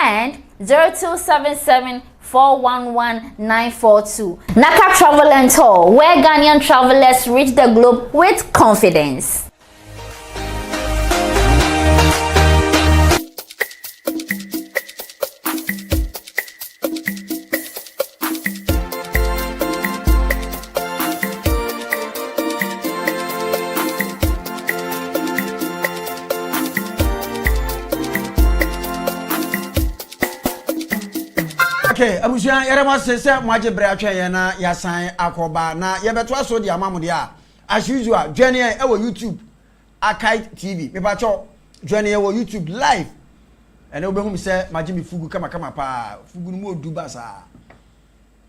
and 0277411942. Naka Travel and Tour, where Ghanaian travelers reach the globe with confidence. Okay, abusia yerema sese mwaje bre atwa ye na yasan akoba na yebeto aso dia mamude a as usual journey e wo YouTube Akite TV me ba cho journey e wo YouTube live ene obehum se maje mi fugu kama pa fugu no mo oduba sa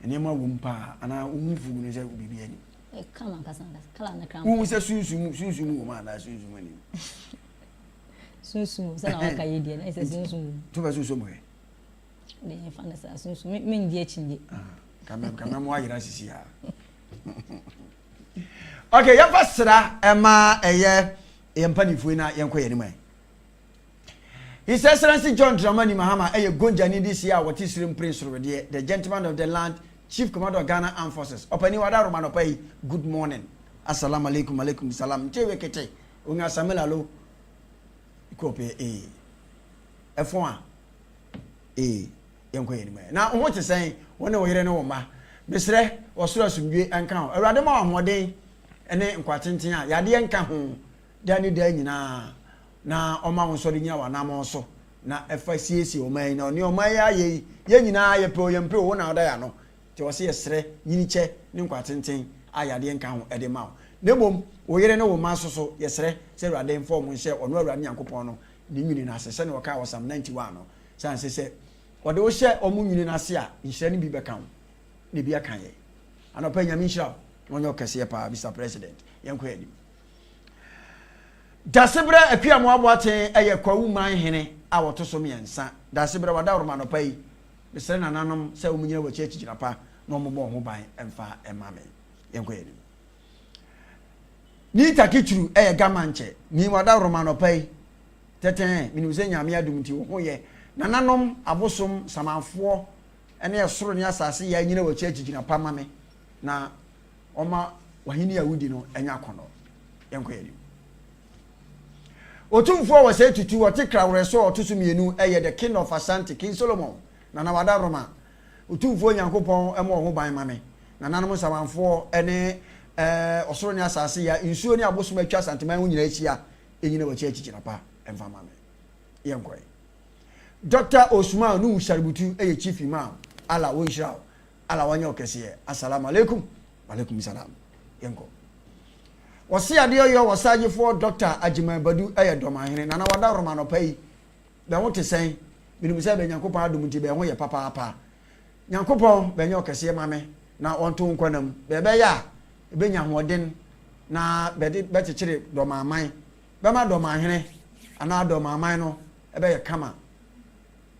ene ma wo mpa ana wo fugu no se bibi ani e kama kasanga kala na kram wo se sunsumu wo ma na sunsumu ani sunsumu se na waka ye die na se sunsumu to ba sunsumu he de fanasa sunsu me ndie chinje kama mo ayira sisi ha okay ya fasira ema eye yempanifu na yenkoye ni mai His Excellency John Dramani Mahama eye gonjani this year what is Prince Robert the gentleman of the land Chief Commander of Ghana Armed Forces opani wada romano pai good morning assalamu alaikum alaikum salam chewe kete unga samela lo ikope efon yenkoye ni mai na wo te sen wona wo yire ne wo ma mesre osura sumdwe anka ho awurade ma ahoden ene nkwatenten a yade enka ho dani da nyina na oma wo so de nya wa na mo so na efa siesi o mai na oni o mai aye ye nyina ye pro yempe wo na oda ya no te wo se yesre nyini che ne nkwatenten a yade enka ho ede ma na mom wo yire ne wo ma so yesre se awurade inform nche ono awurade nyankopon no ni nwini na asese ne wo ka wo sam 91 no san se wode wo hye omu nwini na ase a nhire ne bi beka ho ne bi aka ye anopa nyame nhira wonyo kese pa Mr President yenko yedi dasebre apiamo aboaten eye kwawu man hene a woto so miensa dasebre wada oroma no pai besere nananom se omunyina wachi achigina pa no mombo ho ban emfa emame yenko yedi ni takichuru eye gamanche ni wada oroma no pai teten minimze nyame adumti ho ye nananom abosom samanfo ene esoro ne asase ya nyina wachi achigina pa mame na oma wahini yahudi no enya kono yenko yedi otumfo wa se tutu wote krawre so otusu mienu eye the king of Ashanti King Solomon na wada roma otumfo nyankopon emo ho ban mame na nanom samanfo ene osoro ne asase ya nsuo ne abosom atwa santeman ho nyina achia enyina wachi achigina pa emfa mame yenko yedi Dr. Osman nu Shaributu eye chief imam ala wo nshira ala wanya okese assalamu alaikum alaikum salam yenko wasi ade yo wasaje for Dr. Ajiman Badu eye domahene na wada romano pai be wote sen binim se be nyankopon adumti be ho ye papa nyankopon be nya okese mame na onto nkwanam be ya be nya hoden na be chechire domaman be ma domahene ana domaman no ebe ye kama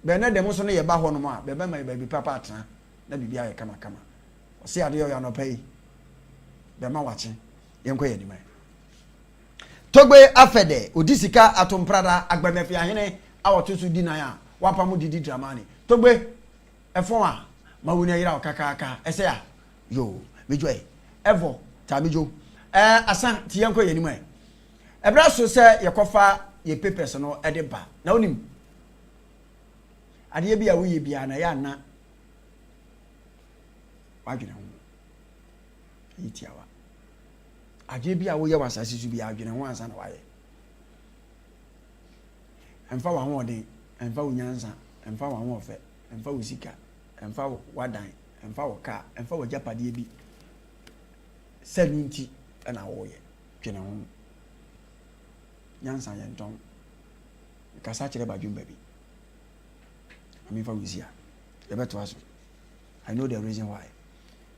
be na dem so no ye ba ho no ma be ma be papa atena na bibia ye kama wasi ade yo no pai be ma wache yenko ye di mai togbe afede odisika atomprada agbamefi ahene awotosu dinan a wapamu didi dramani togbe efon a mawuni ayira okakaka ese ya yo mejoy evo ta mejo asa ti yenko ye ni mai ebra so se yekofa ye papers no ede ba na onim ade bia wo ye bia na ya na wagina ho yitiawa aje bia wo ye wasase su bia adwene ho ansa na waye emfa wa ho ode emfa wo nyansa emfa wa ho ofe emfa wo sika emfa wo wadan emfa wo ka emfa wo japade bi selunti na wo ye twene ho nyansa ye nton kasa kire badwum ba bi ami fa wo sia ye beto aso I know the reason why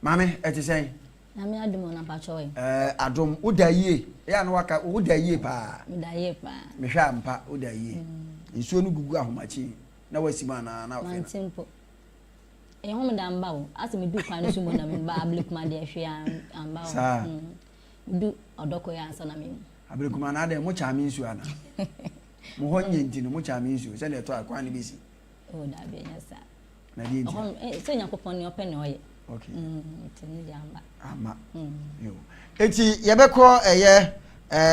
mame eti say Nami adum na pachoy. Adum udayie. Ya no waka udayie pa. Udayie pa. Me hwa mpa udayie. Nsuo no gugu ahomachi na wasima na ofe. Mantempo. Ehom da mba wo. Asemi du kwan so mo na me ba ablekuma de hwe amba wo. Du odoko ya ansa na me. Ablekuma na de mo cha me nsuo ana. Mo ho nye ntino mo cha me nsuo se le to akwan ne bisi. oh da be nyasa na die nti so Nyankopon ne open no ye okay tini di amba ama yo eti yebekọ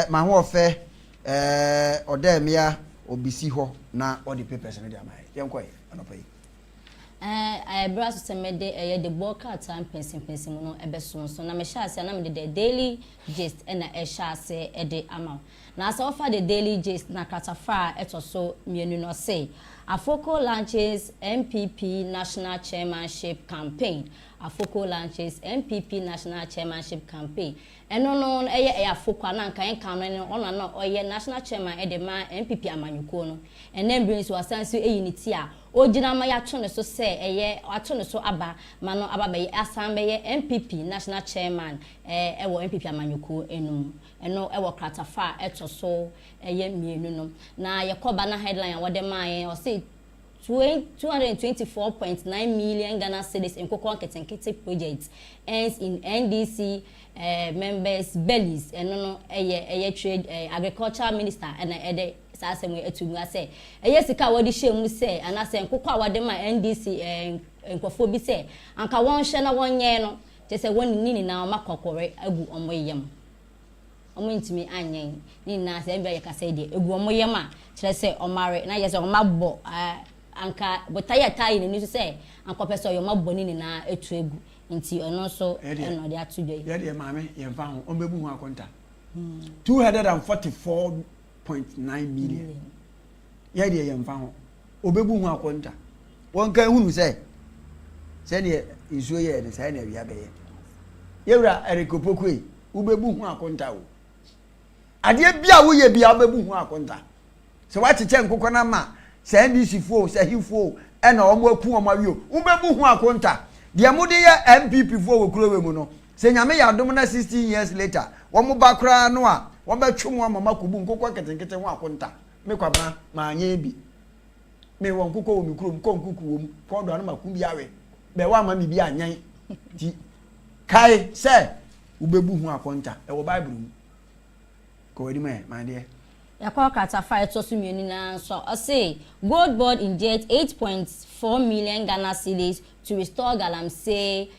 ma ho ofe odemia obisi ho na odi papers no di ama yenkoye anopai I brass to me the boka time pension no ebeso so na me sha ase na me the daily gist and na e sha ase e de amount na so offer the daily gist na katafa etoso mienu no say Afoko launches MPP National Chairmanship Campaign. Afoko launches MPP National Chairmanship Campaign. Eno no eye Afoko na nkan kan no ona no oye National Chairman e de ma MPP amanyuko no. And then brings was sense e unity a ogina ma ya to ne so say eye ato ne so aba ma no aba be asan be MPP National Chairman e wo MPP amanyuko enum. Eno e wo kratafa etoso eye mienu no. Na yakoba na headline wo de ma o say 224.9 million Ghana cedis in Koko Ketenkete projects ends in NDC members bellies and no trade agriculture minister and ede sasem etumu say sika wodi shemu say and asem Koko awade ma NDC enkofo bi say anka won hye na won ye no je say won nini na makokore agu omoyem omo ntimi anyen ni na say bia yakasa de egu omoyem a kire say omare na ye say omabbo anka botaya tai ni so say anko peso yo maboni ni na etu egu nti ono so eno de atudwe ye de maame ye mfa ho ombebu hu akonta 244.9 million ye de ye mfa ho obebu hu akonta won kan hunu say de isuo ye de say na wi abeye ye wura erikopokwe ubebu hu akonta o ade bia wo ye bia obebu hu akonta se wa cheche nkokọ na ma se NDC fo se hifo e na omo aku omo awi o ubebu hu akonta de amode ye MPP fo wo kurowe mu no se nyame ya dom na 16 years later wo mo bakra no a wo ba twum wa mama kubu nkokọ ketenkete hu akonta me kwabana ma anya bi me won nkokọ wo mi kurom ko nkuku wo mu ko do na makum bi awe be wa ma mi bi anyan ti kai se ubebu hu akonta e wo Bible mu ko wadi me my dear yakwa kata fight so sumieni na so I say gold board inject 8.4 million Ghana cedis to restore Galamsey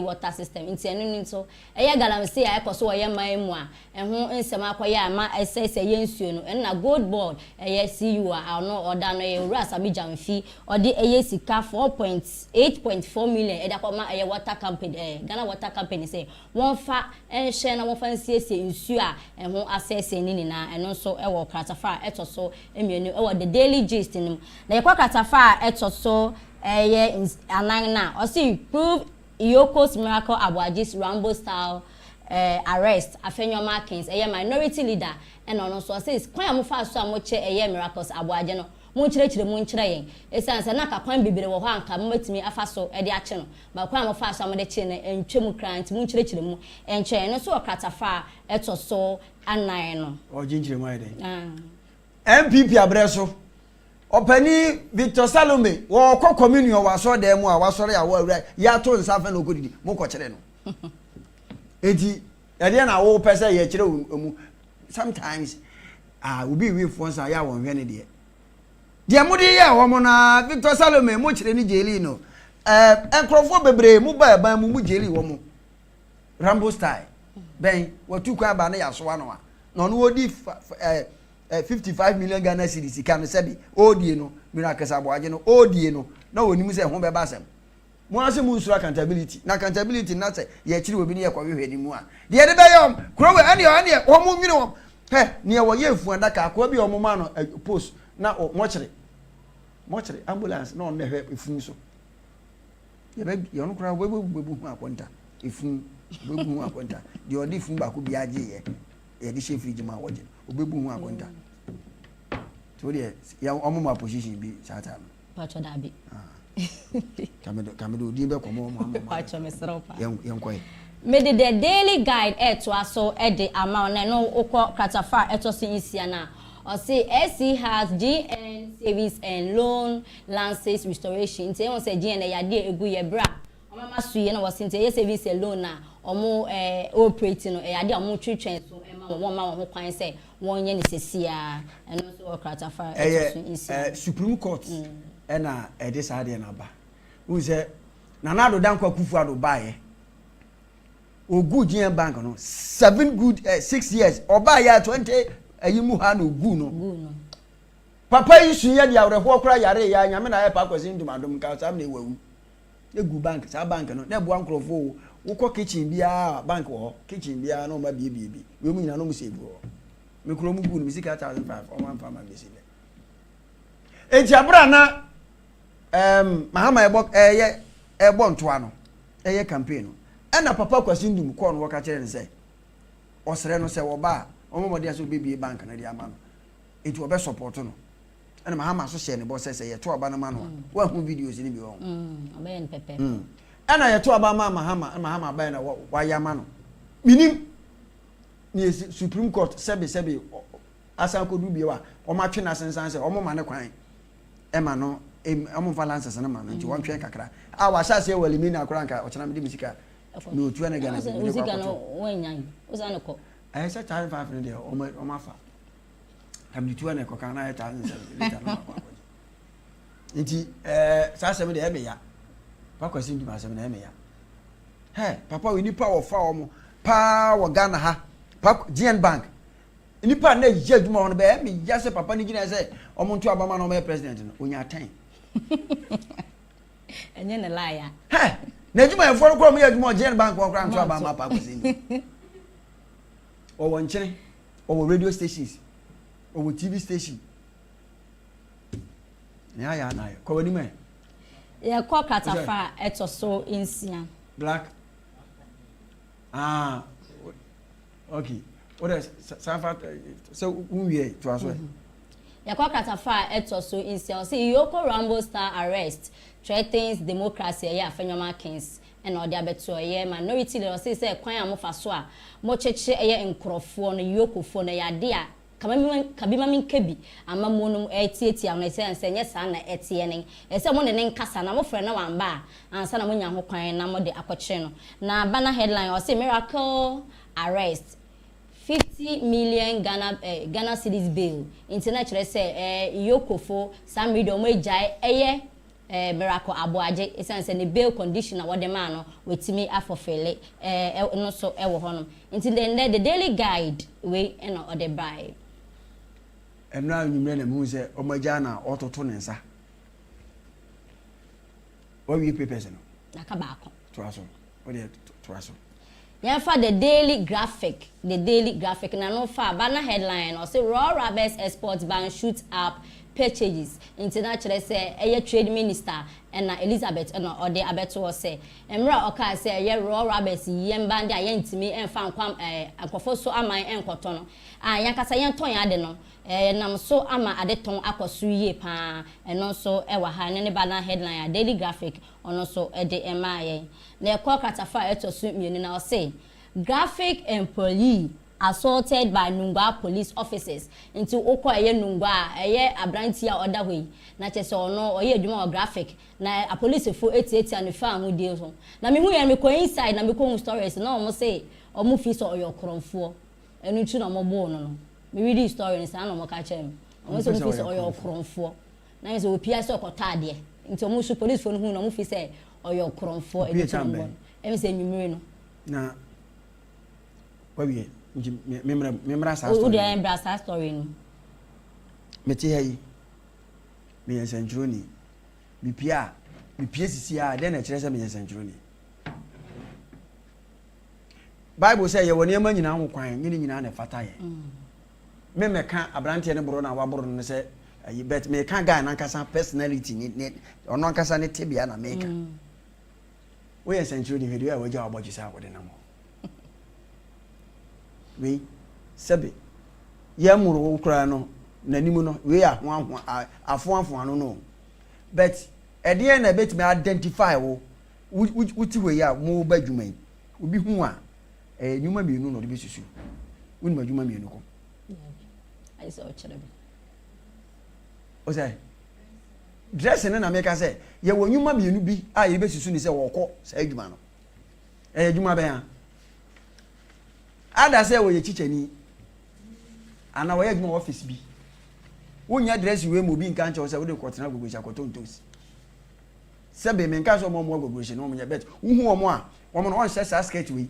water system into enu so eye Galamsey ayekoso wo ye man mu a eho nsem akoya ama ss ye nsuo no en na gold board eye CU a no order no ye rasa mijamfi ode eye sika 8.4 million ede akoma eye water company Ghana water company say won fa enhye na won fa nsiesie nsuo a eho access ni na eno so ewo kratafa etoso emienu ewo the daily gist nim na yakwa kratafa etoso anan na o see prove Iyoko's miracle Abuaji's Rambo style arrest Afenyoma Kings minority leader and ono so says kwan amufa so amoche miracles Abuaje no mu nkyire yen esanse na kakwan bibire wo ho anka matimi afa so e de ache no ba kwan amufa so amode che ne entwem krant mu nkyire mu enche no sookratafa etoso anan no o jinjire mu ayde MPP abreso Openi Victor Salome wo kọ communion wa so dem a wa sore ya wa awura ya to nsafa na okodidi mo ko kire no edi ede na wo pese ye kire mu sometimes obi we fonsa ya won hwe ne de mo de ya wo mo na Victor Salome mo kire ni jeli no enkrofo bebre mu ba mu jeli wo mo Rambo style ben watu kwa ba na ya so wa no no odi 55 million Ghana cedis kan sebi odie no miracle Abuaje no odie no na woni se ho be ba asem mo ase mu nsura accountability na say ye kiri obi ne ye kwahwe ni mu a de ye de be yom krowe ane wo mu nwini wo he ne wo ye fu andaka akwa bi o mo ma no post na mo kire ambulance na on na hwe efun so ye be ye no kra bebu hu akonta efun bebu hu akonta de odi fun ba ko bi age ye de she free ma woje obebu hu akonta so de ya omuma position bi sata no pacho dabi kamedo di be komo pacho mesropa yenkoy me the daily guide to aso the amount na no ukọ kratafa etosi insia na or say SC has GN savings and loan lances restoration say won say GN ya de egu ye bra omama suye na was say savings and loan na omo operating no ya de omo twetwen so one man who can say 1 year is a and also a cratafa Supreme Court and this idea number. Who said Nanado Danko Kufuado buy o good GM bank no 7 good 6 years or buy ya 20 ayimu ha no gu no papa yi suye dia wore ho kra yare ya nyame na ya pa kwasi ndumadum ka sam na ewu egu bank sa bank no na bu ankrofo wo kitchen bia bank wo kitchen bia no ma bie we mu nyina no mu sebu ho me kro mu gu no misika 1005 o man fa ma besi le enti abra na mahama ebo ntoa no eye campaign no na papa kwasi ndum ko no wo ka kire ne se osere no se wo ba omomode aso bebie bank na dia ama no enti wo be support no ana mahama so share ne bo se ye to aba no ma no wa hu videos ni bi wo abayen pepe ana ye to aba ma mahama aba na wa ya ma no minim ni Supreme Court sebe asan ko du bi wa o ma twe na sensan se o mo ma ne kwan e ma no omo balances na ma no nti won twen kakra a wa sha se wali mi na akora nka o chana mi di musika no tu na gana musika no wanyan o sa no ko I said 5 ne de o ma fa am tu na ko kana ya 1007 na kwa nti sa se me de e me ya pa kwasi ndu ma se me na e me ya he papa we ni power fa o mo pa wo Ghana ha pa GN Bank ni pa na ye aduma won be me ya se papa ni gina se o mo ntu abama na o me president no onya tan enye na liar he na aduma e for ko mo ye aduma GN Bank wo kra ntu abama pa kwasi ndu o won chire o radio stations o TV station ya na ko wani me ya kwa katafa eto so insia black okay what is sanfa so unwie to aso ya kwa katafa eto so insia say Yoko Rambo star arrest threatens democracy ya Afenwama Kings and all the abeto ye minority le say kwan amofa so a mo cheche ye nkrofo no Yoko fo no ya de a kabima min kebi ama monum etieti am na sense nye sa na etie nen ese mo ne nkasa na mo frɛ na wamba ansa na mo nya ho kwan na mo de akɔkye no na bana headline o say miracle arrest 50 million Ghana cedis bail international say Yokofo some video mo ejai eye miracle aboaje esense ne bail condition na wode ma no wetimi afofele no so ewo honom nti the daily guide we na ode buy enra nyumre na mu se omaja na ototo ne nsa o wi papers no naka baako to aso o de to aso ya fa the daily graphic na no fa banner headline or say raw rabbits export ban shoot up purchases international say trade minister and Elizabeth and or the abeto say emra oka say raw rabbits yemba ndi ayentimi emfa nkwam akofo so aman enkoto no yankasa yenton ya de no nam so ama adeton akoso yie pa eno so ewa ha ne banner headline daily graphic ono so de emaye na ekọ katafa etosu mienu na say graphic employee assaulted by Nungwa police officers into oko Nungwa abranti a oda hoi na chese ono oye adwuma graphic na a police fo 88 and fa hu deal so na me hu ya me ko inside na me ko stories na omo say omo fi so oyo kronfo enu tu na omo bo no me read the story na na omo ka chem omo so fi so oyo kronfo na me so opia so okota de into omo su police fo no hu na omo fi say oyo kronfo enu tu na em say nyumire no na wawie memra sa story o dey embrace sa story no meti hayi me yensentroni me pia sisi a den na kire se me yensentroni Bible say ye woni ema nyina ho kwan nyina na fata ye me meka abrante ne boro na waboro no se ayi bet me ka guy na nkasa personality ni ono nkasa ne tebia na meka we yensentroni hwedu a waja oboji sa wode na mo we sebe ye muru kura no nanimu no we a ho afo anu no but ede na bet me identify wo wuti we ya mo ba dwuma yi obi hu a nyuma mienu no de be susu woni ma dwuma mienu ko I saw chere bi o say dress na make say ye wo nyuma mienu bi a ye be susu ni say wo ko say dwuma no dwuma be ya ada say wo ye chichani ana wo ye adwuma office bi wonya dress we mo bi nka nche wo se wo de kwotena gogosha kwotontos sebe me nka so mo gogosha no mo nya bet uhu omo a wo mo no on share skirt we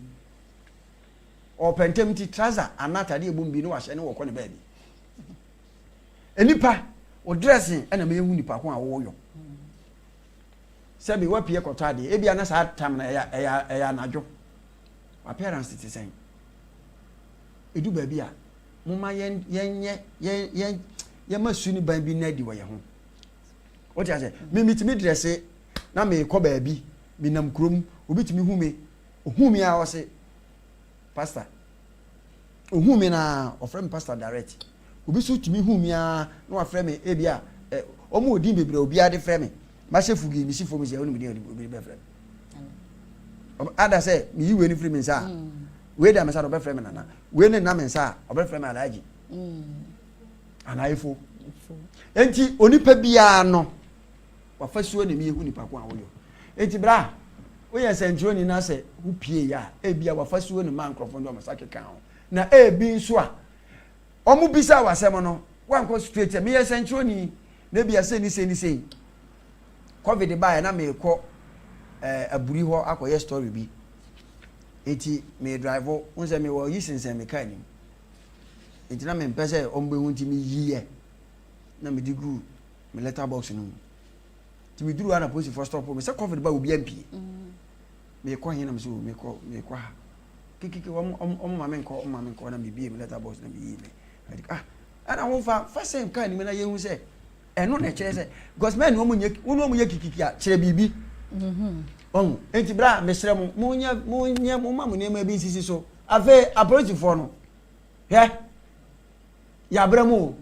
o pentem ti trouser anata de ebom bi no wa hye ne wo kɔ ne baabi enipa o dressing na me hu nipa ko a wo yo sebe wa pie kɔtɔ ade e bia na sa tam na ya anadwo appearance ti sen edu baabi a moma yen masu ni ban bi na di wo ye ho o ti ase me mitimi dresse na me kɔ baabi me nam krom obi timi hu me ohu me a o se pastor ohu me na o frame pastor direct obi so timi hu me a na wa frame e bia omo odin bebre obi ade frame ma chefu gi mi si fo mi se onu mi dey obi be frame ada say mi yi we ni frame nsa we da me sa do be frame nana we ne na me nsa o be frame alaji anaifo enti onipa bia no wa fasuo ne mi hu nipa ko awoyo enti bra wo ye sentro ni na se hu pie ya e bia wa fasuo ne man microphone do masake kan ho na e bi nso a omu bisa wasem no wan ko straight me ye sentro ni na bia se ni covid ba na me ko aburi ho akoye story bi enti me drive unse me wo yisense me kan ni enti na me mpese ombe hunti mi yiye na me digu me letterbox no ti me duru ana police for stop me se covid ba obi ampie me ko hin na me so me ko ha kiki om ma me ko na me bi me letterbox na me yi me ana ho fa same kan ni me na ye hu se eno na kire se because men no mu nye kiki a kire bibi enti bra me sere mo nya mo ma mo ne ma bi sisi so ave approach for no he ya bremu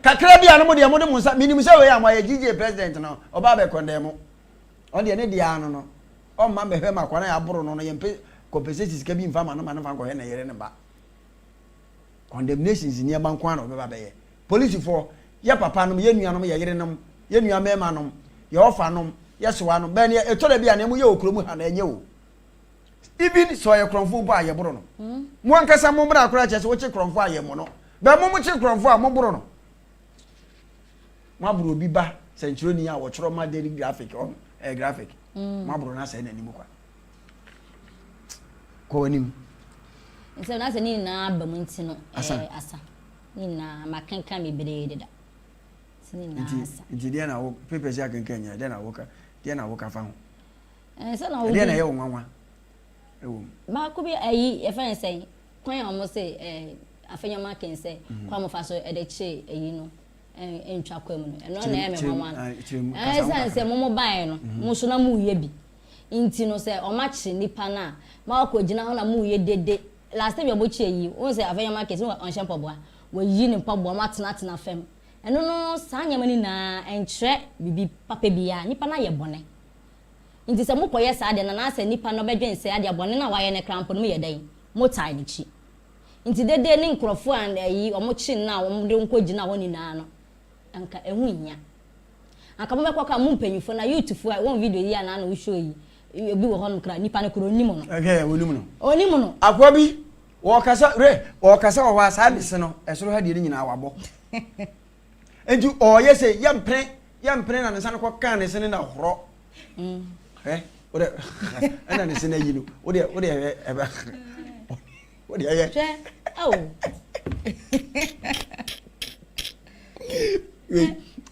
kakra bia no mo de mo de mo nsa minim se we am aye GJ president no oba be condemn on de ne dia no o ma be he ma kwana ya boro no ye mpe compensations ka bi mfa ma no ma no fa ko he na yere ne ba condemnations ni e ban kwa no be ba be ye police for ya papa no ye nuanom ye yere nom ye nua mema nom ye ofa nom ye soa nom be ne e to da bia ne mo ye okromu ha na enye o even so ye kronfo bo aye boro no mo ankasa mo bra akora che se wo che kronfo aye mo no be mo che kronfo a mo boro no mo aburo obi ba centroni a wo choro ma daily graphic on graphic mo aburo na se na nimu kwa ko nim nse na se ni na ba mu ntino asa ni na makanka me bere deda sini na asa nti dia na wo papers ya kankan nya dia na wo ka fa ho se na wo dia na ye wo nwanwa ma ko bi ayi e fa say kwan ya mo say afenya ma ken say kwa mo fa so e de che ayi no entwa kwa mu no no na e me nwanwa say mo ban no mo so na mu ye bi nti no say o ma chi nipa na ma ko gina ho na mu ye dede last time yo chi ayi o say afenya ma ken say on shempo boa we yi ni pa boa ma tena fam eno no sa nyama ni na entre bibi papa bia nipa na ye bone nti se mo koye sa de na asa nipa no bedwen se ade abone na waye ne krampo no ye dan mo tai ni chi nti dede ni nkrofo an ayi o mo chi na o mo de nkogina ho ni na no anka ehu nya anka mo be kwaka mo mpanyifo na youtube a won video yi ana na wo show yi ebi wo ho no kra nipa ne kro onimu no onimu no akwa bi wo kasa wo wa sa bise no esoro ha de ni nyina wabo enti o ye se yampre na nsa no kwa kan ne se ne na horo ode ana ne se na yi no ode ebe ode ye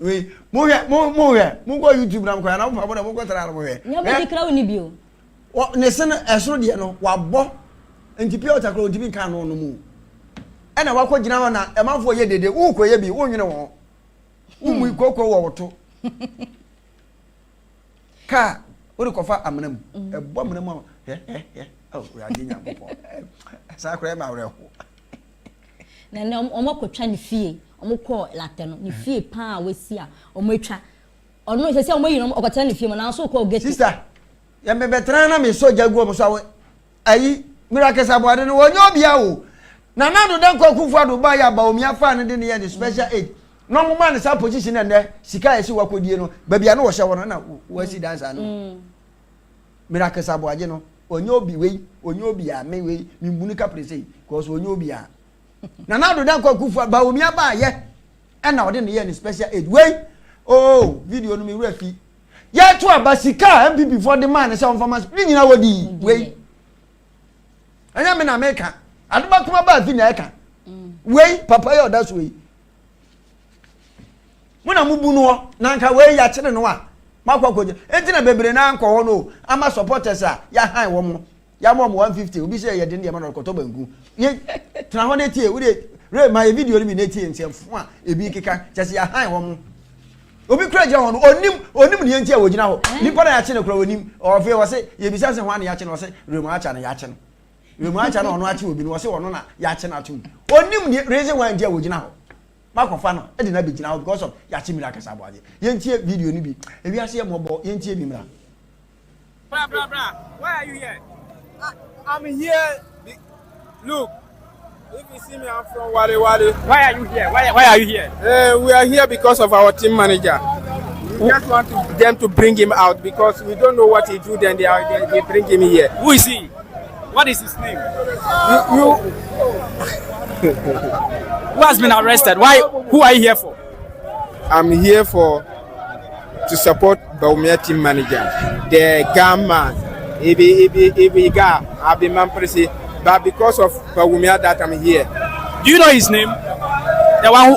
we mo go YouTube na kwa na mo fa mo go tara mo we nya be dikra oni bio ne se na esoro de no wabo enti pia otakro odibi kan no no mu ena wakọ gina ho na emanfo ye dede wo koye bi wo nwene wo umu ikoko wo woto ka ori kofa amnam ebo amnam oh we ade nya popo sa kra ma wre ho na ne omokotwa ne fie omokọ late no ne fie pa wesi a omotwa ono se se omoyi no okotwa ne fie mo na so ko gate sister ya me betra na me so jaguo mo so ayi miracle saboade no wonyo bia wo na nado dan kwakufu ado ba ya ba omi afa ne de ne ye special aid no mo man sa position ne sika esi wakodie no ba bia no wo hye wo no na wo si dansa no miracle saboade no onyobi we onyobi a me we mi munu ka prese because onyobi a na na do dan kwakufu ba omi aba ye e na ode ne ye ni special aid we oh video no mi refi ye to abasika MPP for the man say on farmers ni nyina wodi we anya me na meka aduma kuma ba fi na eka we papa ye odaso we muna mubu no na nka we ya kire no a makwa koje enti na bebre na nko ho no ama supporters a ya han wo mo ya mo 150 obi say ye de ne ma no koto bangu ye tra ho na tie we de re my video ni bi na tie nsefo a ebi keka chese ya han wo mo obi kura je ho no onim ne ntia wo gina ho nipa na ya kire kura onim ofe wo say ye bisa se ho na ya kire wo say remu acha na ya kire remu acha na ono achi obi no wo say wono na ya kire na atum onim ne reason why ntia wo gina ho makofa no e de na be gina ho because of ya kire mira kasa boade ye ntie video ni bi ebi ase ye mobo ye ntie bi mira bra why are you here? I'm here. Look, if you see me, I'm from Wale. Why are you here? Why are you here? We are here because of our team manager. We just want them to bring him out because we don't know what he do. Then they bring him here. Who is he? What is his name? Who has been arrested? Why? Who are you here for? I'm here to support Baumia team manager, the gunman. If he got, I'll be man presi. But because of Baumia that I'm here. Do you know his name? The one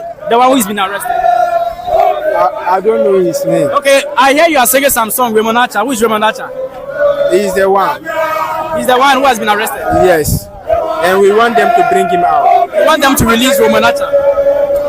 who's been arrested. I don't know his name. Okay, I hear you are singing some song, Remonacha. Who is Remonacha? He's the one. He's the one who has been arrested. Yes. And we want them to bring him out. We want them to release Remonacha.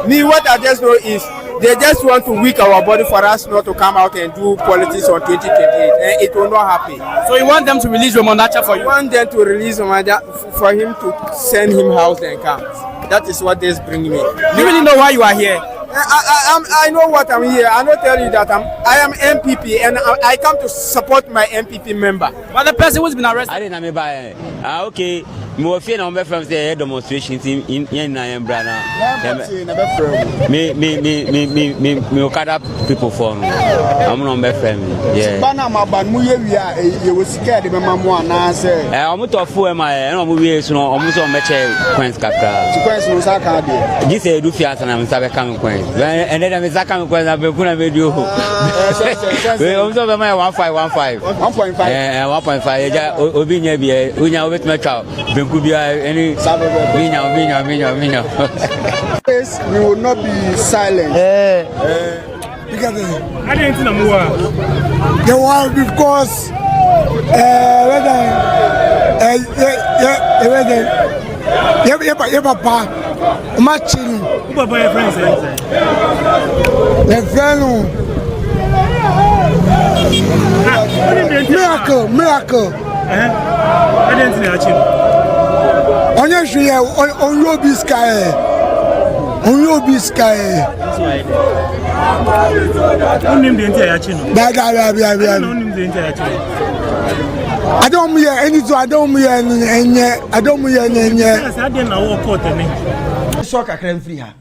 Me, what I just know is they just want to weak our body for us not to come out and do politics on 2028, and it will not happen. So you want them to release Remonacha for you? We want them to release Remonacha for him to send him house and come. That is what this bring me. You really know why you are here? I know what I'm here. I not tell you that I am MPP and I come to support my MPP member. But the person who's been arrested. I didn't know. Okay. Mo fear na from the demonstrations in Brana. Me okada people for no. I'm not my friend. Yeah. Bana ma ban mu ye wi a ye wo sika de mema mo ana se. Omo to fu e ma e na mo wi so no omo so me che coins kakra. Coins no sa ka de. This e do fiat na me sabe kam coins. And then me saka me coins na be kuna video. We omo so be ma 1515. 1.5. 1.5. Ja obi nya bi unya obetuma twa. Any we will not be silent. Because I didn't know the one because papa matching the friend miracle. I didn't know. Onye shwe on your biscaye. On your biscaye. Onim the entire chino. I don't hear anything. I don't hear any. I don't hear any. I didn't know what court me. So kakra free ha.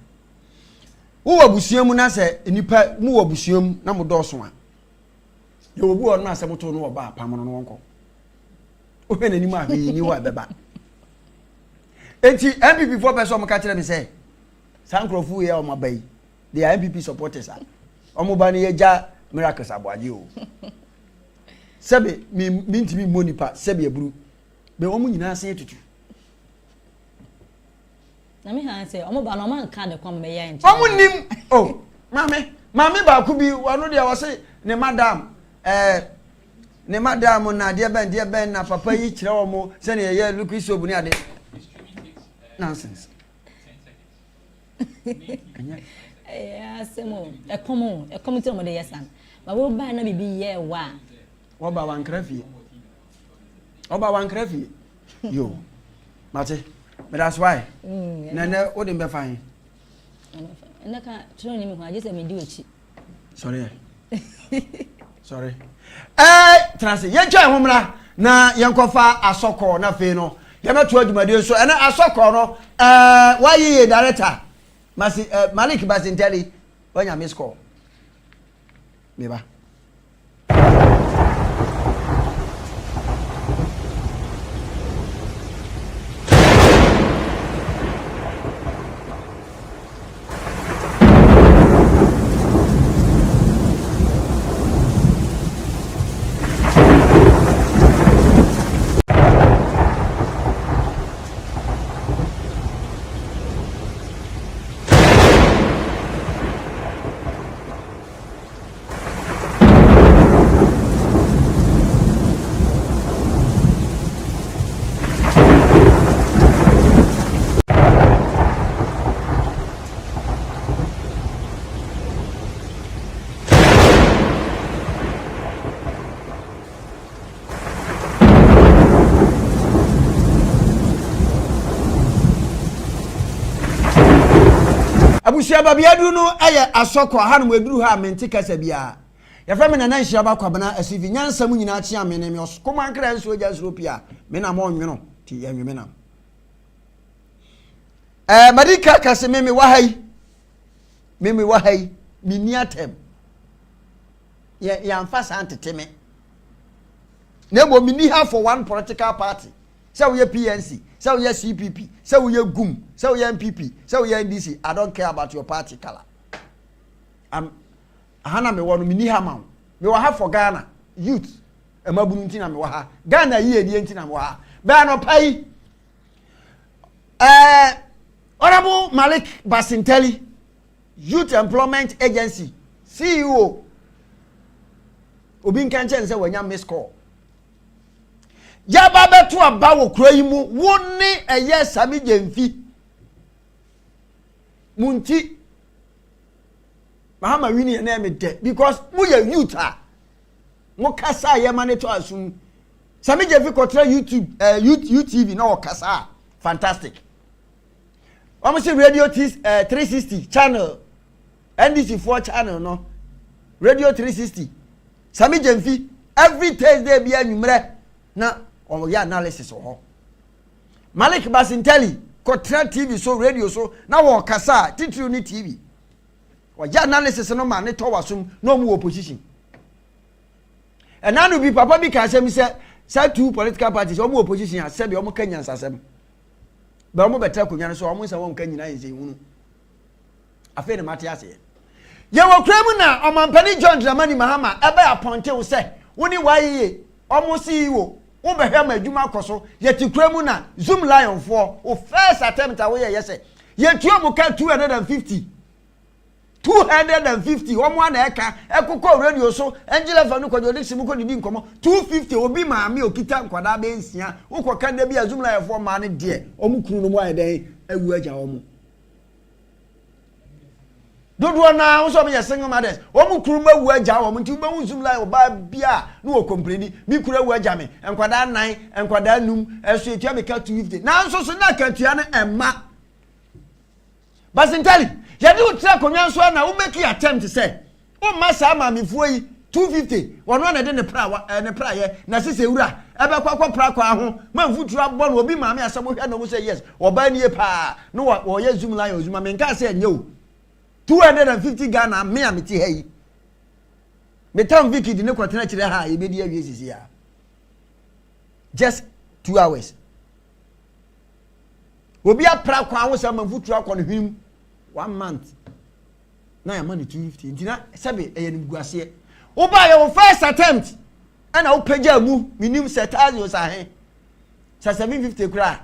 Wo abusuam na se nipa mu abusuam na modoso a. Ye obu o na asemoto no oba apam no wonko. O he nani ma ni wa beba. Enti MPP for person mo ka kire me say Sankrofu ye o mabai they are MPP supporters are omo ba ne ye ja miracles aboaje o sebe mi ntimi monipa sebe aburu be omo nyina san etutu na me han say omo ba no man ka de kom me ye nche omo nim oh mame ba ku bi wano de wo say ne madam na de ben na papa yi kire omo se ne ye luku isobu ni ade nonsense. Yeah, semo. A common to my yes, son. But we'll buy no be ye wa. What about one crafty? About one crafty? You, Mate. But that's why. Nana wouldn't be fine. And I can't turn him. I just let me do it. Sorry. Transit. Yan try home na yankofa asoko na fe no. Yama to adwumade so ena asoko no why ye director masi Malik Basinteli wanya miss call meba abusia ba biadu no eye asoko hanum eduru ha menti kasa bia ya fa me na nhia ba kwabana asivi nyansam nyina chia me ne me oskoma nkra nso oja sropia me na mo nwono ti ya nweme na madika kase meme wahai mini atem ya mfasa anteteme nebo mini ha for one political party say we PNC say we CPP say we GUM say we MPP say we NDC. I don't care about your party color. Hana me wonu mini ha ma me wa ha for Ghana youth emabunu ntina me wa ha Ghana yi edi ntina me wa ha ba no pai Honourable Malik Basinteli, Youth Employment Agency, CEO. Obi nkanche nse wanya miss call. Ya baba to abawo kura yi mu woni eye sami jemfi. Munti Mahama wini na me de because mu ya youth a mo kasa ye mane to asum. Sami jemfi kotra YouTube UTV na o kasa fantastic. Almost radio 360 channel, NDC 4 channel no, radio 360. Sami Jemfi every Thursday be anumere na on ya analysis ho. Malik Basinteli Kotra TV so radio so na wo kasa titiri ni TV. O ya analysis no ma ne to wasum no mu opposition. And now be papa bi ka say two political parties o mu opposition a say be o mu kanya nsasem. Ba mo betra konwa so o mo nsa won kan nyina yese hunu afi ne mate ase ye wo kramu na omampani John Dramani Mahama ebe appointe wo se woni waye o mo CEO wo behwe ma adwuma akoso ye ti kramu na Zoom Lion for o first attempt a wo ye yese ye tuo mo ka 250 wo mo na eka ekoko radio so Angela Fanu ko jodi simu ko didi nkomo 250 obi maami okita nkwada be nsia wo ka da bia Zoom Lion for ma ne de omu kunu no mo ayeden awu agya omu dodo na wo so me single mothers omu kunu ma awu agya omu nti ba Zoom Lion oba bia no wo complain mi kunu awu agya me nkwada 9 nkwada num eso etua me ka 250 na nso so na ka tua ne emma Basinteli yadi utra konwa so na wo make attempt say o masa ma mefuo yi 250 wono na de ne pra ye na sese wura ebe kwakwa pra kwa ho ma mfutu abọ na obi maame asem hwe na mo say yes oba nie pa no wo ye Zoom Lion Zoom me nka say nye o 250 Ghana me ameti ha yi me tam Vicky di ne kwatena kire ha ye bedi awie sisi ya just 2 hours obi apra kwa ho say ma mfutu akọ ne hwim 1 month na ya money 250 ntina sebe eyenimguase wo ba your first attempt ana wo pagya mu minim setaz yo sahe sa 750 kura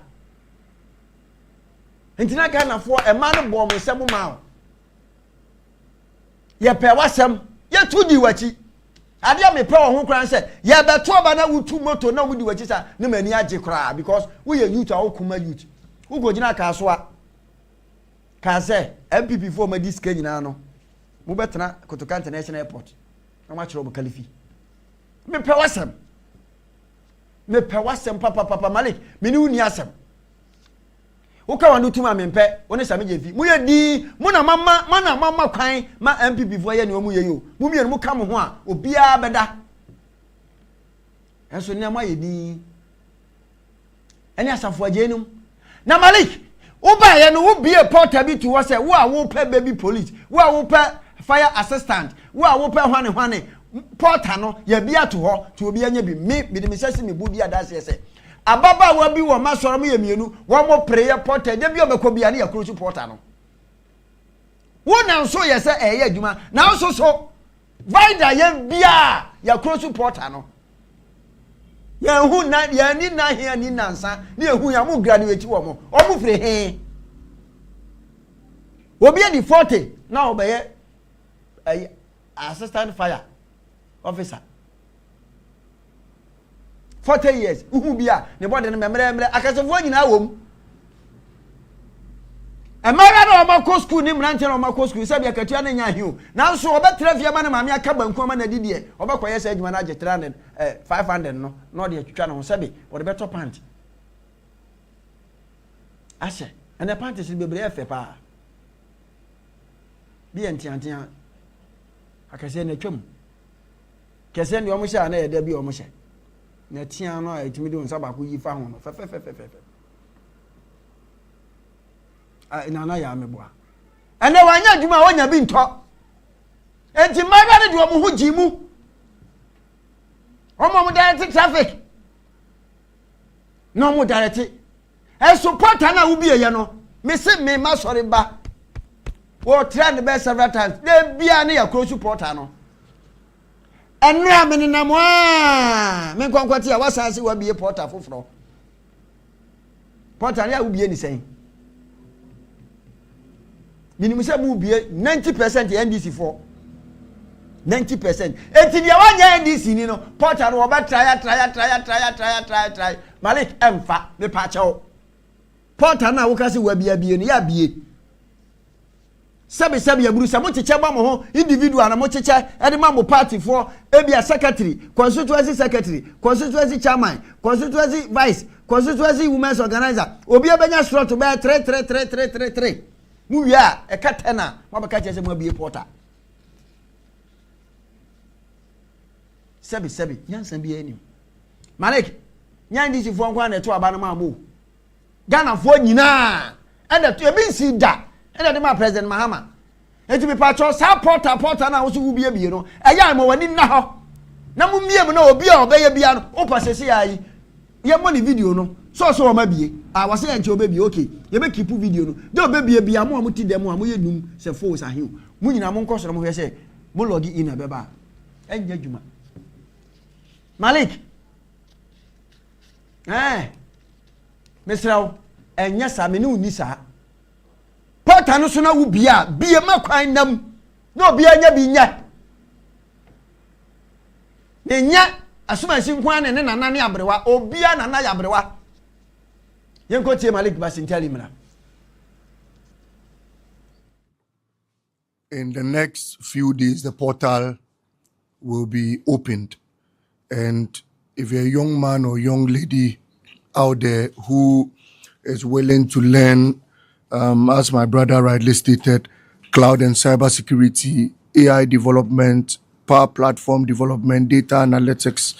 ntina ka na fo e ma no bom nsem ma ye pe wasem ye tudi wachi ade me pe wo ho kura nse ye beto ba na wutu moto na wudi wachi sa ne mani age kura because we ye youth a wo kuma youth wo go gina ka so a ka se MPP for ma diska nyina no mo betena Kotoka International Airport na ma chiro bo kalifi me pe wasem papa Malik me ni uni asem wo ka wanu tuma me pe woni Sami Jefi mo ye di mo na mama kwan ma MPP for ye ne o mu ye yo mo mi mo ka mo ho a obia beda enso ne ma ye di eni asafo ajenum na Malik wo ba ye no wo bie porter bi to wo say wo a wo pe baby police wo a wo pe fire assistant wo a wo pe hwane porter no ye bia to ho to obi anya bi me de me sese me bodi adase ye say ababa wa bi wo masoro mo ye mienu wo mo prayer porter de bi obekọ bia na ye kro su porter no wo na nso ye say eye adwuma na nso so vida ye bia ya kro su porter no ya hu na ya ni na he ni nansa na ehu ya mu graduate wo mo o mu fire he obi e di 40 na obeye assistant fire officer 40 years uhu bia ne body ne memre akasefo nyina wom amara na omakọ school ni mrante na omakọ school sabi akatua na nya hiu na nso obetra fie ma na maame aka banku ma na didie obekoye sa adwuma na age 300 500 no no de atwitwa na ho sabi o de beto pant ashe and the pant is bebre efe pa bi entiantia akase na twam kese ne omo hye na yeda bi omo hye na tia no a etimi de onsa ba ko yi fa ho no fe ina na ya meboa ene wanya adwuma wonya bi nto enti maba ne de omo ho gimu omo mo direct traffic no mo direct e support na wo bi eye no me se me ma sorry ba wo try the best several times de bia ne ya cross supporter no enra me na mo a me kwankwati a wasanse wa bie porter foforo porter ya wo bie ni sen minimum say mu bie 90% NDC for 90%. Eti dia wanya NDC ni no porter no oba try Malik emfa me pa chawo porter na wo ka se wa bia bie ni ya bie sabe ya buru sa mo cheche ba mo ho individual na mo cheche e de ma mo party for ebia secretary constituency chairman constituency vice constituency women's organizer obi abenya slot to be 3 mu wi a e ka tena mo ba ka cheche mo bie porter sabe nyansa bia enim Malik nyan di si fo nkwa na to aba na ma mo Ghana fo nyina e da to e bi si da ena de ma president Mahama enti me pa cho sa porter na wo so wo bie no eya mo wani na ho na mu mie mu na obi a obeye bia no o pasese ayi ye mo ni video no so o ma bie a wase ya nche obebie okay ye be keep video no de obebie bia mo amuti dem a mo ye num se force ahiu mu nyina mo nkosoro mo hwe se mo log in na beba enya djuma Malik mesrawo enya sa me ne uni sa porter no so na wo bia ma kwan nam na obi anya bi nya ne nya asuma si kwan ne nana ne abrewa obi nana ya abrewa yenko tie Malik basintali mra. In the next few days the portal will be opened, and if you're a young man or young lady out there who is willing to learn, as my brother rightly stated, cloud and cybersecurity, AI development, power platform development, data analytics,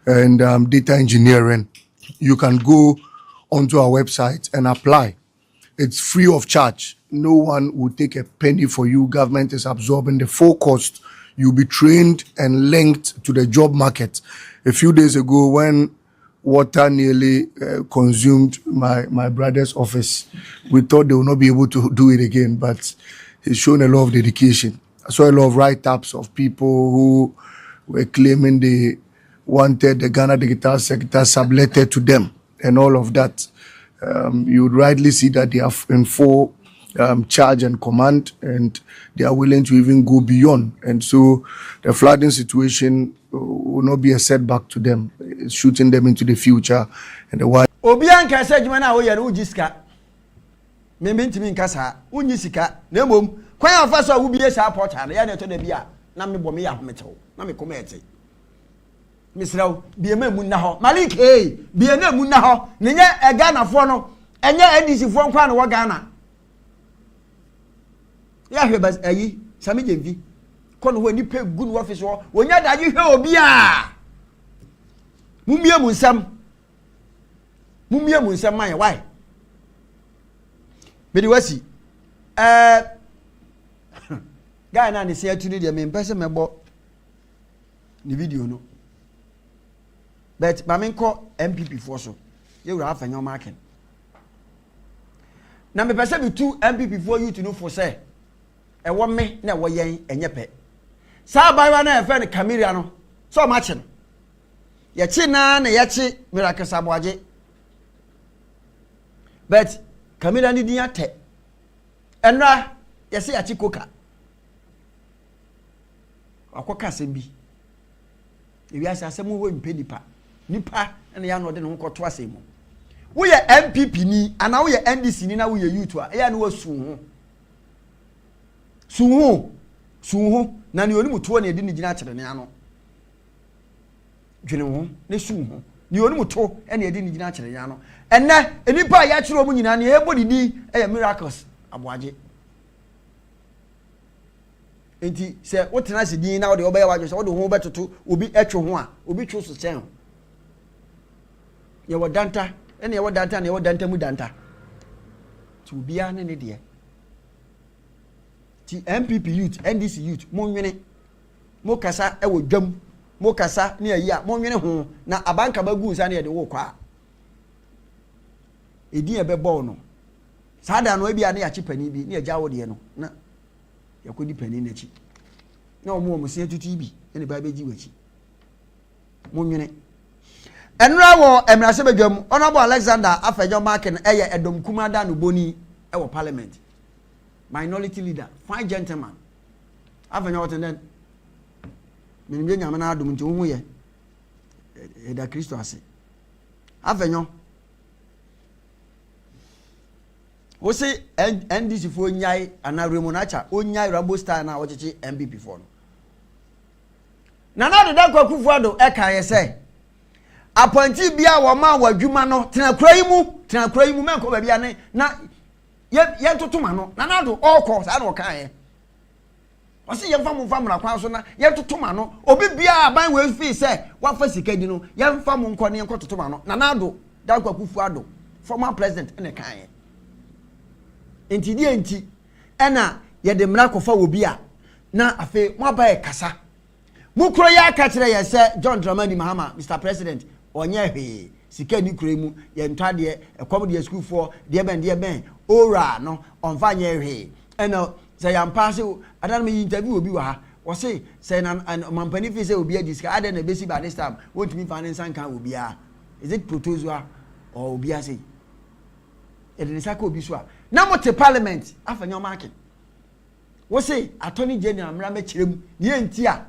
and data engineering, you can go onto our website and apply. It's free of charge. No one will take a penny for you. Government is absorbing the full cost. You'll be trained and linked to the job market. A few days ago, when water nearly consumed my brother's office, we thought they would not be able to do it again, but he's shown a lot of dedication. I saw a lot of write-ups of people who were claiming they wanted the Ghana digital sector subletted to them and all of that. You would rightly see that they are in full charge and command, and they are willing to even go beyond. And so the flooding situation will not be a setback to them. It's shooting them into the future. And the wide Obian can say Jumana Oya Ujiska. Mementi Minkasa, Unisika, Nemum, Quaya Faso will be a support and Yana to the Bia, Nami Bomia Metal, Nami Comete. Miss Row, be a Munaho, Malik, be a Munaho, Nina a Ghana Fono, and ya NDC from Kwan or Ghana. Ya hebas ayi sami jenvi kono wani pe good office wo wonya da yi hwe obi a mumie mu nsam man why bedi wasi guy na ne se atuni de me mpese mebo ni video no but ma me nko MPP for so ye wura afanya market na me pese bi tu MPP for you to know for say e wo me na wo yen enye pe sa baiwa na efe ne Cameria no so ma chi no ye chi na ye chi miracle saboaje but Cameria ni din ate enra ye se ya chi koka akoka sembi e wi asem wo mpe nipa na ya no de no nkoto asem wo ye MPP ni ana wo ye NDC ni na wo ye youth a ya no wasu ho suho na ne oni muto na edi ni gina kire ne ano dwene ho ne suho ne oni muto na edi ni gina kire ne ano enne enipa ya kire omu nyina ne ebo didi miracles aboaje enti se wotena se din na wo de obeya wadwo se wo de ho betoto obi etwe ho a obi twu so chen ye wo danta ene ye wo danta na ye wo danta mu danta ti obi a ne de ti MPP youth NDC youth mo nwene mo kasa e wo dwam mo kasa ne ayi a mo nwene ho na abanka bagu sa na ye de wo kwa edin e be ball no sada no ebia na ya chipani bi na ya jawo de no na yakodi pani na chi na omo se tutu bi ene ba beji wachi mo nwene enra wo emrase badwam honorable Alexander Afejo Markin eye edom kumada no boni e wo parliament minority leader fine gentleman Afejo what then menimje nyame na adom nti wo ye da Kristo ase Afejo wo se NDC fo nyai anaremo na cha onyai Rambo Star na wocheche MPP fo no na de da kwakufu ado e kan ye se appointee bia wo ma wadwuma no tenakura yi mu menko ba bia ne na ye totoma no na do all sa na kan ye wo se ye mfa mra kwa so na ye totoma no obi bia aban we fi se wa fa sika di no ye mfa mu nko ne nko totoma no na do da kwakufu ado former president ene kan ye enti die enti ena ye de mra kofa obi a na afi mo abaye kasa mukro ya ka kire ye se John Dramani Mahama Mr President onye hwe sika ni kure mu ye ntade ekom de school for de ben ora no onfa nye hwe ena se ya mpase adan me interview obi wa ha wo se na mampani fi se obi adisika adan na besi by this time want me finance kan obi a is it protozoa or obi a say edeni saka obi so a na mote parliament Afejo Markin wo se attorney general mra me kirem ye enti a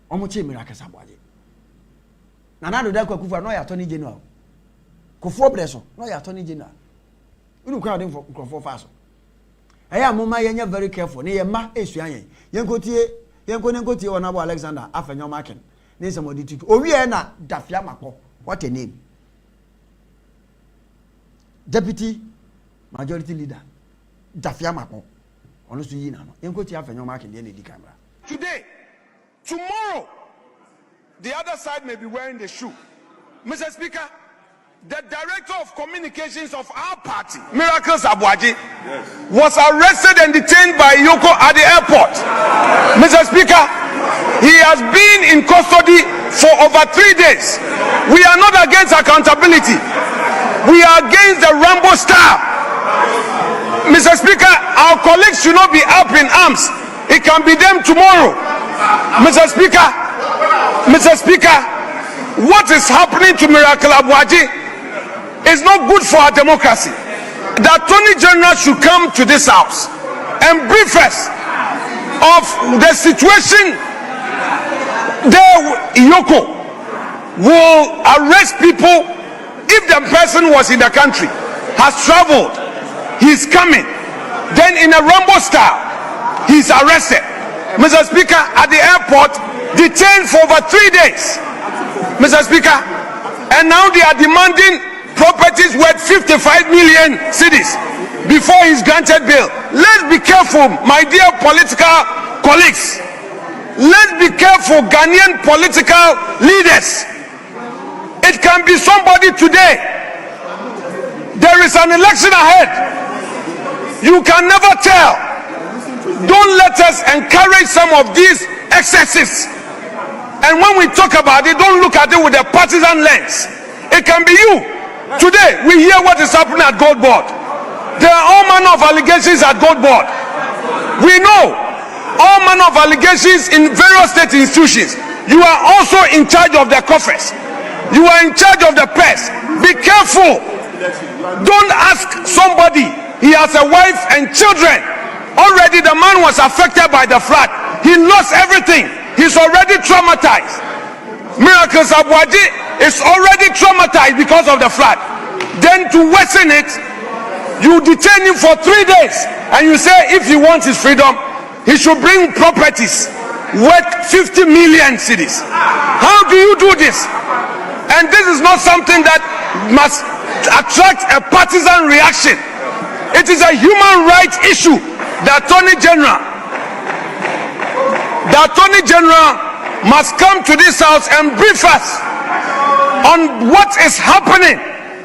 omo che miracle saboaje na do da kwakufu no ya attorney general kofo breso no ya attorney general unu kwa de kofo fa so eya mo ma yenya very careful ne ye ma esu ayen yenkotie honorable Alexander Afejo Markin ne somebody to owie na dafia makpo what a name deputy majority leader dafia makpo ono so yi na no yenkotie Afejo Markin de na di camera today. Tomorrow, the other side may be wearing the shoe. Mr. Speaker, the director of communications of our party, Miracles Abuaji, was arrested and detained by Yoko at the airport. Mr. Speaker, he has been in custody for over 3 days. We are not against accountability. We are against the Rambo Star. Mr. Speaker, our colleagues should not be up in arms. It can be them tomorrow. Mr. Speaker, what is happening to Miracle Abuaji is not good for our democracy. The Attorney General should come to this house and brief us of the situation. Yoko will arrest people if the person was in the country, has traveled, he's coming, then in a Rambo style, he's arrested. Mr. Speaker, at the airport, detained for over 3 days. Mr. Speaker, and now they are demanding properties worth 55 million cedis before he's granted bail. Let's be careful, my dear political colleagues. Let's be careful, Ghanaian political leaders. It can be somebody today. There is an election ahead. You can never tell. Don't let us encourage some of these excesses. And when we talk about it, don't look at it with a partisan lens. It can be you. Today, we hear what is happening at Gold Board. There are all manner of allegations at Gold Board. We know all manner of allegations in various state institutions. You are also in charge of the coffers. You are in charge of the press. Be careful. Don't ask somebody. He has a wife and children. Already the man was affected by the flood. He lost everything. He's already traumatized. Miracles Abuaji is already traumatized because of the flood. Then to worsen it, you detain him for 3 days and you say if he wants his freedom, he should bring properties worth 50 million cedis. How do you do this? And this is not something that must attract a partisan reaction. It is a human rights issue. The Attorney General the Attorney General must come to this house and brief us on what is happening.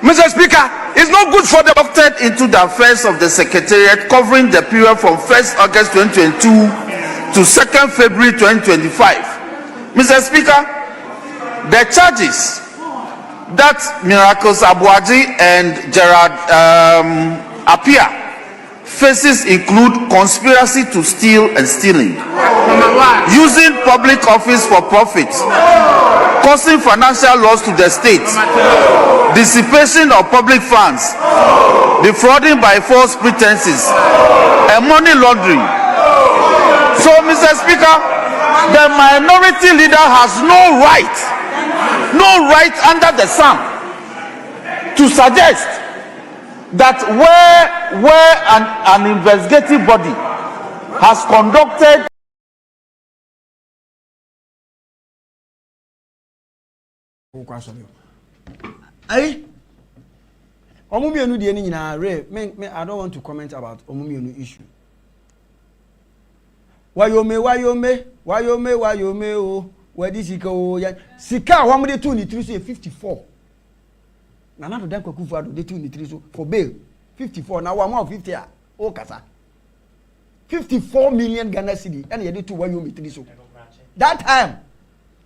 Mr. Speaker, it's not good for the Conducted into the affairs of the Secretariat covering the period from 1st August 2022 to 2nd February 2025. Mr. Speaker, the charges that Miracles Abuaji and Gerard Apia faces include conspiracy to steal and stealing, using public office for profit, causing financial loss to the state, dissipation of public funds, defrauding by false pretenses, and money laundering. So, Mr. Speaker, the minority leader has no right under the sun to suggest that where an investigative body has conducted I don't want to comment about Omumienu issue. Wayome oh, where this go ya sika wa mo de 2 ni 3 so 54. Na na do dan kwakufu ado de 2 ni 3 so for bail 54 na wa mo 50 a o kasa 54 million Ghana cedi and ye de 2 Wayome 3 so that time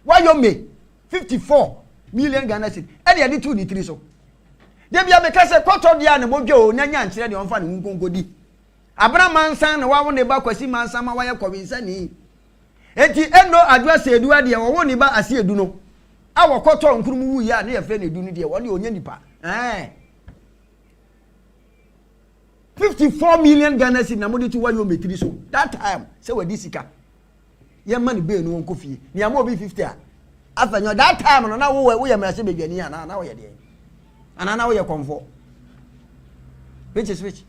Wayome 54 million Ghana cedi and ye de 2 ni 3 so de bia me kase kwoto dia ne modwe o nyanya nkyere de onfa ne nkonkodi abra mansan na wa wo ne ba kwasi mansan ma wa ye kwinsa ni enti eno address edu ade wo ni ba ase edu no awo kwoto nkurumu wu ya na ye fe na edu ni de wo ne onya nipa 54 million Ghana cedi na mo de tu wa yo metri so that time say we disika ye ma ni be no won kofie ni am obi 50 a afanyo that time no na wo ye mra se bedwani ana na wo ye de ana na wo ye comfort which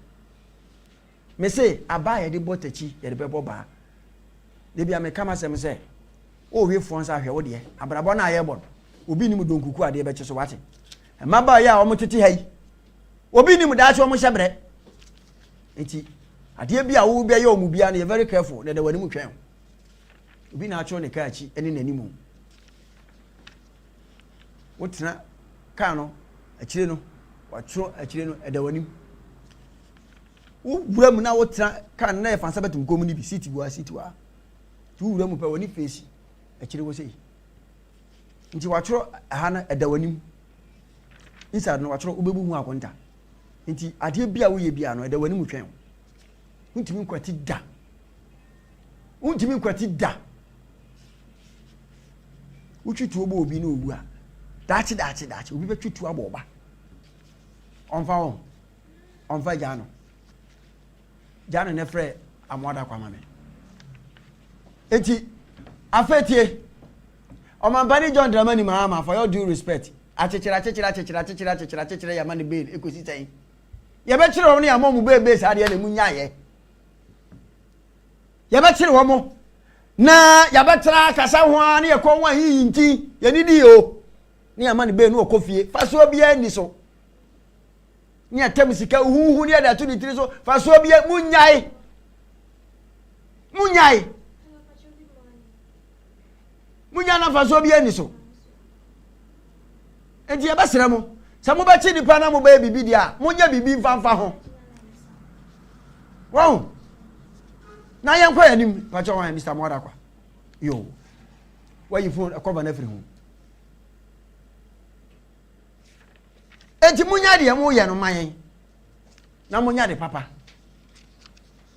me say aba ye de botachi ye de bebo ba de bia me kama sem say o we fon sa hwe wo de abrabo na ye bo obi ni mu donkuku ade be che so wate maba ya o motete hai obi ni mu da che o mo hyebre enti ade bia wo bia ye o mu bia na ye very careful na de wani mu twen obi na acho ne ka achi eni nani mu wotina ka no achire no wacho achire no eda wani wura mu na wotina ka na ye fansa betum komu ni bi city wa tu wura mu pe wani face achire wo sei nti wacho aha na eda wani inside no wacho obebu hu akonta nti ade bia wo ye bia no eda wani mu twen untimi nkwati da utwitu obo obi na owu a dachi obi betwitu abo oba onfa jano ne frɛ amoda kwa mame enti afetie omambani John Dramani Mahama for your due respect achechira ya mani bail ekositan ye be kire wo ne amomu bebe sa de na munyaye ye be kire wo mo na ya betra kasa ho an ye kon wa yi nti ye ni di o ni amani bail no okofie faso bia ni so ni atem sika huhu ni ada to ni tiri so faso bia munyaye munya na faso bia ni so enti ye basira mo sa mo ba chi nipa na mo ba bibi dia munya bibi mfanfa ho wow na yan kwa yanim pa cho wan Mr. Moda kwa yo why you phone cover na free ho enti munya de mo ye no mayen na munya de papa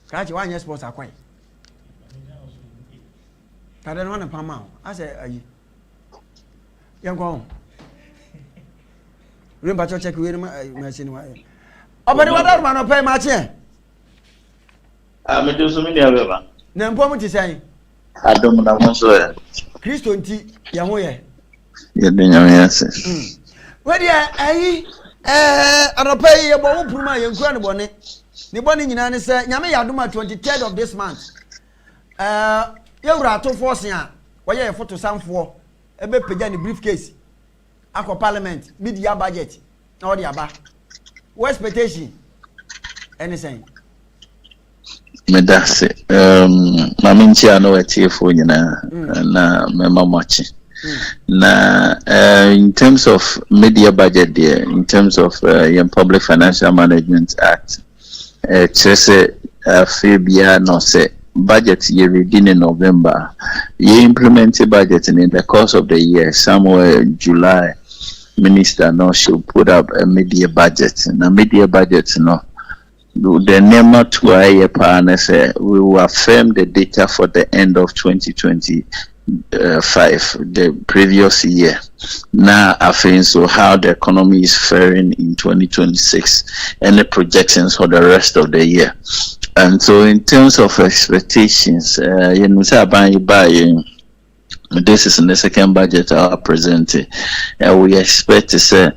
ka che wan yes sports akwai kada no na pama ase ayi yan kwa remember to check we machine wa obere wada ma no pay ma che me do so me dia beba na mpom ti sai adom na mo so ya Kristo nti ye ho ye de nyame ase we dia ayi anopay ye bo wupuruma ye nkura ne bone ne bone nyina ne se nyame ya adom 23rd of this month yewura to force ya woye photo samfo ebe pagya ne briefcase akọ parliament media budget na odi aba what expectation anything Medase maminchi ano etiefo nyina na mema machi na in terms of media budget there, in terms of your Public Financial Management Act, chese febia no say budget year reading in November, you implement a budget in the course of the year, somewhere in July, minister no should put up a media budget, and a media budget no. The name to a partner say we will affirm the data for the end of 2025, the previous year. Now I think so how the economy is faring in 2026 and the projections for the rest of the year. And so in terms of expectations, you know, this is in the second budget I presented. We expect to say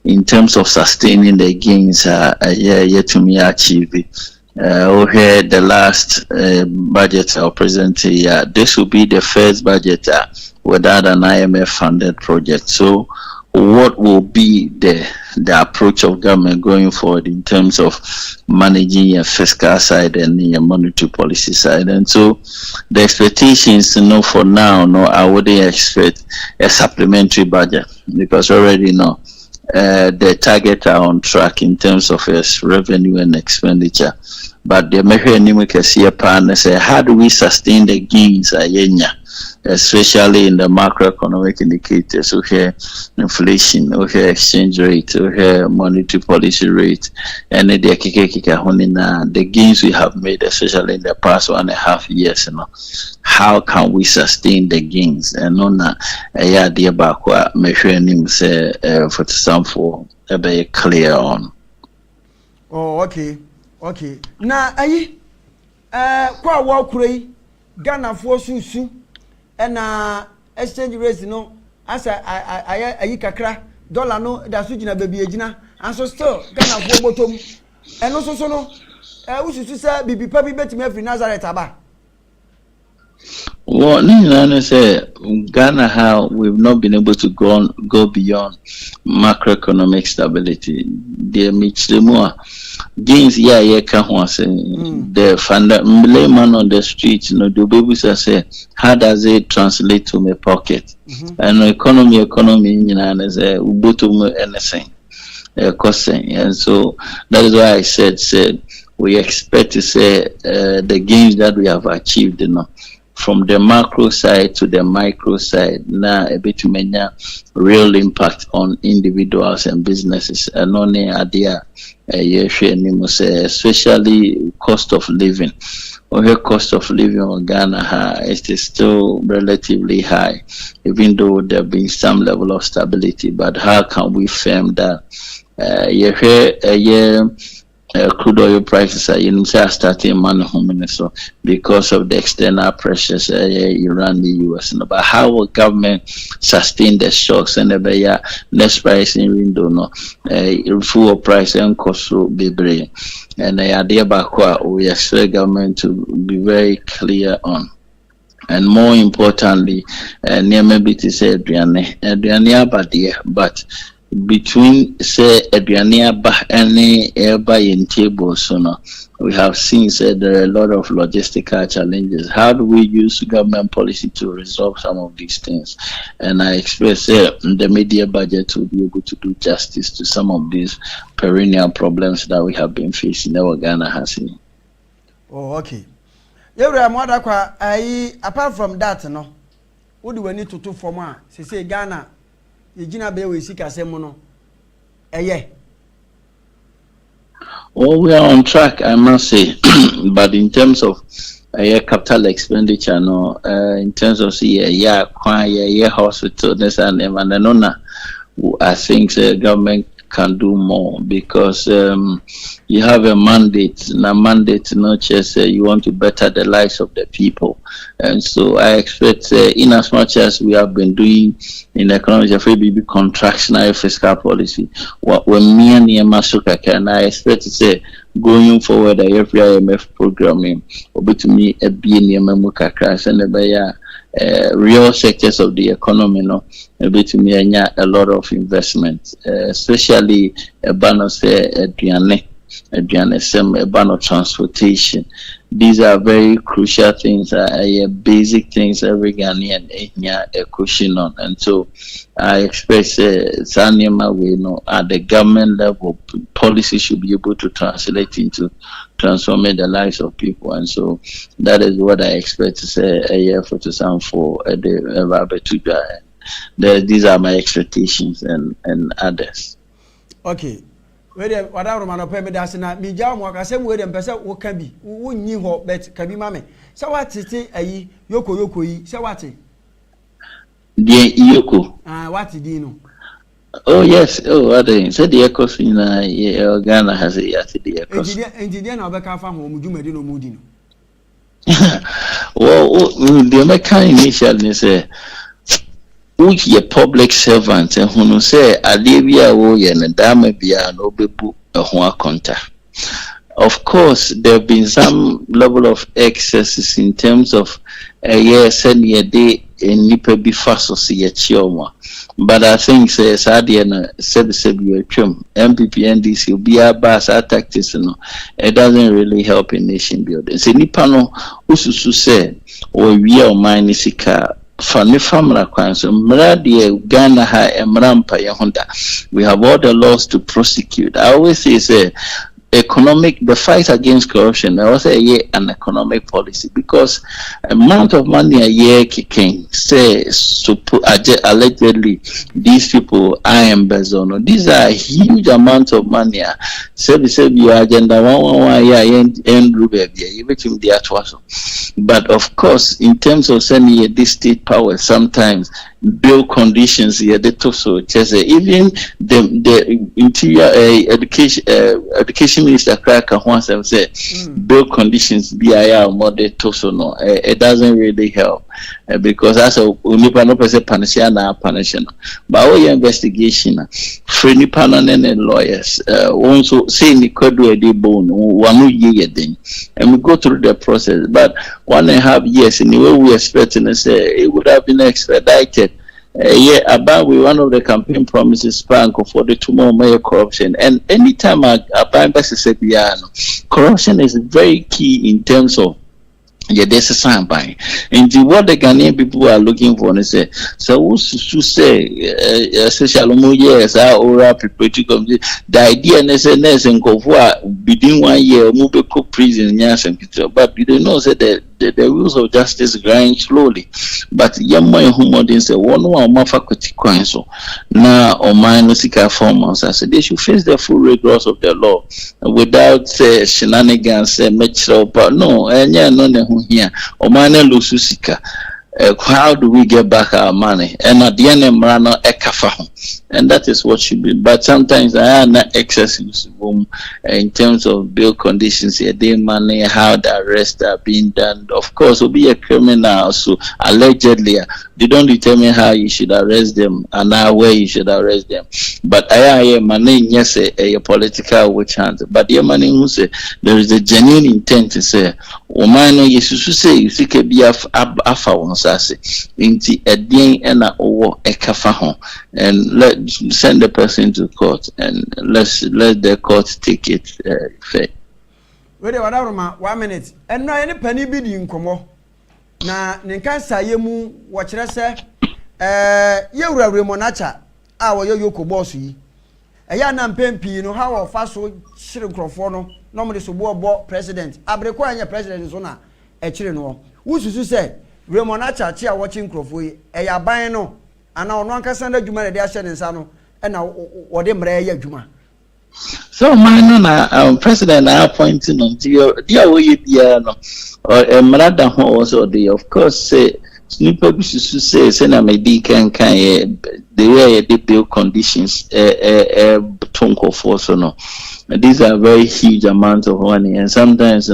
in terms of sustaining the gains yet to me achieve it. Okay, the last budget I'll present here, this will be the first budget without an IMF funded project. So what will be the approach of government going forward in terms of managing your fiscal side and your monetary policy side? And so the expectations, for now, I wouldn't expect a supplementary budget, because already the target are on track in terms of its revenue and expenditure. But the measure we can see upon say, how do we sustain the gains especially in the macroeconomic indicators, okay, inflation, okay, exchange rate, okay, monetary policy rate, and the gains we have made, especially in the past 1.5 years, how can we sustain the gains? And on a idea about what measuring say for some for a very clear on. Oh, okay. Na kwa wa kurei Ghana for susu na exchange rate no asa ayi kakra dollar no da su gina baby agina and so still Ghana for bottom eno so no ususu say bibi pa bi betime free Nazareth aba. Well, I say Ghana, how we've not been able to go beyond macroeconomic stability. The more gains, can say the layman on the street, the babies say, how does it translate to my pocket? And economy, say anything, costing, and so that is why I said we expect to say the gains that we have achieved, from the macro side to the micro side, now a bit many real impact on individuals and businesses, and only idea especially cost of living. Or cost of living in Ghana it is still relatively high, even though there been some level of stability. But how can we firm that? Crude oil prices are starting so because of the external pressures, Iran, the US. But how will government sustain the shocks and the next pricing window? Fuel price and cost will be brave. And the idea about we expect government to be very clear on. And more importantly, near maybe to say but between say Adriania and in tables, we have seen there are a lot of logistical challenges. How do we use government policy to resolve some of these things? And I expect the media budget will be able to do justice to some of these perennial problems that we have been facing. Our Ghana has seen. Oh, okay. Apart from that, what do we need to do for more? Say Ghana. Well, we are on track, I must say. But in terms of capital expenditure, in terms of hospital, this and I think the government can do more, because you have a mandate, not just you want to better the lives of the people. And so I expect, in as much as we have been doing in economic contractionary fiscal policy, when me and Masuka can, I expect to say going forward, every IMF programming will be to me a BNM crash and real sectors of the economy, a bit to me a lot of investment, especially a ban of a ban of transportation. these are very crucial things, basic things every Ghanaian a question on. And so I expect Sanima, we know at the government level, policy should be able to translate into transforming the lives of people. And so that is what I expect to say a year for 2004 at the Rabetuga. These are my expectations and others. Okay. Where whatever man pay me that's na me jam work asem we dem pese wo ka bi wo nyi ho bet ka bi ma me se watete ayi yoko yi se wate Die yoko wate di no oh yes what they said the echo na Ghana has a yate the echo engineer na obeka fa ho mudwumadi no mudi no well the mechanic initially say which ye public servant and who say Alivia wo ye na dama bia no bebu ho akonta. Of course there have been some level of excesses in terms of yes and ye day nipa bi faso si ye chioma, but I think say sadia na said you twem MPP NDC bia bas tactics no it doesn't really help in nation building. Say nipa no ususu say o wi o mine sika Fani family kwanso mradi Ghana ha emrampa ye honda. We have all the laws to prosecute. I always say the fight against corruption, I also say an economic policy because amount of money a year kicking say allegedly these people are embezzled. These are huge amounts of money. Say your agenda 111 but of course in terms of sending this state power sometimes bill conditions here they talk so even the interior education minister Kraka once say bill conditions BIR more they talk so no it doesn't really help because that's a unipa no person punishment but our investigation free nipa and lawyers also say ni kodu e dey bone one year then and we go through the process but 1.5 years in the way we expecting to say it would have been expedited. About one of the campaign promises bank for the tomorrow corruption and anytime I buy corruption is very key in terms of there's a sign by and what the Ghanaian people are looking for is so to say social yes or people to come the idea is and go for within 1 year move to prison yes and but you don't know say that the rules of justice grind slowly but young man who modern say one faculty council now or minus performance I said they should face the full rigors of the law without shenanigans but no and no here or minor lususika how do we get back our money and at the end of Marano ekafa and that is what should be but sometimes I am not excessive in terms of bail conditions here day money how the arrests are being done of course will be a criminal so allegedly they don't determine how you should arrest them and how where you should arrest them but I am money yes a political witch hunt but the money who say there is a genuine intent to say Omano yesu say you see be afa won sase inti edin and owo ekafa ho and let send the person to court and let the court take it fair. Wait a 1 minute and no any penny bi di nkomo na NKANSAH yemu wo kire se yewura monacha a wo yoko boss yi eya na mpempi no how of so shire nkrofo no no mo de so bo president abreko anya president so na e kire no wususu se remonacha chi a watching nkrofo yi eya ban no ana ono ankasa na djuma de ahye ne nsa no e na wo de mra ya djuma so man na president na appointing on dia wo ye bia no or mrada ho also they of course say nipa bi su say na me kan the way the bill conditions tonko for so no these are very huge amounts of money and sometimes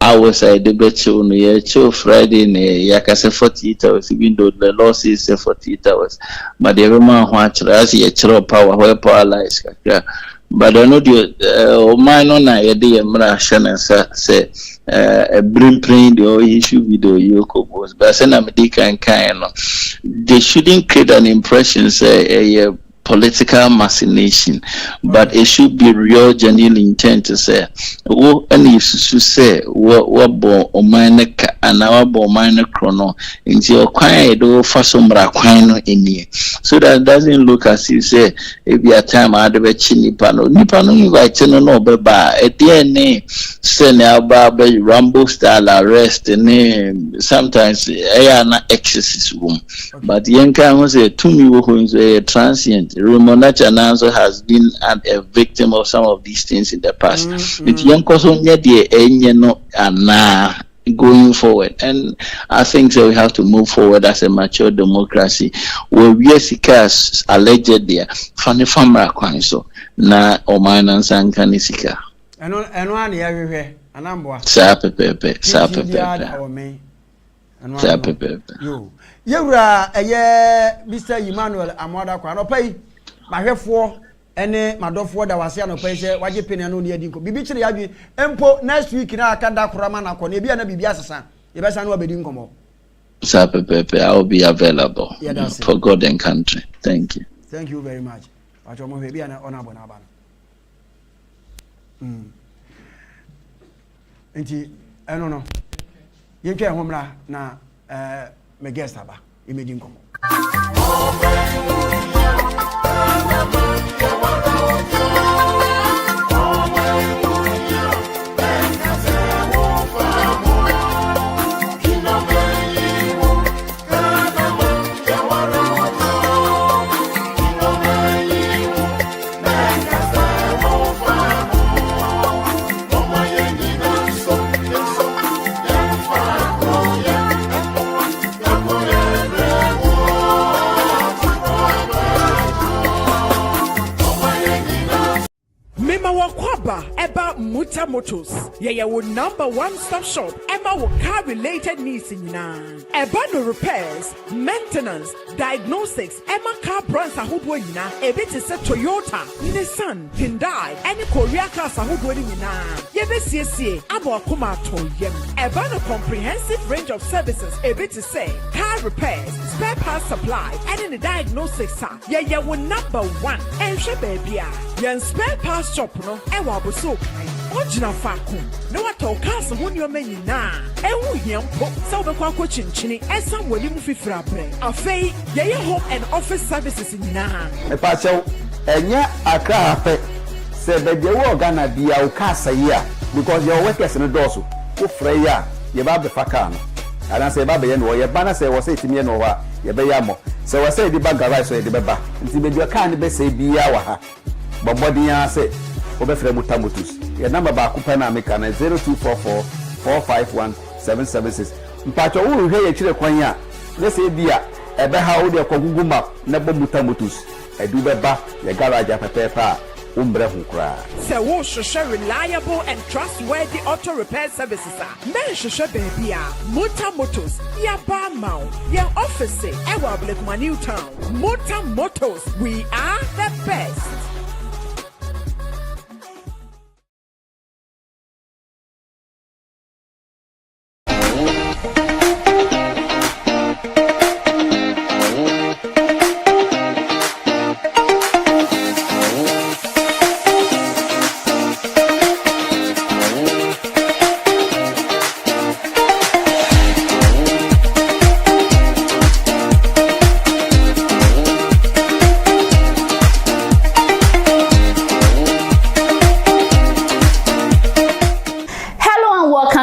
hours I debate on the Friday yakase 48 hours even though the law says 48 hours but the man who actually power where power lies but I know the minor na yede mra shana say bring the issue with the yoko boss but say na me kan no they shouldn't create an impression say political machination, but it should be real, genuine intent to say, oh, and if to say, what bo or minor and our bo minor chrono into your quiet or for some raquino in here, so that it doesn't look as you say, if you are time out of a chini pano, Nipano invite no baba, a DNA, send out barber, Rambo style arrest, and sometimes I am not exorcist room, but the NKANSAH was a 2 who is a transient. Ramonacha Nanzo has been a victim of some of these things in the past. It's young going forward, and I think that we have to move forward as a mature democracy where we as alleged there funny family so na omana sanka nisika eno ani ahwehwe anamboa sa pepepe yo yewura eye Mr. Emmanuel Amoda kwa no pai mahwefo ene madofo da wase anopai se waje pene no ne adinko bibi kire yadwi empo next week na akada korama na ko ne bia na bibi asesa ye besa no abedi nkomo sa pepepe. I will be available for God and country. Thank you very much. Wacho mo bia na onabo na aba enti eno no yentwe homra na me guest aba imedi nkomo. Muta Motors, yeah, would number one stop shop. Emma will car related needs in Ebano repairs, maintenance, diagnostics. Emma car brands are who na. A bit is a Toyota, Nissan, Hyundai, any Korea cars are who na. Yebesiesi, ABLEKUMA Toyem. Ebano comprehensive range of services. A bit is say car repairs, spare parts supply, and in the diagnostics. Yeah, would number one. And she baby, yeah, spare parts shop no. Ewa buso. Ojina faku na wato kasa woni o manyi na ewu yempo se obekwa ko chinchini esam wali mu fifira bre afei ye home and office services na me pa chew enye akra hape se beje wo Ghana bia o kasa yi a because your workers no doso ko frɛ ya ye ba be faka no ana se ba be ye no ye ba na se wo se timi no wa ye be ya mo se wo se di ba garage so ye di be ba nti beje ka ne be se bia wa ha bobodi ya se obefre mutamutus your number ba kupa na meka na 0244 451 776 mpacho wo hwe ye kire kwan a na se bia ebe ha wo de kogugu map na bo mutamutus edu beba ye garage pepepa umbre hu kra se wo shoshe reliable and trustworthy auto repair services men shoshe baby mutamutus ya ba maw ya office e wa ABLEKUMA New Town Mutamutus, we are the best.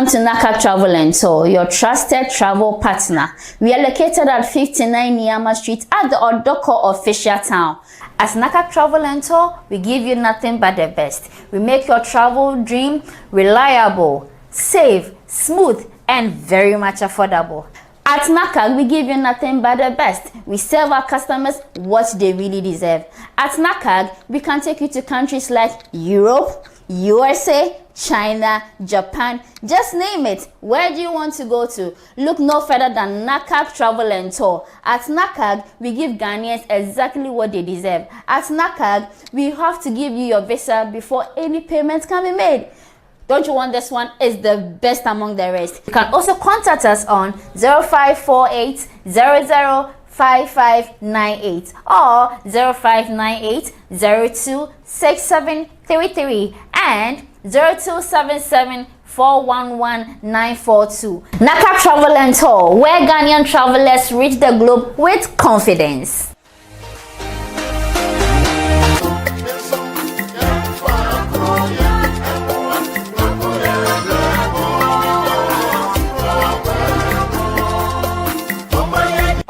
To NKANSAH Travel and Tour, your trusted travel partner. We are located at 59 Niyama Street at the Odoko official town. As NKANSAH Travel and Tour, we give you nothing but the best. We make your travel dream reliable, safe, smooth, and very much affordable. At NKANSAH, we give you nothing but the best. We serve our customers what they really deserve. At NKANSAH, we can take you to countries like Europe, USA, China, Japan, just name it. Where do you want to go to? Look no further than NKANSAH Travel and Tour. At NKANSAH, we give Ghanaians exactly what they deserve. At NKANSAH, we have to give you your visa before any payments can be made. Don't you want this one? It's the best among the rest. You can also contact us on 0548 00 5598 or 0598 026733 and 0277 411-942. NACA Travel and Tour, where Ghanaian travelers reach the globe with confidence.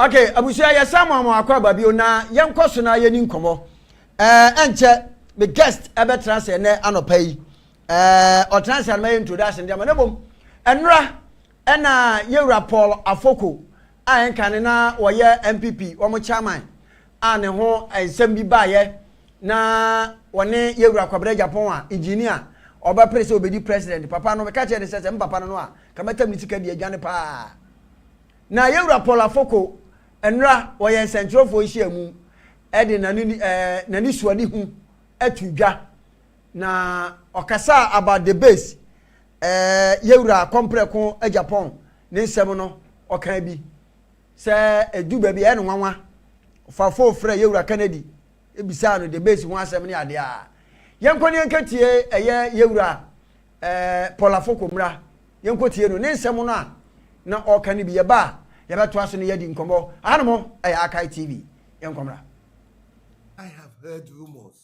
Okay, abusia ya sama mo akwa babio na yenkoso na yeni nkomo. Enche the guest ebe transfer ne anopa yi. O transfer ma introduction dia na bom. Enra na Yewura Paul Afoko a enkane na woye MPP wo mo chairman a ne ho ensem bi baaye na wone Yewura Kwabra Japan a engineer oba presi obedi president papa no me ka che de sese papa no a kamatam ni sika di adwane pa. Na Yewura Paul Afoko enra woye sentrofo ihyiamu ede nani suani hu atudwa na okasa about the base Yewura kompreko Japan ne nsem no okan bi se edu ba bi ene nwanwa fafo frɛ Yewura Kennedy ebisa no the base ho asem ne ade a yenkoni enkatie eye Yewura Paul Afoko mra yenkotie no ne nsem no a na okan bi ye ba ye beto aso ne yedi nkombo anomo Akai TV yenkomra. I have heard rumors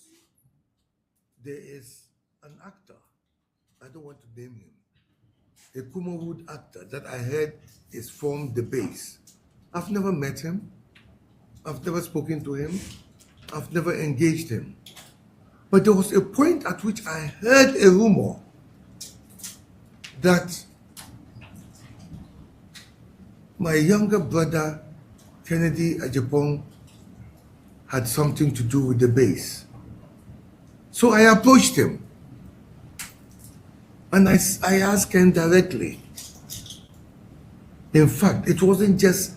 there is an actor, I don't want to name him, a Kumawood actor that I heard is from the base. I've never met him, I've never spoken to him, I've never engaged him. But there was a point at which I heard a rumor that my younger brother, Kennedy Ajapong, had something to do with the base. So I approached him and I asked him directly. In fact, it wasn't just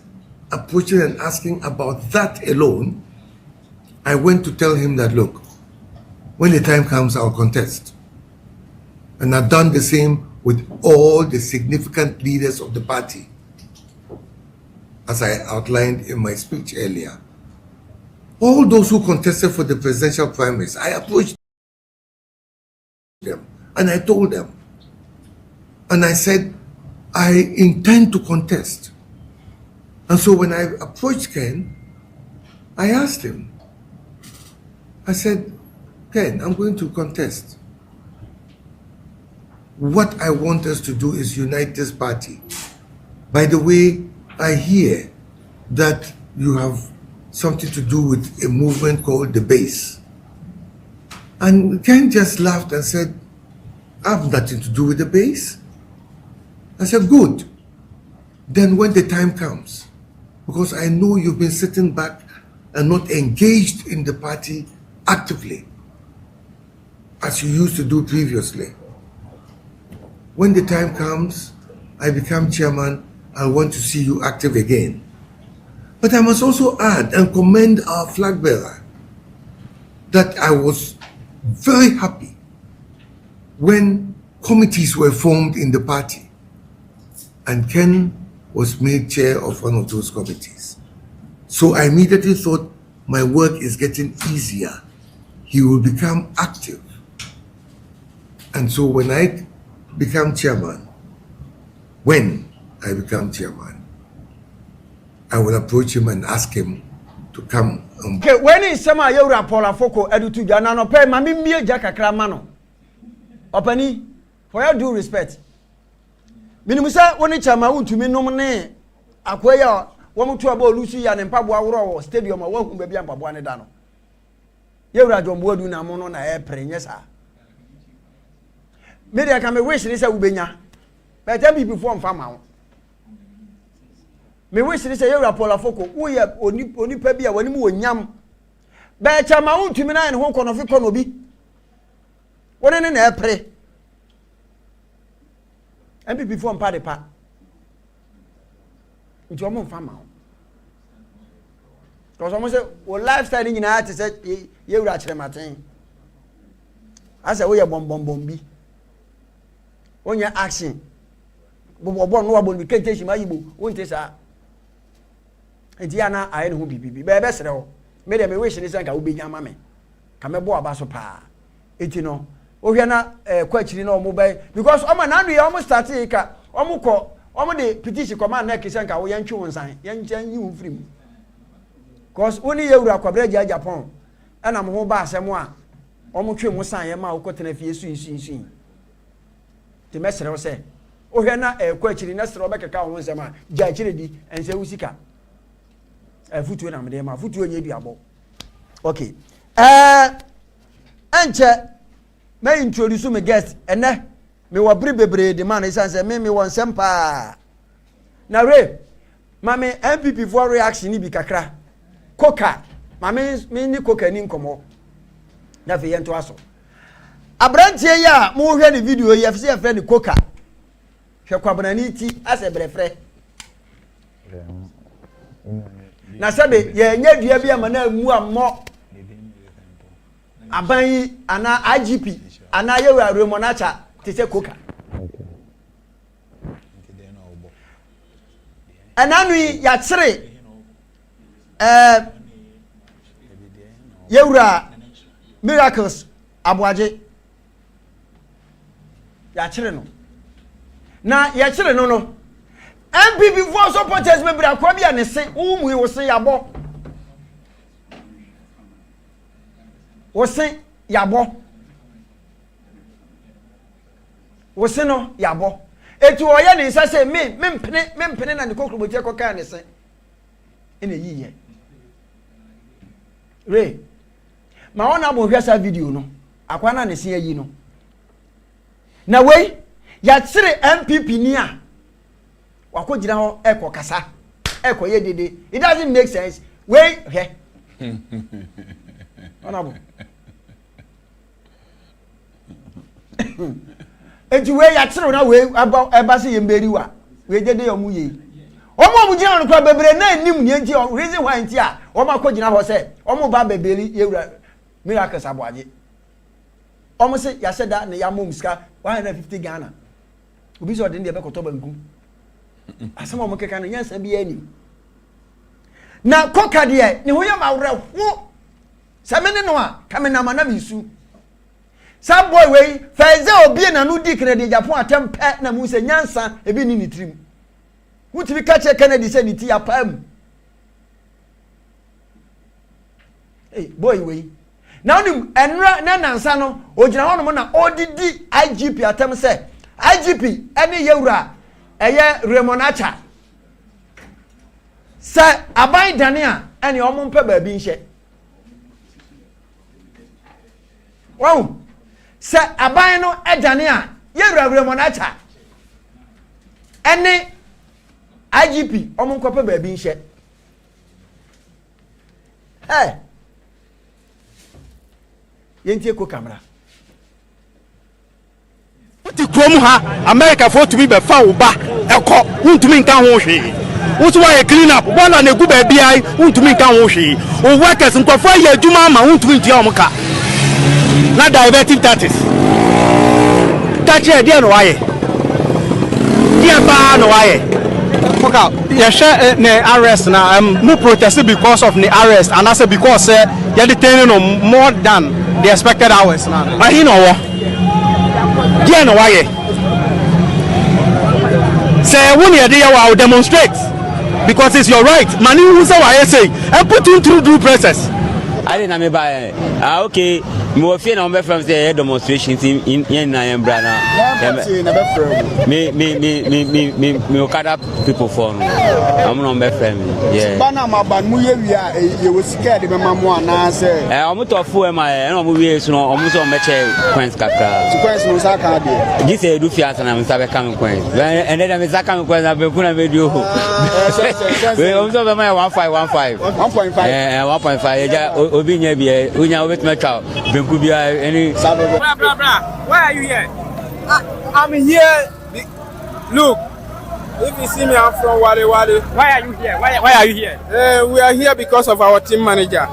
approaching and asking about that alone. I went to tell him that, look, when the time comes, I'll contest. And I've done the same with all the significant leaders of the party, as I outlined in my speech earlier. All those who contested for the presidential primaries, I approached them and I told them. And I said, I intend to contest. And so when I approached Ken, I asked him, I said, Ken, I'm going to contest. What I want us to do is unite this party. By the way, I hear that you have something to do with a movement called the base. And Ken just laughed and said, I have nothing to do with the base. I said, good. Then when the time comes, because I know you've been sitting back and not engaged in the party actively, as you used to do previously. When the time comes, I become chairman, I want to see you active again. But I must also add and commend our flag bearer that I was very happy when committees were formed in the party and Ken was made chair of one of those committees. So I immediately thought my work is getting easier. He will become active. And so when I become chairman, I will approach him and ask him to come. Okay, when is some Yewura Paul Afoko edutu jana no pay mami mie jakakra mano. Opani, for your due respect. Minimusa woni chama untumi nom ne akoya wo mutu aba olusu ya ne mpabo aworo stadium wa hu bia mpabo ne da no. Yewura Jombo adu na mo no na e prenye sa. Media can me wish ni say ubenya. But tell me before mfama wo. Me wish say Yewura Paul Afoko wo ye onipa bia wani mu onyam be chama untumi na ne ho konofi kono bi woni ne na epre MPP before mpa de pa nti omo mfama wo because omo say wo lifestyle ni nyina ate say Yewura kire maten asa wo ye bombom bi onya action bobo no wabon bi kente shima yibo wonte sa enti ana aye ne ho bibibi be be sere ho me de me wish ni sanka wo benya ma me ka me bo aba so pa enti no ohwe na kwa chiri na omo bai because omo na anu ye omo start ka omo ko omo de petition command na kisanka wo yentwe wonsan yentwe yi wo free mu because oni yewura kwabra gya Japan ana mo ho ba asem a omo twe mo san ye ma wo kotena fie su te mesere wo se ohwe na kwa chiri na sere obekeka wo nsem a gya chiri di ense wusika futuo na mede ma futuo nye duabo okay enche me introduce me guest ene me wo bri bebre de man isanse me won sempa na re mame MPP for reaction ni bi kakra koka mame me ni koka ni nkomo na fe yento aso abrantie ya mo hwe ni video yi afse afre ni koka hwe kwabana ni ti ase brefre na sabe ye nya dua bi amana mu ammo aban ana IGP ana yewa remonacha tese koka ananu ya kire yewura miracles aboaje ya kire no na ya kire no MPP for supporters me bra kwa bia ne se umu wo se yabo wo se yabo wo se no yabo etu oye ne nsa se me mpene na ne kokrobotie koka ne se ene yiye re ma wona bo hwesa video no akwa na ne se yi no na wei ya kire MPP ni a wako jina ho eko kasa eko ye dede it doesn't make sense we he honorable eji we ya tiro na we aba se ye mberi wa we dede yo mu ye omo mu jina no kwa bebre na nim ni enti reason why enti a omo akọ jina ho se omo ba bebeli yewura miracles aboaje omo se ya seda na ya mom ska 150 Ghana obi so de ndi be koto banku asama mo keka no nyansa bi ani na koka de ne ho ya mawre ho samene no a kamena mana bisu some boy we feze obi na no di credit Japan atempe na mu se nyansa ebi ni nitrim wutibi ka che Kennedy se ni ti apam boy we now ni enra na nansa no ogina ho no na odidi IGP atem se IGP ene yewura eye remonacha se aban dane a ene omo mpe ba bi nhye wow se aban no edane a ye remonacha ene IGP omo nkope ba bi nhye yentie ko camera ti krom ha America for to be be fa wo ba eko untumi nkan ho hwe wo so wa clean up bola na egu ba bi ai untumi nkan ho hwe o workers nkofo ya adwuma ma untumi ntia o mka na diverting tactics tache dia no waye dia ba no waye foka ya share ne arrest na no protest because of the arrest and that's because you detaining no more than the expected hours na ahi no wo dia no waye say when you dey wa demonstrate because it's your right mani who say waye say and put in through due process I didn't know about okay mo fie na be from say demonstrations in na yembra na me okada people for no am no be from yeah bana ma ban mu ye wi a ye wo scared be ma mo ana say omo to fu e ma na omo wi so no omo so meche coins kakra coins no sa ka de this e du fiat na me sabe kam coins and then me sa kam coins na be kuna video we omo so be ma 1515 1.5 1.5 ja obi nya bi unya obetuma twa benku bi any bra why are you here? I'm here look, if you see me I'm from Wale. Why are you here? Why are you here? We are here because of our team manager.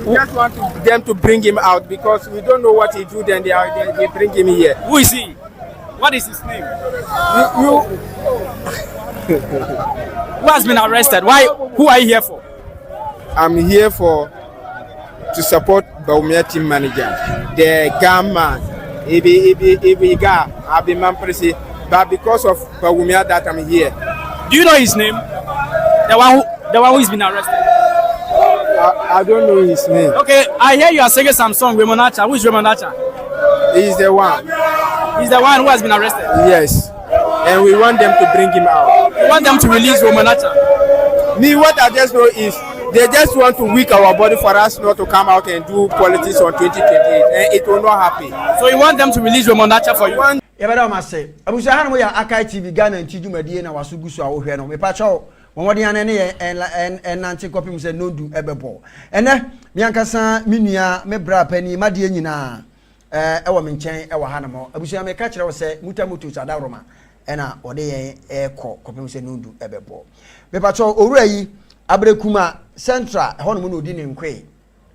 We just want them to bring him out because we don't know what he do, then they bring him here. Who is he? What is his name? Who has been arrested? Why? Who are you here for? I'm here to support Baumia team manager, the gunman. If he got, I'll be man presi. But because of Baumia that I'm here. Do you know his name? The one who's been arrested. I don't know his name. Okay, I hear you are singing some song, Remonacha. Who is Remonacha? He's the one. He's the one who has been arrested. Yes. And we want them to bring him out. We want them to release Remonacha. Me, what I just know is they just want to weak our body for us not to come out and do politics on 2028, and it will not happen. So you want them to release Remonacha for you? Yabada ma say abusa hanu ya Akai TV Ghana ntiju madie na wasugusu a wo hwe no me pa cho won ane ne en nante kopim se nondu ebebo ene mi ankasa minua me bra pani madie nyina ewo me nchen ewo hanamo abusa me ka kire wo se mutamutu sadaroma ena ode yen kopim se nondu ebebo me pa cho owura yi Ablekuma Central hono mu no di ne nkwe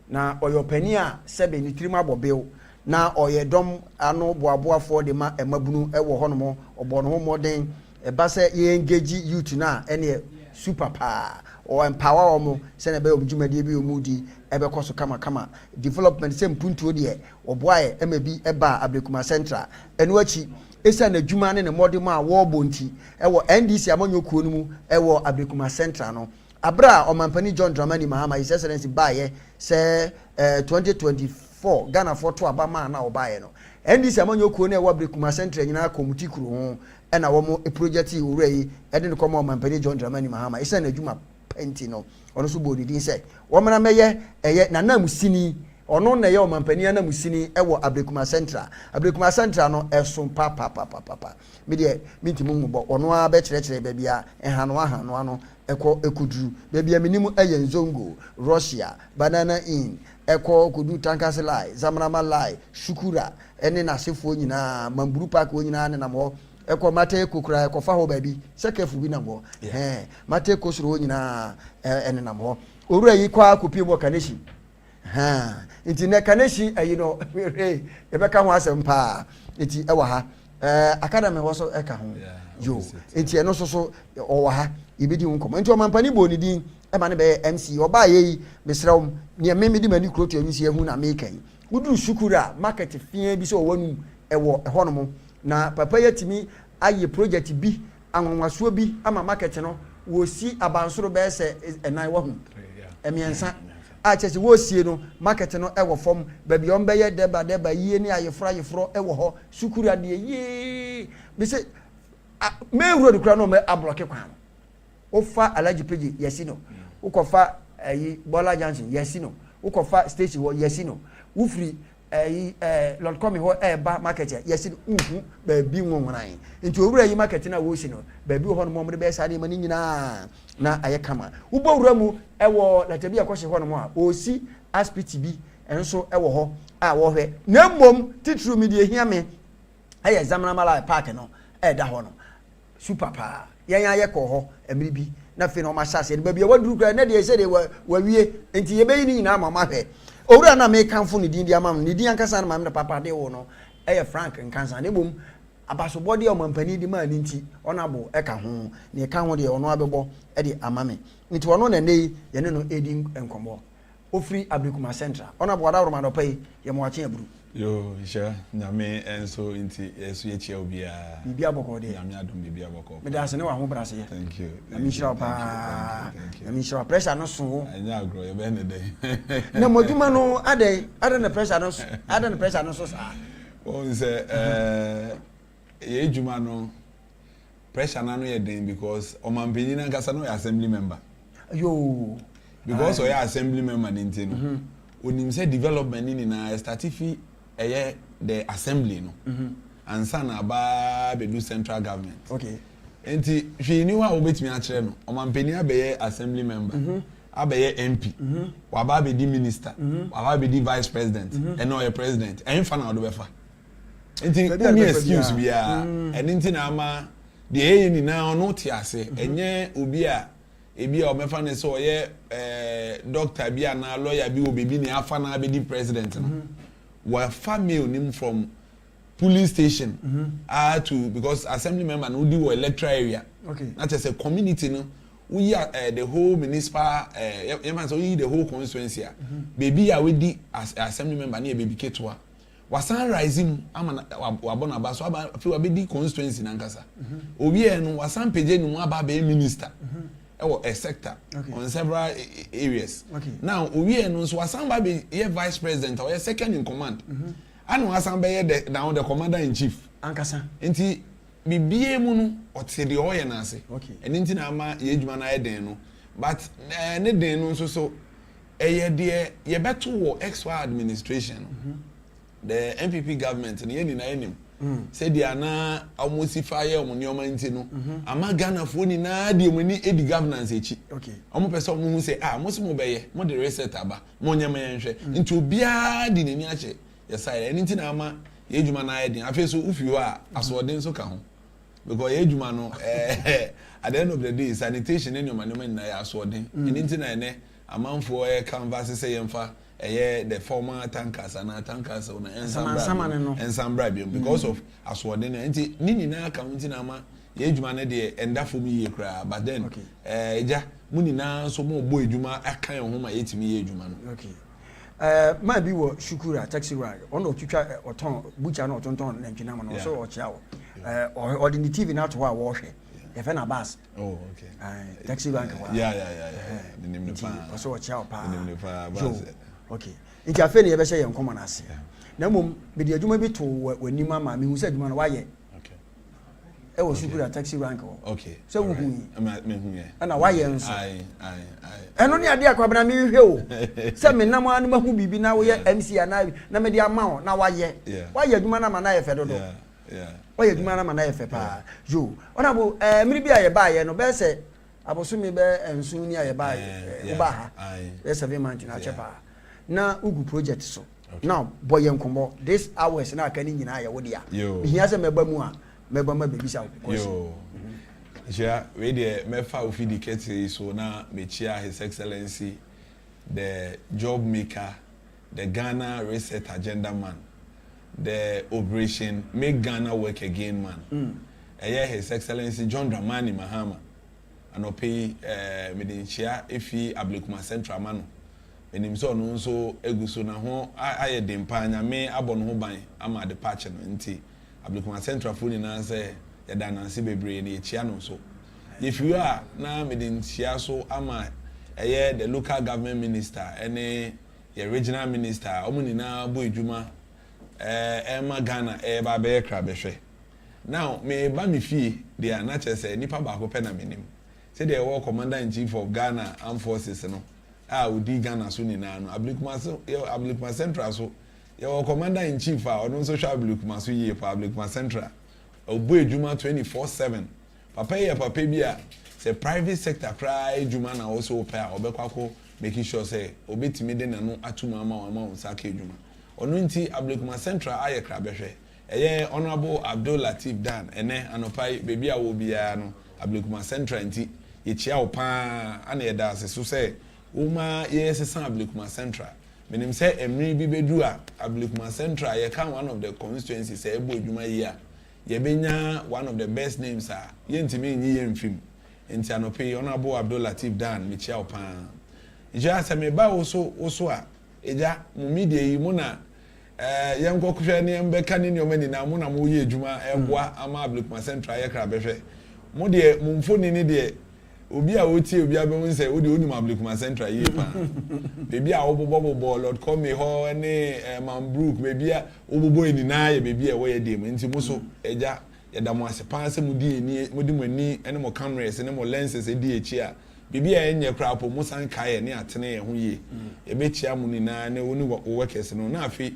na oyopani a sebe ni tirima bobew na oyedom ano boaboafo de ma emabunu ewo hono obo no moden eba se ye engage youth na ene super pa o empower omo se na be objumade bi omudi ebe koso kama development se mpuntuo de oboae emabi eba Ablekuma Central eno achi esa na dwuma ne modem a wo bonti ewo NDC amanyokuo no mu ewo Ablekuma Central no abra omampani John Dramani Mahama his excellency baye se 2024 Ghana for to abama na obaye no NDC amanyokuo na ewo Ablekuma Central nyina committee kru ho na wo project wura yi ede ne komo omampani John Dramani Mahama esa na dwuma penti no ono so bodi din se wo mena meye eye na namusini ono na ye omampani na musini ewo Ablekuma Central no eson pa me de mintimu ngbo ono a be kire ba bia ehano ano ekudru bebia minimu Zongo Russia Banana Inn kudu Tankasi Lai Zamrama Lai Shukura ene na sefo nyina Mamburu Park nyina ne namo mate kokura fa ho baby sekefu bi namo mate kosuro nyina ene namo owura yi kwa kopie mo kaneshi nti ne kaneshi no ebeka ho asem pa nti ewa ha academy woso eka ho yo nti eno so owa ha ibidi nkomo nti o mampani boni din e ma ne be MC oba ye mesrew ne memedi mani kroto emisi ehu na mekan wudu shukura market fie bi so wanu ewo ehonom na papa yatimi aye project bi anwanwaso bi ama market no wo si abansoro be se enan wo hu emiensa a chese wo sie no market no ewo fom ba bi on be ye deba yie ni ayefro ewo ho shukura de ye bi se me road kura no me ablock kwa ofa alaji peji yesino ukofa Bola Johnson yesino ukofa station ho yesino ufri Lord Come ho ba market yesino ba bi nwonwan nti owura yi market na wo sino ba bi ho no mo be sa de mani nyina na aye kama ubowura mu ewo latabi akohye ho no mo a osi aspiti bi enso ewo ho a wo hwe na mmom titru mi de hia me aye Zamana Mala Park no da ho no super pa yan ye ko ho emri bi na fe no ma sase ba bia waduru kra na de se de wawie enti ye beyi ni na mama hwe owura na me kanfo ni din dia mam ni din ankasa na mam na papa de wo no Frank nkansa ne bom abaso body o mampani di ma ni nti onabo eka ho ne ka ho de ono abebo e de amame nti ono na nei ye ne no edi enkomo ofri Ablekuma Central onabo wada roma do pai ye mo ache aburu yo isha nyame enso nti yesu ye chia obi a bibia boko de nyame adom bibia boko me da se ne wa ho brase ye thank you nyame shira pa nyame shira pressure no so anya agro ye be ne de na moduma no ade na pressure no so sa on say ye juma no pressure na no ye den because omampeni na nkasa no assembly member yo because o ya assembly member ninti no onim say development ni na statifi eye the assembly no ansa na ba be do central government okay enti hwe ni wa obetimi a kire no omampeni abeye assembly member abeye MP wa ba be di minister wa ba be di vice president and no president enfa na do befa enti any excuse bia enti na ama de eyi ni na ono ti ase enye obi a ebi a omefa ne so ye doctor bia na lawyer bi obebi ni afa na be di president no wa family nim from police station to because assembly member no do electoral area. Okay. Not just a community no. We are the whole municipal the whole constituency. Baby are with the assembly member near baby Ketwa. Wasan rising ama wabona ba so aba fi wabedi constituency na nkasa. Obi enu wasan peje nu aba be minister. A sector on several areas. Okay. Now obi enu so wasan ba be vice president or second in command. Anu wasan be now the commander in chief. Ankasa. Enti bibie mu no ote de oye na ase. Okay. Eni nti na ama ye djuma na ye den no. But ne den no so eye de ye beto wo XY administration. The MPP government and yeni na enim said they are na almost fire on your mind no ama Ghana for ni na de mani edi governance echi okay omo person mu say most mo beye mo de reset aba mo nyama yenhwe nti obia di nani ache yesai anything na ama yejuma na yedin afi so ufi a asodin so ka ho because yejuma no at the end of the day sanitation any man na ya asodin anything na ene amanfo canvas say yemfa the former tankers and tankers on Ensambra because of Aswadin and Nini na counting ama Yejuma de and that for me cry, but then Munina so more boy Juma I can't home 8 me Juma. Okay. Maybe what Shukura taxi ride on or Chucha or Ton Butcher or Tonton and Chinaman or so or Chow or the TV not to wash it. If an abbas. Oh, okay. Taxi rank. Yeah. The name of the so a chow pa. Okay. Nti afa ne yebehye ye nkomo na ase. Na mom be de adwuma bi to wani mama me hu se adwuma no waye. Okay. E wo Shukura taxi rank. Okay. So wo hu. Me hu ye. Na waye nso. Ai. Eno ne ade akwabena me hwe o. Se me nam anu mahu bibi na wo ye MC na me de ama o na waye. Waye adwuma na ma na ye fe dodo. Yeah. Waye adwuma na ma na ye fe pa. Yo. Ona bo miri bi aye ba ye no be se abosumi be ensu ni aye ba ye. Uba ha. Be 7 months na chepa. Na ugu project so now boy enkomo this hours na aka ni nyina ya wodi a hia se meba mu a meba ma bebi sa yo ja we de me fa ofidi kete so na me chia his excellency the job maker the Ghana reset agenda man the operation make Ghana work again man his excellency John Dramani Mahama anope me de chia efi Ablekuma Central man enim so no so eguso na ho aye dempanya me abon ho ban ama de patch no nti Ablekuma Central fo ni na se ye da nanse bebre na echia no so if you are na me den chia so ama eye the local government minister ene the regional minister omuni na bo edwuma ema Ghana ba be kra behwe now me ba me fie they are not just nipa ba ko pe na menim say the war commander in chief of Ghana Armed Forces no udi Ghana so ni na no Ablekuma Central so your commander in chief ono social Ablekuma so ye for Ablekuma Central obo edwuma 24/7 papa bia say private sector cry edwuma na also pay obekwa making sure say obetimi de na no atuma ama saka edwuma ono nti Ablekuma Central aye kra behwe honourable Abdul Latif Dan ene anopai baby a wo bia no Ablekuma Central nti ye chia opa ana ye da so say Uma yes Ablekuma Central. Menim say emri bi bedu a Ablekuma Central ye kan one of the constituencies say ebo edwuma here. Ye benya one of the best names ye ntimi nyi ye mfim. Enti anope honorable Abdul Latif Dan me chia opa. Ija se me ba oso a eja mu media yi mu na ye nkokuhwe ne mbeka ne nyoma na mu na mu ye edwuma eboa ama Ablekuma Central ye kra behwe. Mu de mu mfoni ne de obi a oti obi a be won say odi onum Ablekuma Central ye pa baby a obobo Lord call me ho ne Manbrook baby a obobo eni na ye baby a wo ye dem nti muso eja ye da mo ase pa se mudi eni mudi mo ani ene mo cameras ene mo lenses edi echi a baby a enye krapo mo san kai ne atene ye ho ye e be chia mo ni na ne woni wo workers no na afi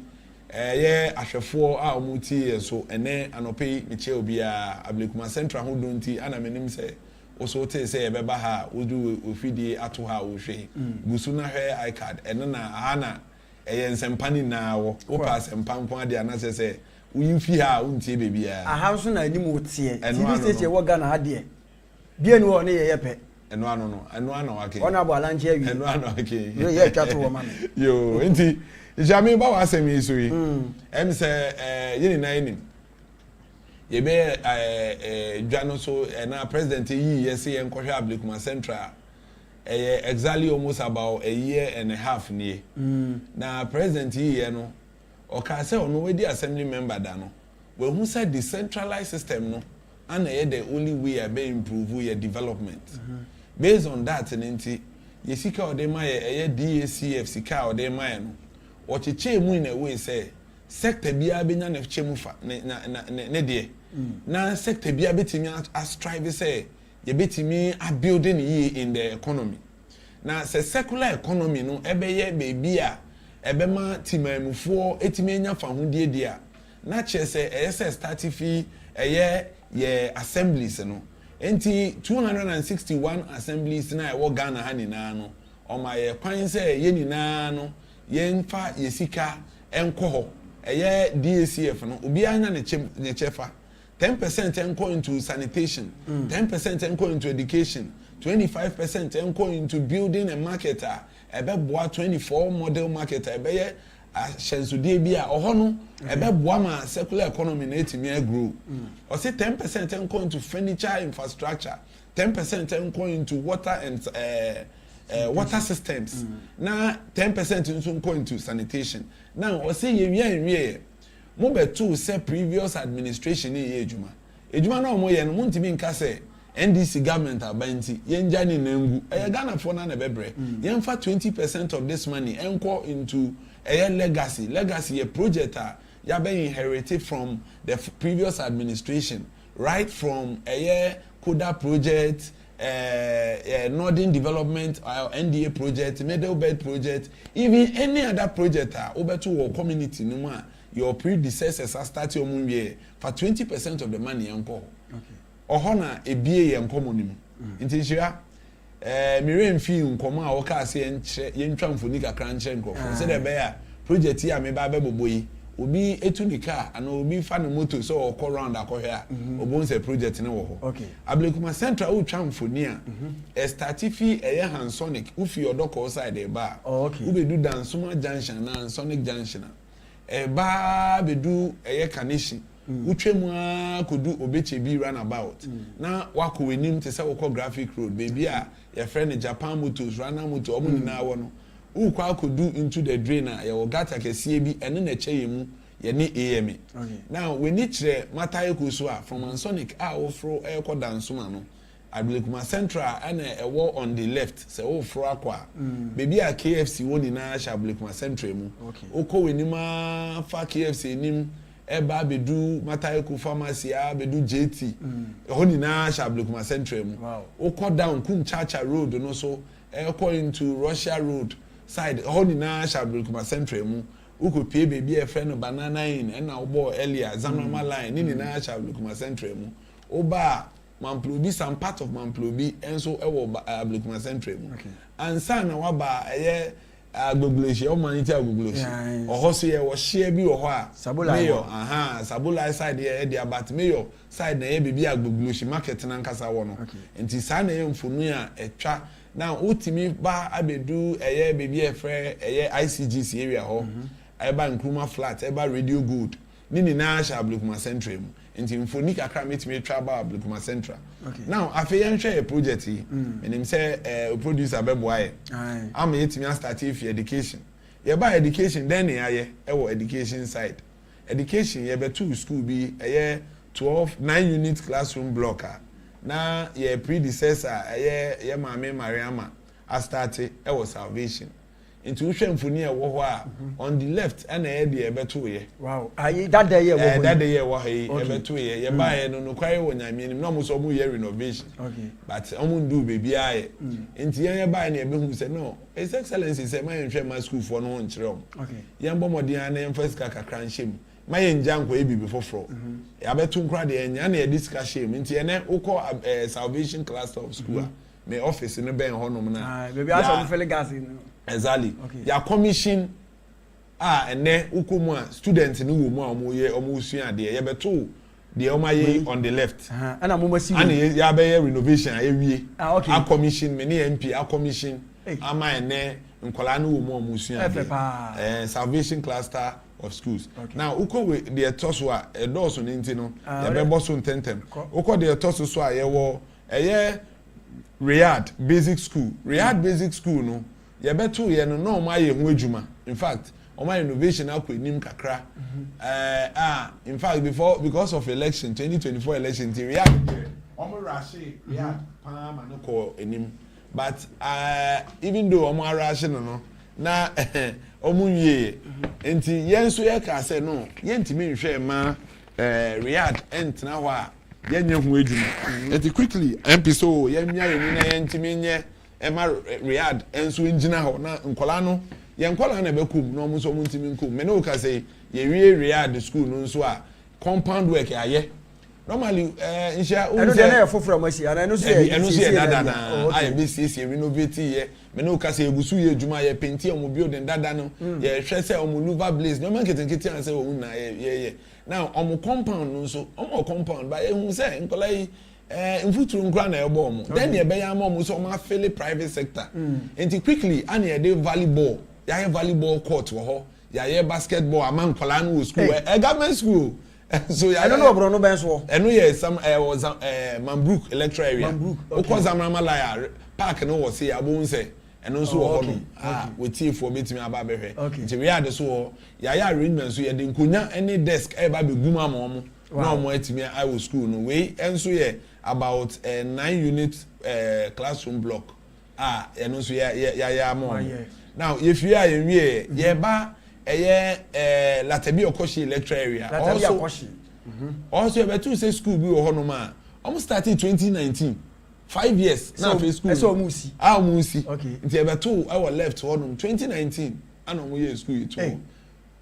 ye ahwefo a mo ti ye so ene anope me chia obi a Ablekuma Central ho donti ana menim say also te say ebeba ha odu ofidi ato ha wo hwe gusu na hwe iCard ene na ana ensempani na wo pass empampo ade ana se uyimfi ha untie bebia aha so na anim wotie TV station wo Ghana ha de bia ni wo ne ye pe eno ano wake ona bo alanche awi eno ano wake ye twato wo ma yo enti jami ba wa asemi so yi em se yini na yini ye be dwano so na president yi yesi enkohwe Ablekuma Central exactly almost about a year and a half near. Na president yi no oka say ono we di assembly member da no we who said decentralized system no and the only way I be improve your development. Based on that nti yesika odema ye DACF sika odema no o cheche mu in a way say sector bia benya na chemu fa ne de na sector bia betimi a strive say ye betimi a building ye in the economy na se secular economy no ebeye baby a ebema timamufo etimi enya fa hodie dia na che se ese start fee ye assemblies no enti 261 assemblies na e wo Ghana ha ni na no o ma ye kwan se ye ni na no ye nfa yesika enko ho DACF no obi anya ne chefa 10% enko into sanitation 10% enko into education 25% enko into building a marketer ebeboa 24 model marketer ebeye shensude bi a oho no ebeboa ma circular economy na etimi grow o say 10% enko into furniture infrastructure 10% enko into water and water systems na 10% nso into sanitation now o say ye mo betu say previous administration ye ejuma na omo ye no ntimi nka say NDC government abanti ye njani na ngu Ghana for na bebre ye mfa 20% of this money enko into legacy ye project ya be inherited from the previous administration right from Koda project Northern Development NDA project, Middle Belt project, even any other project obetu or community no your predecessors are starting omunye for 20% of the money enko. Okay. Ohona ebie ye enko monim. Nti hira mire mfi nkoma a woka ase ye ntwa mfoni kakra nche nkofo. Se de be ya project ya me ba beboyi. Obi etunika and obi fa no motor so okọ round akohwe obonse project ne wo ho. Okay. Ablekuma Central u twa mfoni a startifi Hansonic ufi odoko side e ba. Okay. Ubedu Dansuma junction na Hansonic junction. Ba bedu Kanishing. Utwemu kodu obechebi runabout. Na wako wenim te se woko graphic road baby a your friend Japan Motors Rana Motor omo nyina wo no. Ukwa kodu into the drainer ya wogata kesie bi ene na cheye mu ye ni AM. Okay. Now we need to matter ekuso a from Hansonic a ofro ekọ Dansuma no. Ablekuma Central and a wall on the left se ofro akwa. Baby a KFC woni na sha Ablekuma Central mu. Okay. Oko wenima fa KFC nim eba bedu Matayeku pharmacy a bedu JT honi na sha Ablekuma Central mu. Wow. Oko down Kumchacha road no so eko into Russia road side honi na sha Ablekuma Central mu. Uko pie baby e friend banana in and na obo earlier Zamrama line ni na sha Ablekuma Central mu. Oba Mamplobi some part of Mamplobi enso ewo Ablekuma Central mu. Okay. Ansa na waba agbogleshi o maniti agbogleshi oho so ye wo share bi oho a mayor Sabula side ye dey about mayor side na ye bibi agbogleshi market na nkasa wo no enti sa na ye mfonu a etwa now utimi ba abedu bibi efre ICGC area ho eba Nkrumah flat eba Radio Good ni na sha Ablekuma Central mu enti mfoni kakra metimi twa ba Ablekuma Central. Okay. Now afen share project yi menim say producer beboaye am yetimi start if education ye ba education then ye wo education side education ye betu school bi 9 unit classroom blocker na ye predecessor ye Mame Mariama a start wo Salvation into Mfoni e wo ho a on the left and e dey betu ye. Wow. That day ye wo ho. That day ye wo ho e betu ye. Ye ba ye no kwai wo nyame no mo so mo ye renovation. Okay. But omo do baby aye. Into ye ba na e be hu say no. His Excellency say my nhwe my school for no nchire om. Okay. Ye mbo modern na first kakra nhyem. My njanko e bibi foforo. Ya betu nkra de enya na e discuss shame. Into ye na ukọ Salvation cluster of school. My office no ben honom na. Baby aso mo fele gas no. Exactly. Okay. Ya commission ene ukomu students ni wo mu a omo sua de ye beto de omaye on the left. Ana mo masi. Ana ya be renovation awie. Okay. A commission me ni MP a commission ama ene nkola ni wo mu omo sua de. Salvation cluster of schools. Now uko we the toso a doors on intino ya bebo so tentem uko the toso so a yewo eye Riyadh Basic School Basic School no ya beto ye no ma ye ho adwuma. In fact my innovation akwenim kakra in fact because of election 2024 election Riyadh omo rashi Riyadh palm and ko enim but even though omo rashi no na omunye enti yenso ye ka say no yentimi nhwe ma Riyadh entna ho a yenye ho adwuma enti quickly MP so yemya yenu na yentimi nye ema Riyadh enso ngina ho na nkola no yenkola na bekum no omo so ntimi nkum me no ka say ye wie Riyadh school no nso a compound work aye normally insha eno de na foforo machi ana eno so ye dada na I be see renovate ye me no ka say egusu ye adwuma ye painti omo building dada no ye hwe say omo louver blaze no man ketenkete an say wo na ye now omo compound no so omo compound ba ehun say nkola yi mfuturu nkra na ebo omo then ye be ya omo so omo afele private sector enti quickly an ye dey volleyball ya ye volleyball court wo ho ya ye basketball among nkola no school government school. So I don't know bro no ben so eno ye some was Mambrook electoral area Oko Zamrama Laya park no was here abon say eno so ho no we tie for betimi aba behwe nti we ade so ya arrangement so ye de nkonya any desk e ba begum amom na omo atimi I was school no we enso ye about 9 unit classroom block eno so ya amom now if you are in ye ba Latabi Okoshi electoral area also betu say school bi wo no ma almost started 2019 5 years now for school so musi okay nti betu our left ho no 2019 ana mo ye school to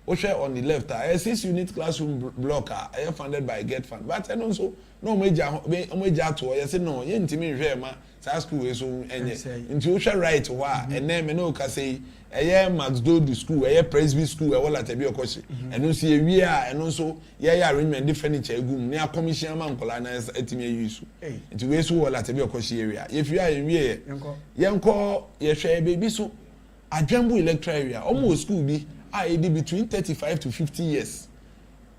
o share on the left 6 unit classroom block funded by Get Fund but and also no major to you say no ye ntimi hwe ma sa school we so enye nti o share right wa ene me no ka say Max Dodu school Presby school Latabi Okoshi eno so ye wi a eno so ye arrangement different egum ne commission man kola na etimi use nti we so Latabi Okoshi area if you are in wi yenko ye hwe baby so adwambu electoral area almost school bi between 35 to 50 years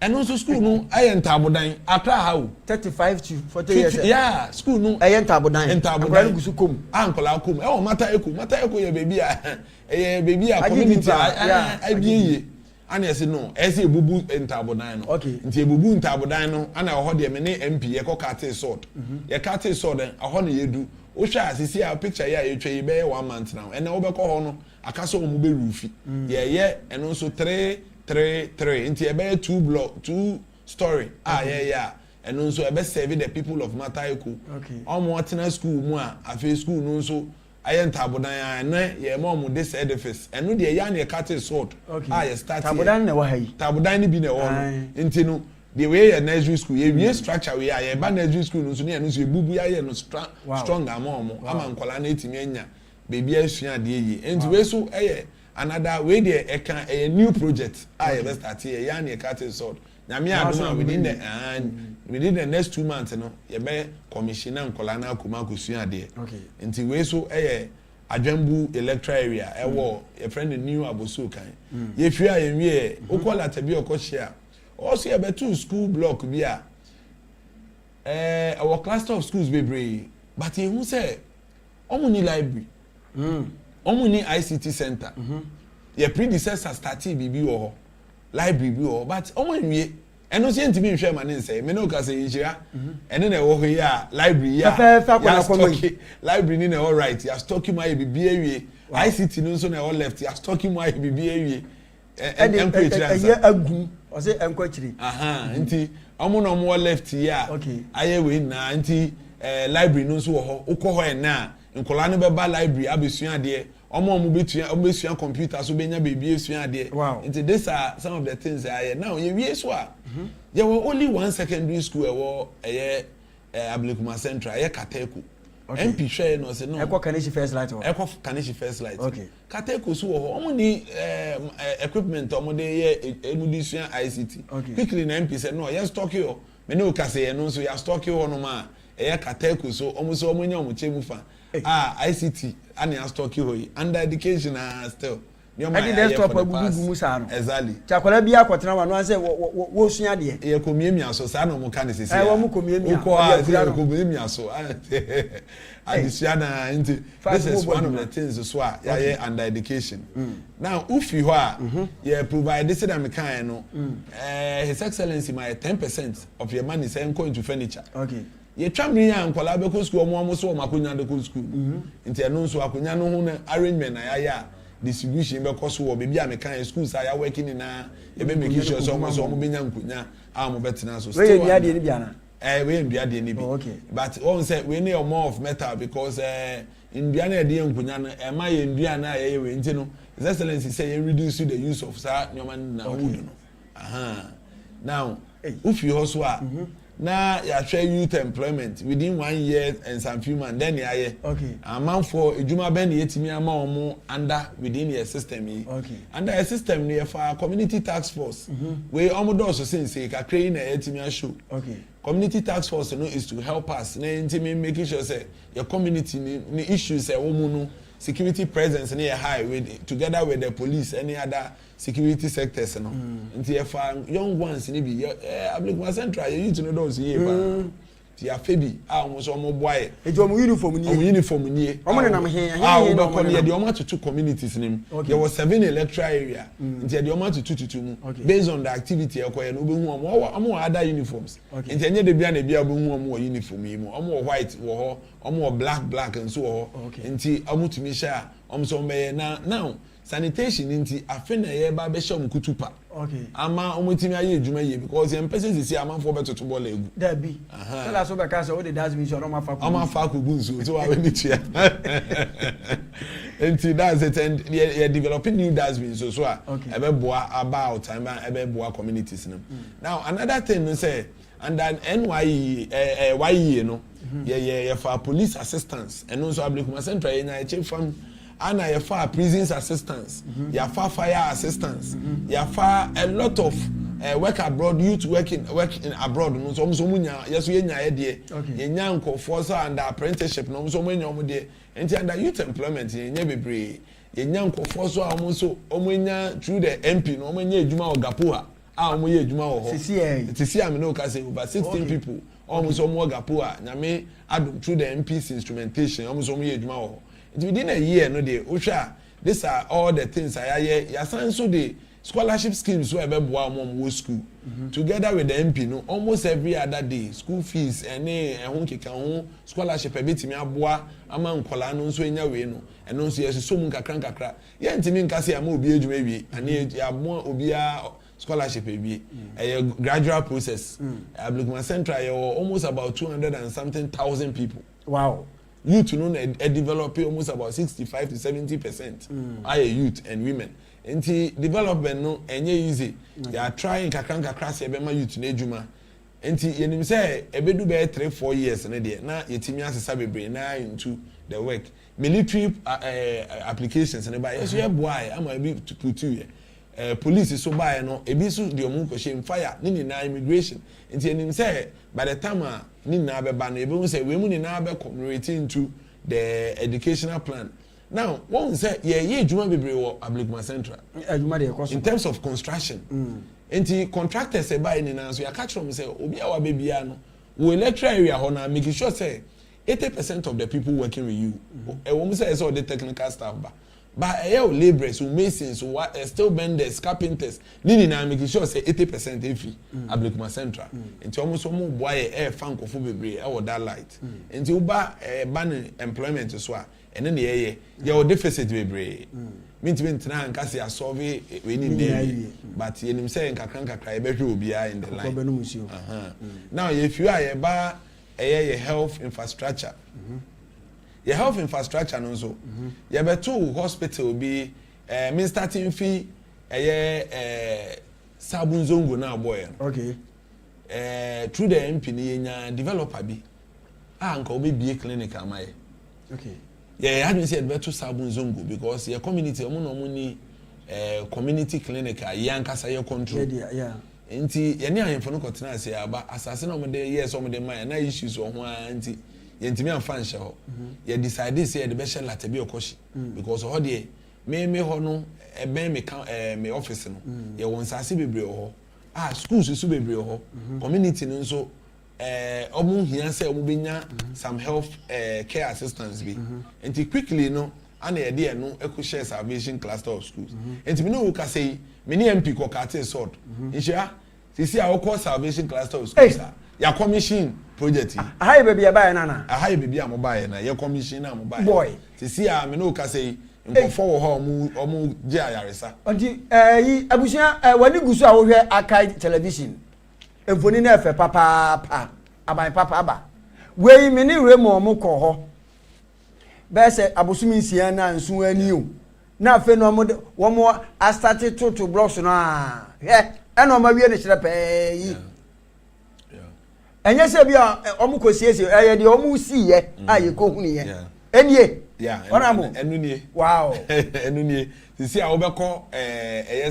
and also school no Ntabodan Accra how 35 to 40 years yeah school no Ntabodan gusu kom ankola kom mata eko ye baby a community I be ana say no say ebubu Ntabodan no nti ebubu Ntabodan no ana ho de me ne MP ye ko kate sword ye kate sword ho na yedu o hwa asisi a picture ya ye twa be 1 month now and wo be ko ho no akaso mo be rufi ye eno so 3 nti ebe 2 story and also ebe serve the people of Mataiku omo atena school mu a afi school no so Ntabodan na ye mo this edifice eno de ya na cut sword ye start Ntabodan na wa hayi Ntabodan ni bi na wo nti no the way a nursery school ye structure we ye ba nursery school no so ne no so ebubu ye no strong amomo ama nkola na etimi anya baby asua de yi enti we so another way there a new project I start here yan ye cut sword na me aduma within the next 2 months no ye be commissioner nkola na akoma akosua de enti we so adwambu electoral area wo your friend new aboso kan ye fia ye wie okola tabi okohia also ye betu school block bi a our cluster of schools be brave but you say omuni library omuni ICT center your predecessor started bibi wo library bi wo but omuni eno se ntimi nhwe ma ne nse me no ka se yira ene na wo ho ya library ya library ni na all right ya stock my bibi awie ICT no so na all left ya stock my bibi awie ya agu o se enkwachiri nti omo no mo left ya aye we na nti library no so wo ho ukọ ho na nkola no be ba library abesua de omo besua computer so benya baby esua de nti these are some of the things now you wie so a there were only one secondary school Ablekuma Central Kateku MP share no say no Kaneshi first light Kaneshi first light Kateku so omo ni equipment omo de emudisua ICT quickly na MP say no yes talk you me no ka say no so ya stock you no ma Kateku so omo nya omo chemu fa ICT and stock you under education still Edi desktop agugu musa no. Exactly. Chakwala bia kwatena wa no an say wo sua de. Ye komiemia so sa na mo ka ne sese. Wo mo komiemia. Ko a ye komiemia so. Adisiana nti this is one of the things so a ya under education. Now if you are you provide this that me kan no His Excellency my 10% of your money say go into furniture. Okay. Ye twamri ya nkwala be ko school mo so makonya de ko school. Nti eno so akonya no ho na arrangement na ya distribution be ko so wo be bia me kan schools are working na e be make sure so mo be nya nkonya a mo betina so still we ndua de ni bia na we ndua de ni bi but on say we need more of metal because ndua na de nkonya no e ma ye ndua na ye we nti no His Excellency say you reduce the use of sa nyoma na wood no now if you also are na ya share youth employment within 1 year and some few months then ya okay amount for ejuma ben yetimi ama omo under within your system okay under a system near for community task force we omo do so say ka create na yetimi show okay community task force no is to help us na intimi making sure say your community ni issues e wo mu no security presence near high with together with the police any other security sectors no nti if young ones ni bi Ablekuma Central you to know those here ba ti afebi omo so omo boy ejo omo uniform ni omo ne nam he no omo ne de omo to communities nim there was 7 electoral area nti de omo to mu based on the activity ekoye no obehu omo other uniforms nti enye de bia na bia obehu omo uniform yi mu omo white wo ho omo black and so ho nti omo tumi sha omo so me na now sanitation nti afena ye ba be shom kutupa okay ama omutimi aye ejuma ye because em person sisi amanfo betoto bola egu da bi so la so be ka so we dey dustbin so ma fa ku gunzu so wa we ni tia nti that's it and you developing new dustbins so a e be boa about time e be boa communities them now another thing say and then NYE YE no ye for police assistance and also Ablekuma Central nya chief from ana ya fa prisons assistance ya fa fire assistance ya fa a lot of work abroad youth work in abroad no so munya yeso yenya ye de yenya nkofo so and apprenticeship no so munya omo de enti under youth employment yenya bebre yenya nkofo so omo so omunya through the MP no omunya ejuma ogapoa omo ye ejuma wo ho tisi am no ka say over 16 people omo so omo ogapoa nyame adum through the MP's instrumentation omo so omo ye ejuma wo ho within a year no dey osha these are all the things ya so the scholarship schemes so ebe boa mo school together with the MP no almost every other day school fees ene ehun keka ho scholarship ebetimi aboa ama nkola no so enya we no eno so yeso so mu kakra ye ntimi nkase ama obi ejuma wie ane ya mo obi a scholarship ewie gradual process Ablekuma Central almost about 200 and something thousand people wow youth know develop almost about 65 to 70% are youth and women. Enti development no enye easy. They are trying kakra se be ma youth na ejuma. Enti yenim say ebedu be 3-4 years na de na yetimi asesa bebre na into the work. Military applications na ba yeso ye boy am be to put you police so buy no ebi so de omu ko shame fire ni na immigration enti enim say by the time ni na be ba no ebi hu say we mu ni na be community into the educational plan now one say ye ejuma bebre wo Ablekuma Central ejuma de ekoso in terms of construction enti contractors e buy ni na so ya catch from say obi a wa be bia no we electoral area ho na make sure say 80% of the people working with you e wo mu say so the technical staff ba but laborers who masons who steel benders carpenters nini na make sure say 80% efi Ablekuma Central enti almost omo boy fan kofo bebre e that light enti uba ban employment so a ene na ye o deficit bebre mint na nkase a solve we need dey but yenim say nkakra e behwe obi in the line now if you are ba your health infrastructure your health infrastructure no so you beto hospital be me starting fee sabunzongo na boy okay through the MP ni nya developer bi nka obebie clinic amaye okay yeah had me say beto sabunzongo because your community omo no mo ni community clinic yankasa your control yeah enti ye ne ahemfo no kotena ase aba asase na mo de yes omo de man na issues o ho anti yentimi amfa nhyɛ hɔ ye decide say the best latte bi okoshi because ho de me ho no ben me office no ye won sase bebre ho schools so bebre ho community no so omu hia say omu benya some health care assistance bi enti quickly no ana ye de no share Salvation cluster of schools enti me no ka say me ni MP ko ka te sort insha sisi a wo Salvation cluster of schools ya commission project ahai baby abaye nana ahai baby amobaye na ye commission na amobaye boy sisi a me no ka say nkofo wo ha omu je ayaresa onti yi abusia wani gusu a wo hwe Akai television efoni na efe papa aban papa aba we me ni remo mo ko ho be se abusumi nsia na nsu ani o na afe no mo a start to blocks no a he eno ma wie ne kire pe yi enye se bia omu kosiesie ye de omu si ye aye ko hunu ye enie honorable enunie wow enunie sisi a obekọ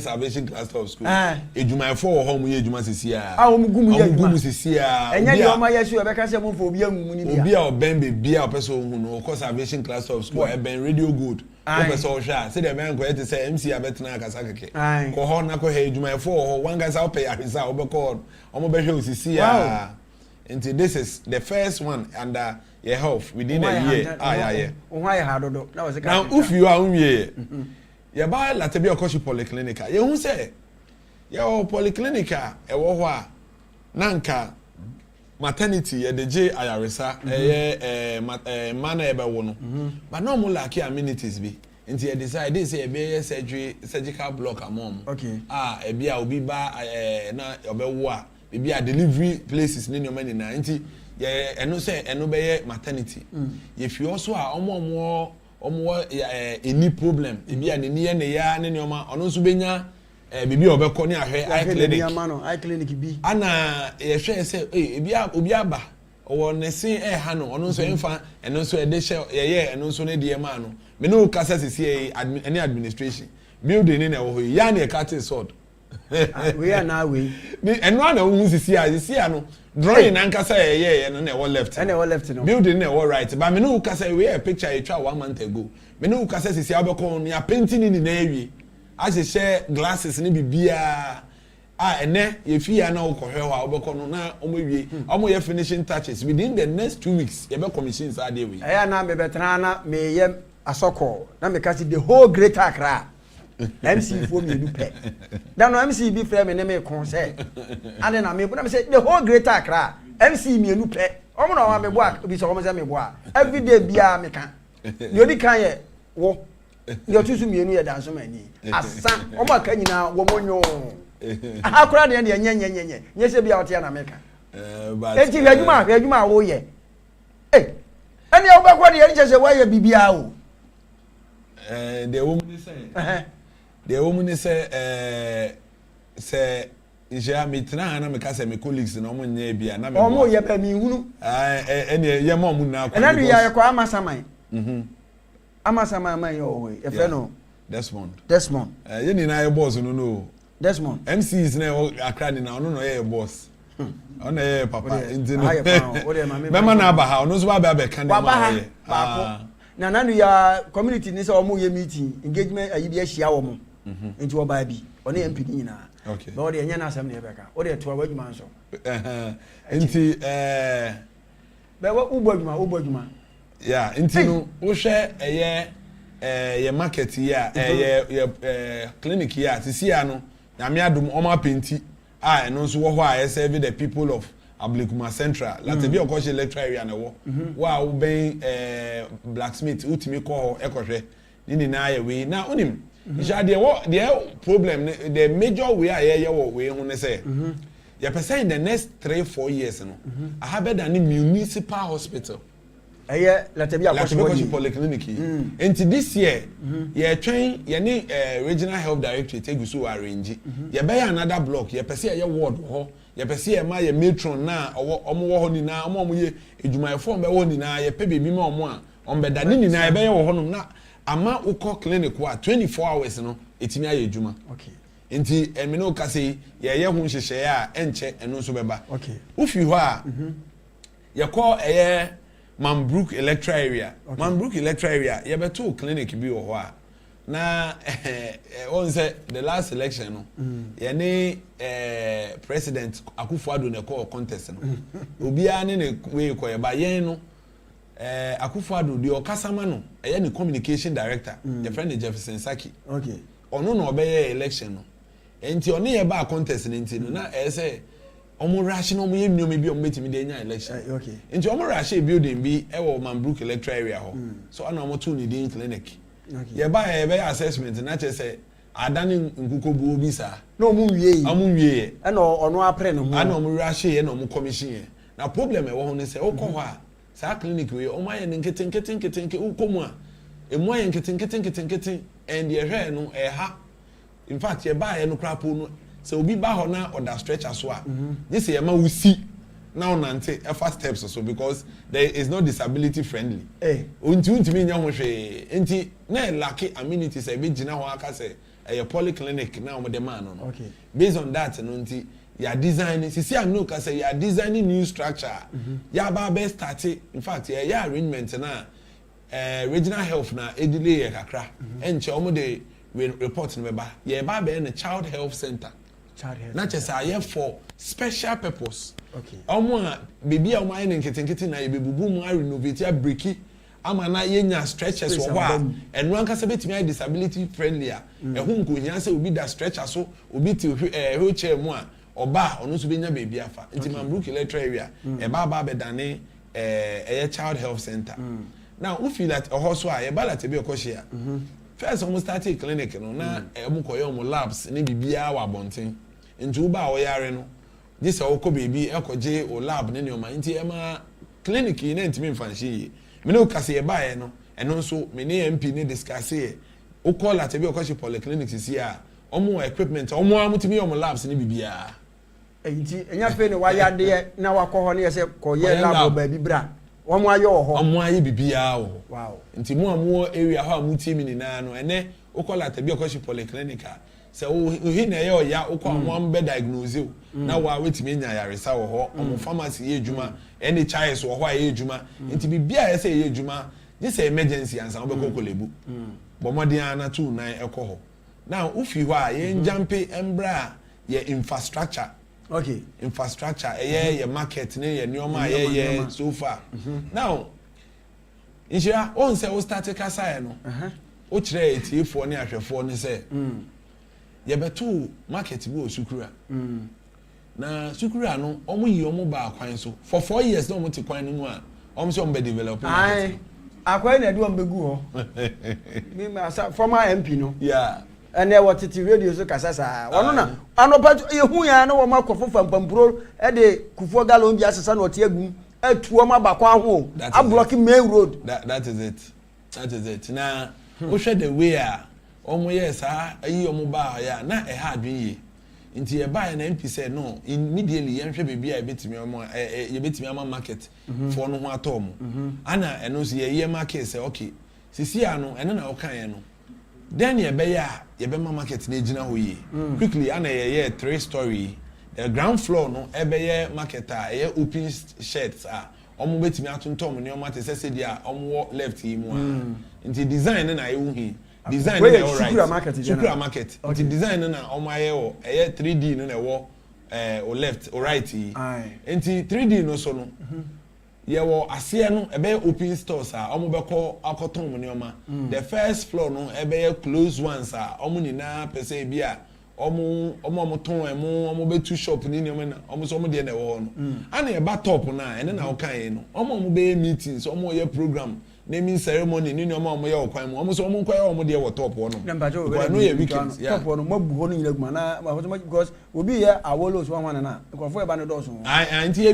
Salvation cluster of school ejumafo wo ho mu ye ejuma sisi a omu gumu sisi a enye de omu yesu obeka se mo fo obi anwumu ni bia obi a oben be bia opeso hu no ko Salvation cluster of school ben radio good opeso o sha se de ben ko yete se MC abetena akasa keke ko ho na ko he ejumafo wo ho wanga sa ope yarisa obekọ omu be hwe sisi a until this is the first one under your health within a year. Yeah. Now, if you are unye, you buy Latebia Okoshi Polyclinica. You who say, your Polyclinica, a woha, Nanka, maternity, the J. Ayarisa, manner ever one. But no more like amenities be. Until you decide this a be surgical block a mom. Okay. A bia obi ba na obewa. Maybe a delivery places in your money na nti ye eno say eno be maternity if you also are omo any problem maybe a ne ne ya ne nyoma ono so benya bibi obekọ ne ahwe eye clinic bi ana ye hwe say obi aba owo ne sin ha no ono so emfa eno so e de ye eno so ne de ma no me no kasa sisi any administration building na wo ya na e cut sword we are now we and one of who see no drawing nankasa no na we left no building na we right but me no kasa we a picture I try 1 month ago me no kasa sisi abekon ni painting ni na ewie as share glasses ni bibia ene ye fia na ukohwe ho obekon no na omowie omo ye finishing touches within the next 2 weeks ye be commissions are there we na me betena na me ye asoko na me kasi the whole Greater Accra MC for me do pay. Then no MC be frame me me kon say. And then me say the whole Greater Accra MC me no pay. Omo na wa me boa bi so omo say me boa. Every day bia me kan. The only kan ye wo. The otusu me nu ye dan so mani. Asa omo aka nyina wo monyo. Akura de nye. Nye se bia otia na me kan. Enti hwajuma wo ye. Ani obakwa de ye se wa ye bibia o. The woman say the woman say ija mitna na me ka say me colleagues na omo nya bia na me omo ye ba mi hunu ene ye mo mu na kwa ena ya kwa amasaman amasaman man yo we e fe no Desmond ye ni na ye boss no Desmond MCs na Accra ni na ono no ye boss ono ye papa intino me ma na ba ha ono so ba be kan ma ye na nanu ya community ni say omo ye meeting engagement ayi bi ahia wo mo enti wo ba bi one MP ni nyina okay but ode enya na asem na ebeka ode to awadwuma nso enti be wo ubodwuma yeah enti no wo hwe ye market ya ye clinic ya sisi ya no nyame adom omo apenti no so wo ho a serve the people of ABLEKUMA Central Latebia Okoshi electoral area na wo wa wo ben blacksmith utimi ko ho ekohwe ni na ya we na onim ja the problem the major way aye wo we hu ne say ya person in the next 3-4 years no I have better than municipal hospital Latebia Okoshi polyclinic and this year ye train ye ni regional health directorate egusu arrange ye be another block ye person ye ward ho ye pese ye ma ye matron na omo wo ho ni na omo ye edwumayefo be wo ni na ye pe bebi ma omo a ombe da ni na ye be ye wo ho no na ama ukọ clinic wa 24 hours no etimi aye edwuma okay enti emi no ka say ye hu hyehyɛ a enche eno so beba okay ufi ho a ye call Manbrook electoral area ye beto clinic bi wo ho a na on say the last election no yene president Akufo-Addo ne call contest no obi ane ne we ko ye ba yen no Akufo-Addo the okasama no eye ne communication director the friend Jefferson Saki okay ono no obeye election no enti ono ye ba contest ne enti no na say omo rush no mo yemnyo me bi omo betimi de nya election okay enti omo rush building bi e wo Manbrook electoral area ho so ana omo to ni dey clinic okay ye ba be assessment na che say adani nkukobu obi sa na omo wie yi omo wie e na ono apre no ho ana omo rush ye na omo commission ye na problem e wo ho ne say okọ ho a sa clinic we omo aye nketen ukomu a emu aye nketen and ye hwe no e ha in fact ye ba ye no krapo no so obi ba ho na order stretcher so a this ye ma wusi na onante first steps so because there is no disability friendly untimi nya ho hwe enti na lack amenities e be gina ho aka say a polyclinic na o de man no okay based on that no enti you are designing sisi am no ka say you are designing new structure ya ba be start in fact ya arrangement na regional health na edile ye kakra enche omo de report no ba ye ba be na child health center not just a for special purpose. Okay. Omo baby a omo aye nketenkete na ebebubu mu renovate a breaki ama na yenya stretchers wo ho and one kasa betimi disability friendly a ehun ko hia se obi da stretcher so obi ti wheelchair mu a oba ono so benya baby afa nti Manbrook electoral area e ba be dane child health center. Now we feel that a hoso a e ba la tebe okohia. First almost start a clinic no na emu koyo mo labs ni bibia wa bonten nti uba o yare no this okọ baby ekoje o lab ne neoma nti ema clinic na ntimi mfanhye me no kase e baaye no eno nso me ne MP ne discuss e o call at be okoshi polyclinic sisi a omo equipment omo amutimi omo labs ne bibia nti enya fe ne wa yade na wakọ ho ne yese ko ye lab baby bra omo aye ho omo aye bibia ho wow nti mu amu area ho amutimi ni na no ene o call at be okoshi polyclinic so he na ye ya ukọ amon be diagnose na wa wetimi nya yaresa wo ho omo pharmacy ye adwuma NHIS wo ho ye adwuma nti bibia ye say ye adwuma this emergency ansa wo be kokolebu bomodin ana tu nan ekọ ho now ufi ho a ye njampe embra ye infrastructure okay infrastructure ye market ne ye neoma ye so far now injira on say o start kasa no o kire etifo ne ahwefo ne say ye beto market bi o sukura na sukura no omo yi omo ba akwan so for 4 years na omo te kwan no mu a omo so omo be develop ai akwan na do omo begu ho me ma former MP no yeah ene wotiti radio so kasasa wono na anopa yehu ya na wo makofo fampampuro e de Kufuor galon bi asesa na ote agum atuo ma bakwa ho a block main road that is it na wo hwe the way a omo yes ayi omo ba ya na e ha adwen ye nti e ba na MP say no immediately yen hwe bebi a betimi omo ye betimi ama market for no ho atom ana eno so ye market say okay sisi ano ene na wo kan ye no then ye be ya ye be ma market na ejina ho ye quickly ana ye 3-story the ground floor no e be ye market a ye open sheds a omo betimi atontom ne omo atese dia omo left yi mu nti design na ye wo hi design na all right super market the design na o ma ye o 3D no na wo o left o right yi enti 3D no so no ye wo ase no e be open stores a o mo be ko akoton mo ne o ma the first floor no e be close ones a o mo ni na pese bi a o mo ton emo o mo be two shop ni ne o na o mo so mo de na wo no ana e ba top na ene na o kan yi no o mo be meetings o mo ye program naming ceremony ni no ma mo ye okwan mo so mo nkwa ye mo de wo top wo no no ye weekend top wo no mabu ho no nyina na because obi ye awolo so wan na nkofo e ba no do so anti ye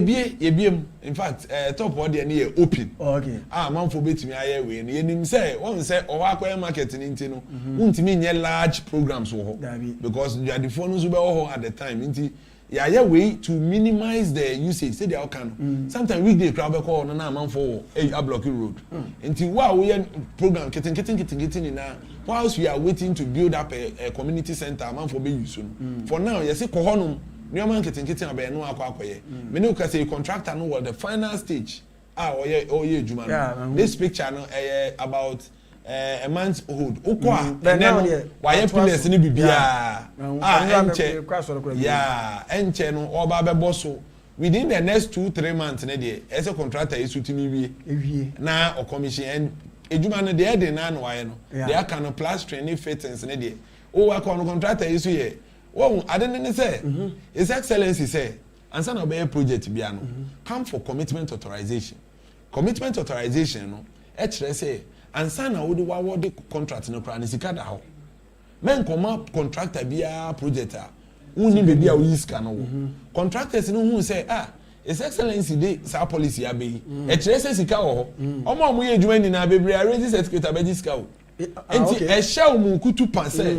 biem in fact top wo de na ye open okay manfo betimi aye we no ye nim say won say o wa kwa market ni nti no untimi nye large programs wo ho because you are the phone so be wo ho at the time nti yeah way to minimize the usage say they all can sometimes weekday crowd be call na manfo ABLEKUMA road until we program getting na whilst we are waiting to build up a community center manfo be use for now you say ko honum neoma getting abey no akwakoye me no ka say contractor no was the final stage oye ejuma no this picture no about a month old ukwa then why pillars ni bibia enche no oba bebo so within the next 2-3 months na dey as a contractor is utimi wie na o commission and ejuma no dey na no why no dey can no plastering fittings na dey o work on contractor is here wo adene say his excellency say ansa na obey project bia no come for commitment authorization no e kire say ansa na wo de wa de contract no kra na sika da ho men koma contractor bia project a uni be bia wo yiska no wo contractors no hu say his excellency dey sa policy abeyi e kire say sika wo ho omo ye adwuma ni na bebre arrange certificate abeji sika wo enti e hye mu kutu panse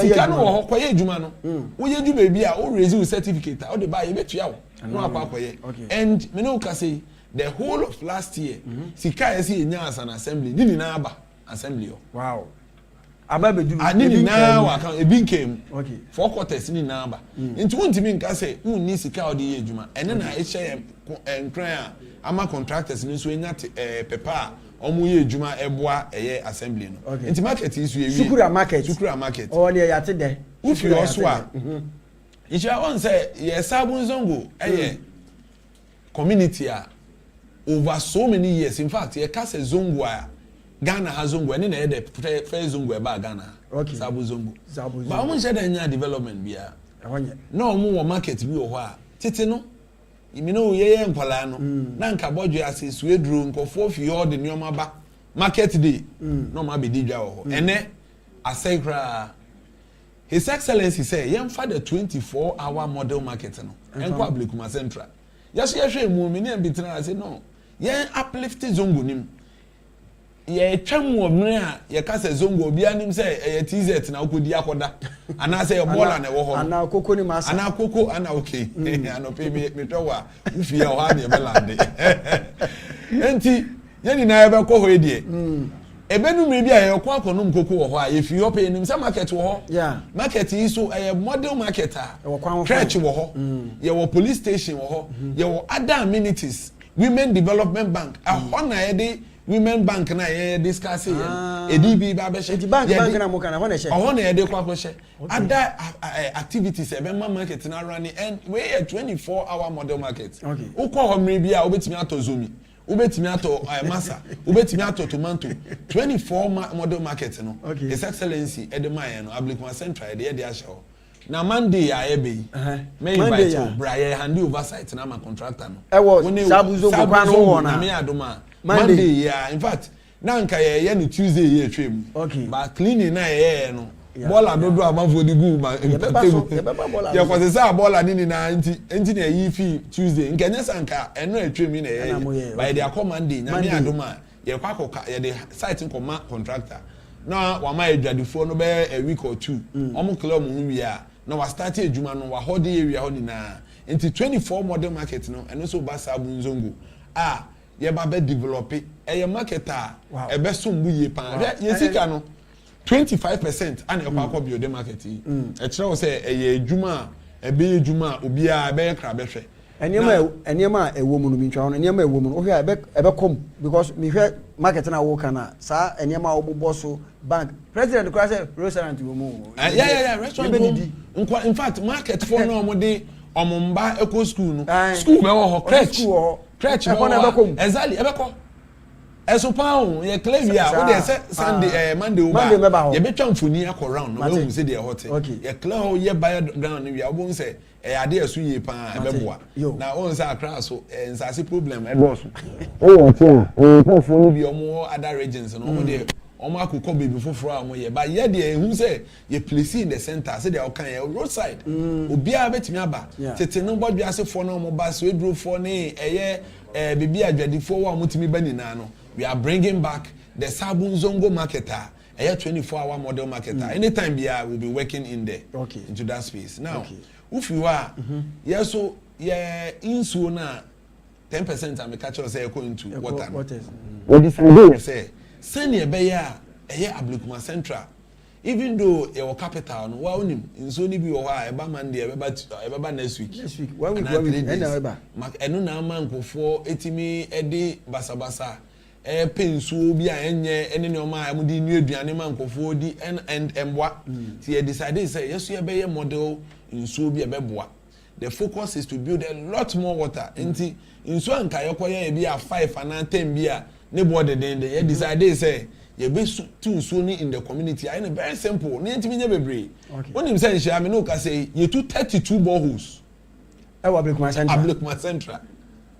sika no wo ho koye adwuma no wo ye adwuma bia o raise certificate o de ba ye betua wo no akwa koye and me no ka say the whole of last year sika esi enya as an assembly ni na aba assembly o wow aba bedu ni na wa kan e bin came okay 4 quarters ni na aba nti wontimi nka say unni sika o de ye adwuma ene na e hye enkran a ama contractors ni so enya pepa omo ye adwuma eboa eye assembly no nti market isu ye sukura market o ne ya te de if you also a if you want say ye sabun zongo eye community a over so many years in fact ye ka say zongo a Ghana has zongo and na the first zongo eba Ghana okay sabu zongo ba omo nche da nya development bia no omo market bi o ho a tete no imi no ye nkwala no na nka bodwe ase suedru nkofo fi all the nyoma ba market day no ma be di dwa ho ene asekra his excellency say yem fa the 24-hour model market no enko ABLEKUMA central yaso ye hwe mu mi ne bitina say no ye uplift zongo nim ye twam wo mre a ye ka se zongo obi anim se ye TZ na okodi akoda ana se ye bola na wo ho ana koko ni masa ana koko ana okay ana pe me twa ufi ya ho ha de belande enti ye ni na ye be ko ho edie ebenu me bia ye ko akonum koko wo ho a ye fi ho pe nim se market wo ho market yi so model market a church wo ho ye wo police station wo ho ye wo other amenities women development bank a ho na ye de women bank na ye discuss here edb ba be she bank na mo kana ho na she ho na ye de kwa ko she other activities e be market na run and we a 24-hour model market ukọ ho mre bia obetimi ato zomi ubetimi ato masa ubetimi ato tomato 24 model market no his excellency edemaye no ABLEKUMA central e de ahye na Monday ayebe me invite Brian handi oversight na ma contractor no ewo sabu zo go kwa no ho na me adoma Monday in fact na nka ye no Tuesday ye twem ba cleaning na ye no bola dodo amafo di gu ma ye ko se sa bola ni na enti na yi fi Tuesday nka nya sanka eno atwem na ye by the Monday na me adoma ye kwa koka ye the site nkoma contractor na wa ma edwadifo no be a week or two omo clear mo hu wi a na wa start ejuma no wa hode area ho ni na enti 24 model market no eno so ba sabu nzongo ye ba be develop e market a e be so mbu ye pan ye sika no 25% ana e kwa kwa bio de market yi e kire wo say e ejuma e be ejuma obi a be kra be hwe enema ewo mu no mi ntwa no enema ewo mu no hwe e be kom because mi hwe market na wo kana sa enema obobo so bank president ko say restaurant wo mu yeah restaurant in fact market for no mo de omumba eco school no school me wo ho crèche me wo exactly e be ko eso paun ye clavia wo de say Sunday Monday wo ye betwa mfoni akọ round no we say de hot ye clau ye buy ground wi wo say ade esu ye pa e be boa na on say akra so nsase problem e boss o wo tin o fonu bi omo other regions no o de omo akukọ baby foforo a mo ye ba ye de ehun say ye place in the center say de o kan ye roadside obi a betimi aba tete no bodwe asefo no mo ba so eduro fo ne eye bibi adwadifo wa mo timi ba ni na no we are bringing back the Sabun Zongo market a 24-hour model market anytime we will be working in there into that space now if you are yes so insuo na 10% am catch us say go into water what is do say send e be ya ABLEKUMA central even though your capital no wa onim insuo ni bi wo ha e ba Monday e ba next week 1 week ena e ba eno na amankofo etimi ede basabasa pensuo bi a enye ene ne oma a mudi nu aduane ma nkofo di and emboa ti decide say yeso ye be ye model nsuo bi e beboa. The focus is to build a lot more water. Nti nsuo anka yekoye bi a 5 and 10 bi a ne board den ye decide say ye be to nsuo ni in the community. I very simple. Ne ntimi nya bebre. When him say share me no ka say ye to 32 boreholes. E wa Ablekuma Central. Ablekuma Central.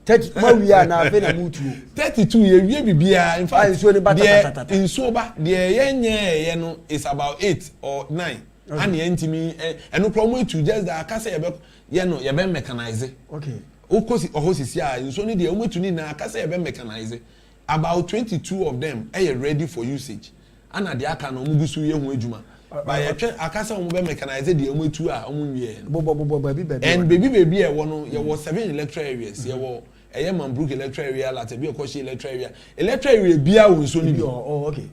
30 ma wi a na afi na mutu 32 ye wie bibia in fact nsuo ba de yenye ye no is about 8 or 9 and ye ntimi eno promo to just that aka say ye no ye be mechanize. Okay. Okosi ohosisi a nsuo ni de ometu ni na aka say ye be mechanize. About 22 of them are ready for usage. Ana de aka no mugusu ye hu adwuma. Ba ye twe aka say omo be mechanize de ometu a omo wie. And baby e wo no ye was 7 electrical areas. Ye wo Manbrook electrical area, Latebi Okoshi electrical area. Electrical area bia won so ni. Oh, okay.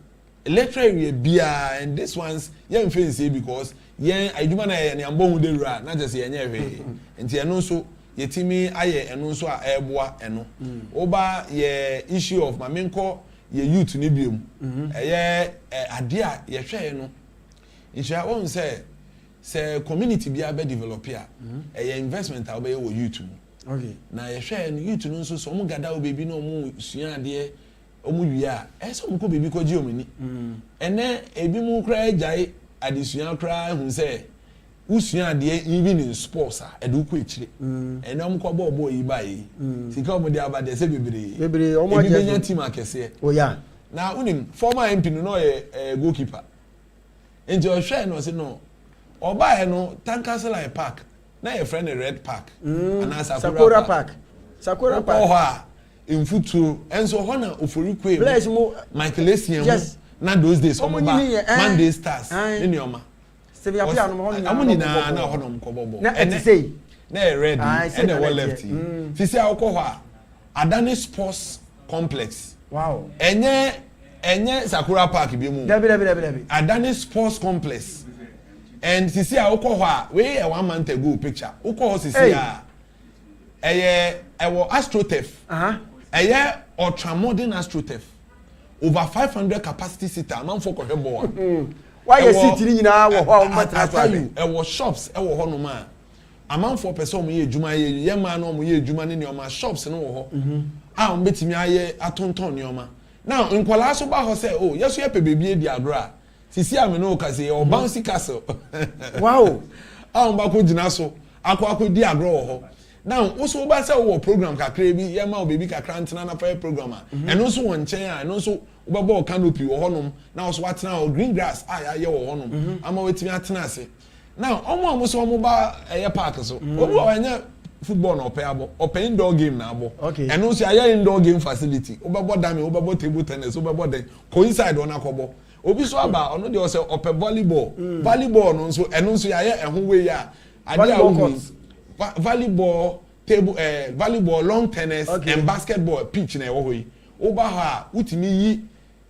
Electrical area bia, and this ones yen fin say because yen adwuma na ye ambo hu de ra na just yen hwe. Enti eno so yetimi aye eno so a eboa eno. Oba ye issue of mamenko ye youth ni biom. Eye ade a ye hwe no. Insha won say community bia be develop here. Eye investment a be wo youth. Okay. Na ye hwe no youth no so so mo gada o baby no mo sua ade o mo wi a so mo ko baby ko ji omini ene ebi mu kra agai adesua kra hu se usua ade even in sports a edu ko ekire ene mo ko bo yi ba yi sika mo de abade se bebre o mo je team akese o ya na unim former MP no ye goalkeeper enje o hwe no se no oba no Tankasela Park na your friend a red park and Sakura Park oh in futu enso ho na oforikwe place mo Michael Essien na those days omo ba Monday Stars ni oma Sevilla pia no ho na amuni na ho no mkobobo na say na ready and the one left sisi akọ ho a Adani Sports Complex wow enye Sakura Park bi mu dabi Adani Sports Complex. And sisi a ukọ we a 1 month ago picture ukọ sisi a ewo AstroTurf eye ultramodern AstroTurf over 500 capacity seater man for kohwe ball why you sit ni nyina wo ho matraswa ewo shops ewo ho no ma amount for person mo ye ejuma ye ma no mo ye ejuma ne o ma shops no wo ho a on betimi aye atonton ne o ma now nkwala so ba ho say oh yeso ye pe bebi e di agro sisi ameno ka say o bouncy castle wow ba ko gina so akwa di agro ho now also ba say wo program kakra bi ye ma o baby kakra ntena na fire program eno so won chen a eno so wo ba canopy wo honom na also watena o green grass ye wo honom ama wetimi atena ase now omo so omo ba ye park so obi o anya football na open indoor game na abo eno so aye indoor game facility wo ba dame wo ba table tennis wo ba den coincide on akobo obi so aba ono de o say open volleyball no nso eno nso ya ehun we ya ade a volleyball table volleyball long tennis and basketball pitch na ewo hoyi oba ha utimi yi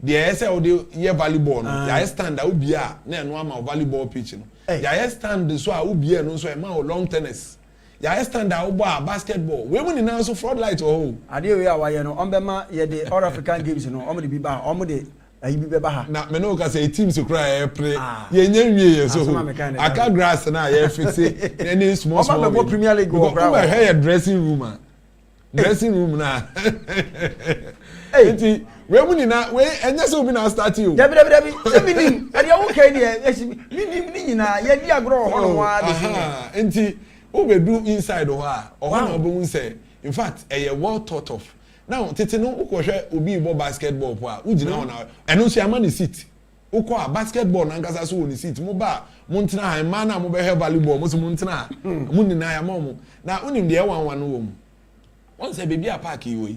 de say o de ye volleyball no ya stand a obi a na eno ama volleyball pitch no ya stand so a obi e no so e ma long tennis ya stand a obo a basketball we mu ni na so floodlight o ade we a wa ye no ombema ye de all African games no omo de bi ba omo de ayi bi beba ha na me no ka say team so cry play ye nyanwie ye so aka grass na ye fix any small omo be Premier League go bra we hair dressing room na enti we mu ni na we enye so bi na start you dabi se minim ade wo kai ni minim ni nyina ye di agro ho no wa de enti wo be do inside ho a ho na obo say in fact e well thought of. Now, tete no ukwohwe obi bo basketball po a ugina ho na eno so ama ni seat. Ukọ a basketball na nkasa so ni seat. Mo ba mo ntena ha ma na mo be he volleyball mo so mo ntena. Mo ni na ya mo. Na unim de e wan no wo mu. Won say baby a park yi we.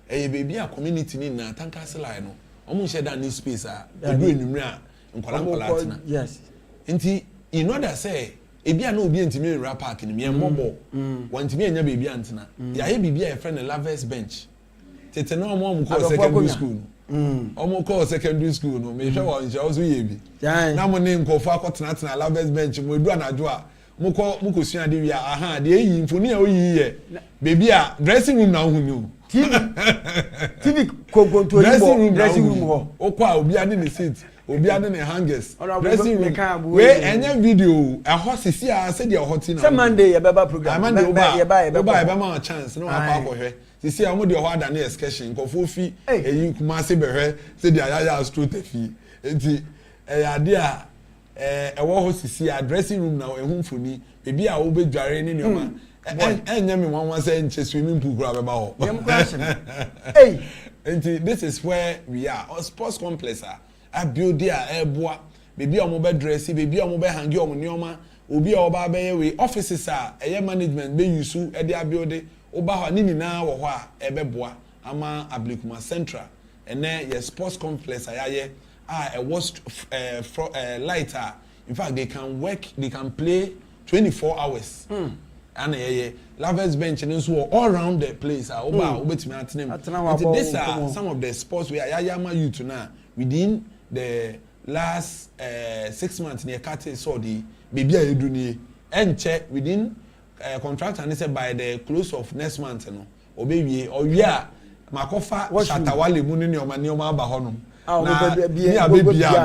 Baby a community ni na Tankasela no. Omo nhye da ni space a edu enumre a nkwala tena. Yes. Nti in order say ebia na obi ntimi enra park ni me mmobo. Wantimi enya baby antena. Ya ye baby a friend Lovers Bench. Tete no omo ko secondary school omo ko secondary school no me hwe wo nja ozo ye bi na mo ne nkofo akotena Lovers Bench mo edu anajo a mo ko sua de wi a aha de yi mfoni a oyi ye baby a dressing room na ohunu TV kokonto dressing room ho. Okwa obi ade ne seat, obi ade ne hangers. Dressing room. We enye video, a horse a said your hot in. Some Monday ya baba program. Monday oba ma chance no akwa akwohwe. Sisi a mo de ho ada na excursion nkofo fi eyi kuma se behwe se de ayaya astro tafi. Enti ade a ewo ho sisi a dressing room na ehun foni bebi a wo be dware ne nyoma. Enye me wan say nche swimming pool kura beba ho. Hey, enti this is where we are. Our sports complex a build there eboa. Bebi a mo be dress, bebi a mo be hangi o mo nyoma. Obi a oba be we offices eye management be use e dey build oba ho ni nyina wo ho a ebeboa ama Ablekuma Central ene ye sports complex ayaye a was lighter. In fact they can work, they can play 24 hours. And Lovers Bench and so all around the place are oba obetimi atenem. These are some of the sports where Ayama youth now within the last 6 months near Kate saw the baby Ayuduni and check within contract and said by the close of next month no obewie or yeah makofa shatawale muni ni oma ba honum na bia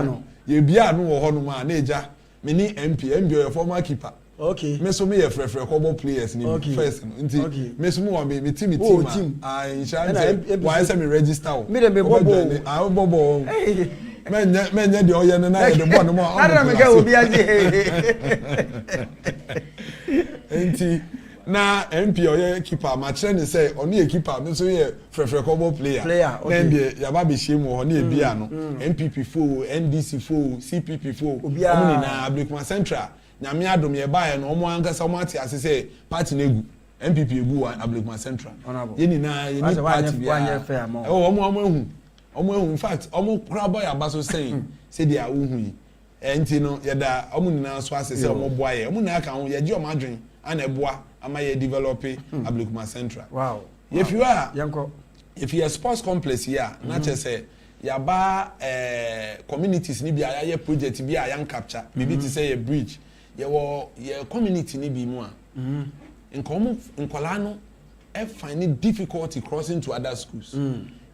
no ye bia no wo honum a na eja me ni MP your former keeper. Okay. Me so me ye frefre kobo players ni first no nti me so mo me team insurance why say me register o me dem be bobo men de oye na ye de bo no mo ara me ka obi aje nti na MP oye keeper ma chere ni say oni e keeper me so ye frefre kobo player then de ya ba be shame ho na e bia no MPP fo NDC fo CPP fo omuni na Ablekuma Central nyame adom ye baaye no omo ankasa omo ate ase say party na egu MPP egu wa Ablekuma Central ye ni na ye ni party bia omo ehu in fact omo kura boy abaso saying say dia uhu yi enti no ye da omo ni na so ase say omo boa ye omo na aka ho ye ji omo adwen ana eboa ama ye develop Ablekuma Central. Wow. If you are if you are sports complex here na che say yaba communities ni bia ya project bia yan capture maybe to say a bridge ye community ni bi mu a nkola no e find it difficult crossing to other schools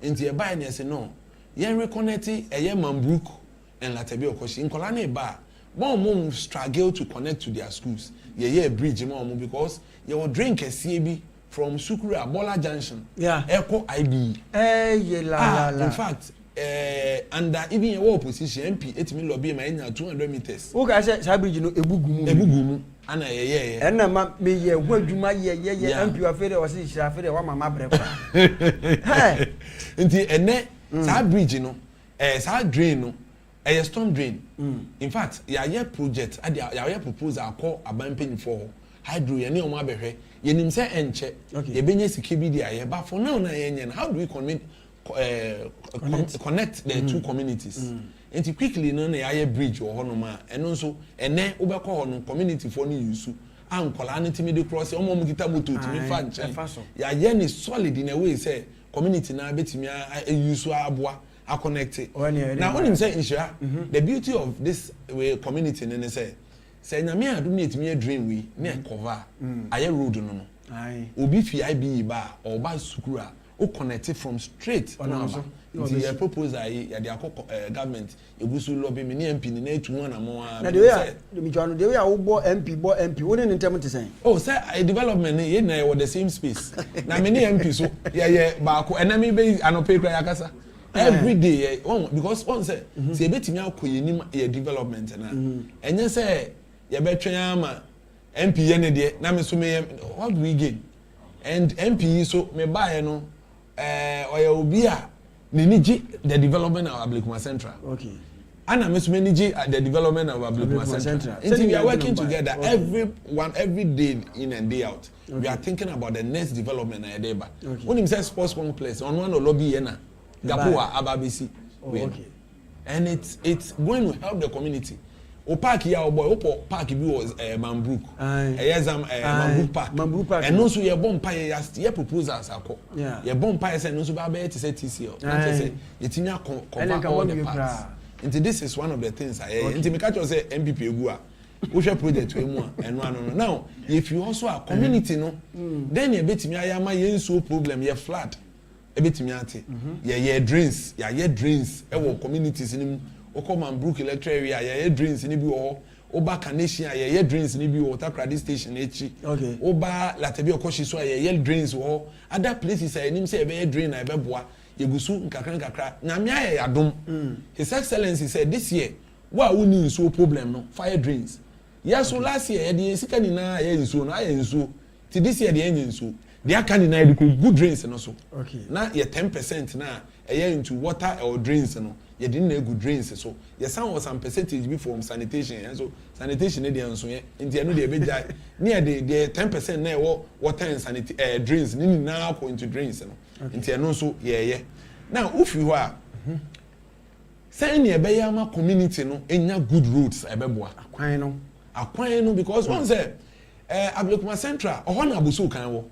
nti e buy na say no ye reconnect eye Mambruk and Latabi Okoshi nkola na e ba mo struggle to connect to their schools ye a bridge mo because ye will drink a CAB from Sukuru Abola Junction Echo IB in fact under even your opposition MP 8 million lobby my 200 meters. Who can say Sabri no ebugumu ana ye and na me ye wadwuma ye MP afere o se shira afere wa mama breko. Nti ene sa bridge no sa drain no storm drain. In fact ya project ya proposal call abampen for hydro ye ne o ma behwe ye nim se enche ye benye sikibidi aye but for now na ye nyen how do we connect the two communities and quickly no na ya bridge or honoma eno nso ene ubekọ hono community for ni use ankola na timi de cross omo mu kita moto timi fa nche ya ye ni solid in a way say community na betimi use aboa a connect now onim say insure the beauty of this way community ne say nyame adu na etimi dream we na cover aye road no obi fi IB ba or ba sukura o connect from straight on the proposal ya the government egusu lobby me MP ni na etumu na mo na the way the way wo bo MP wo ne ntem te sen oh say a development ye na we the same space na me ni MP so ye ba ko enami be anope kra yakasa every day because one say say betimi akoye ni ye development na enye say ye betwen ama MP ye ne de na me so me what do we gain and MP so me buy no oya obia niji the development of Ablekuma Central. Okay. Ana me so niji the development of Ablekuma Central. We are working together every day in and day out. Okay. We are thinking about the next development na edeba. When him say sports complex on one lobby na Gapoa Ababisi. Okay. And it's going to help the community. O park here o boy o park bi was Mambruk Mambruk park and also ye bompa ye proposals akọ ye bompa say no so ba be to say TCL say yetinya cover all the parts. And this is one of the things nti me catch say MPP egu a wo hwe project we mu a eno ano now if you also are community no then ye betimi ayama ye nso problem ye flood ebetimi ate ye drains ye drains ewo communities ni Okoman Brook electoral area ye drains ni bi wo oba Kaneshia ye drains ni bi wo Takrady station echi oba Latebi Okoshi so ye drains wo other places nim say be drain na be boa yegusu nkakra na me aye adom His Excellency said this year wa woni nso problem no fire drains yes so last year ye sika ni na ye nso no aye nso ti this year ye nso they are can na good drains no so na ye 10% na into water or drains no ye didn't good drains so ye some was some percentage be from sanitation and so sanitation dey nso ye nti eno dey be jai near the 10% na water and drains ni na go into drains no nti eno so ye now if you are say near be yama community no enya good roads ebeboa akwan no because one say Ablekuma Central ohona abuso kan wo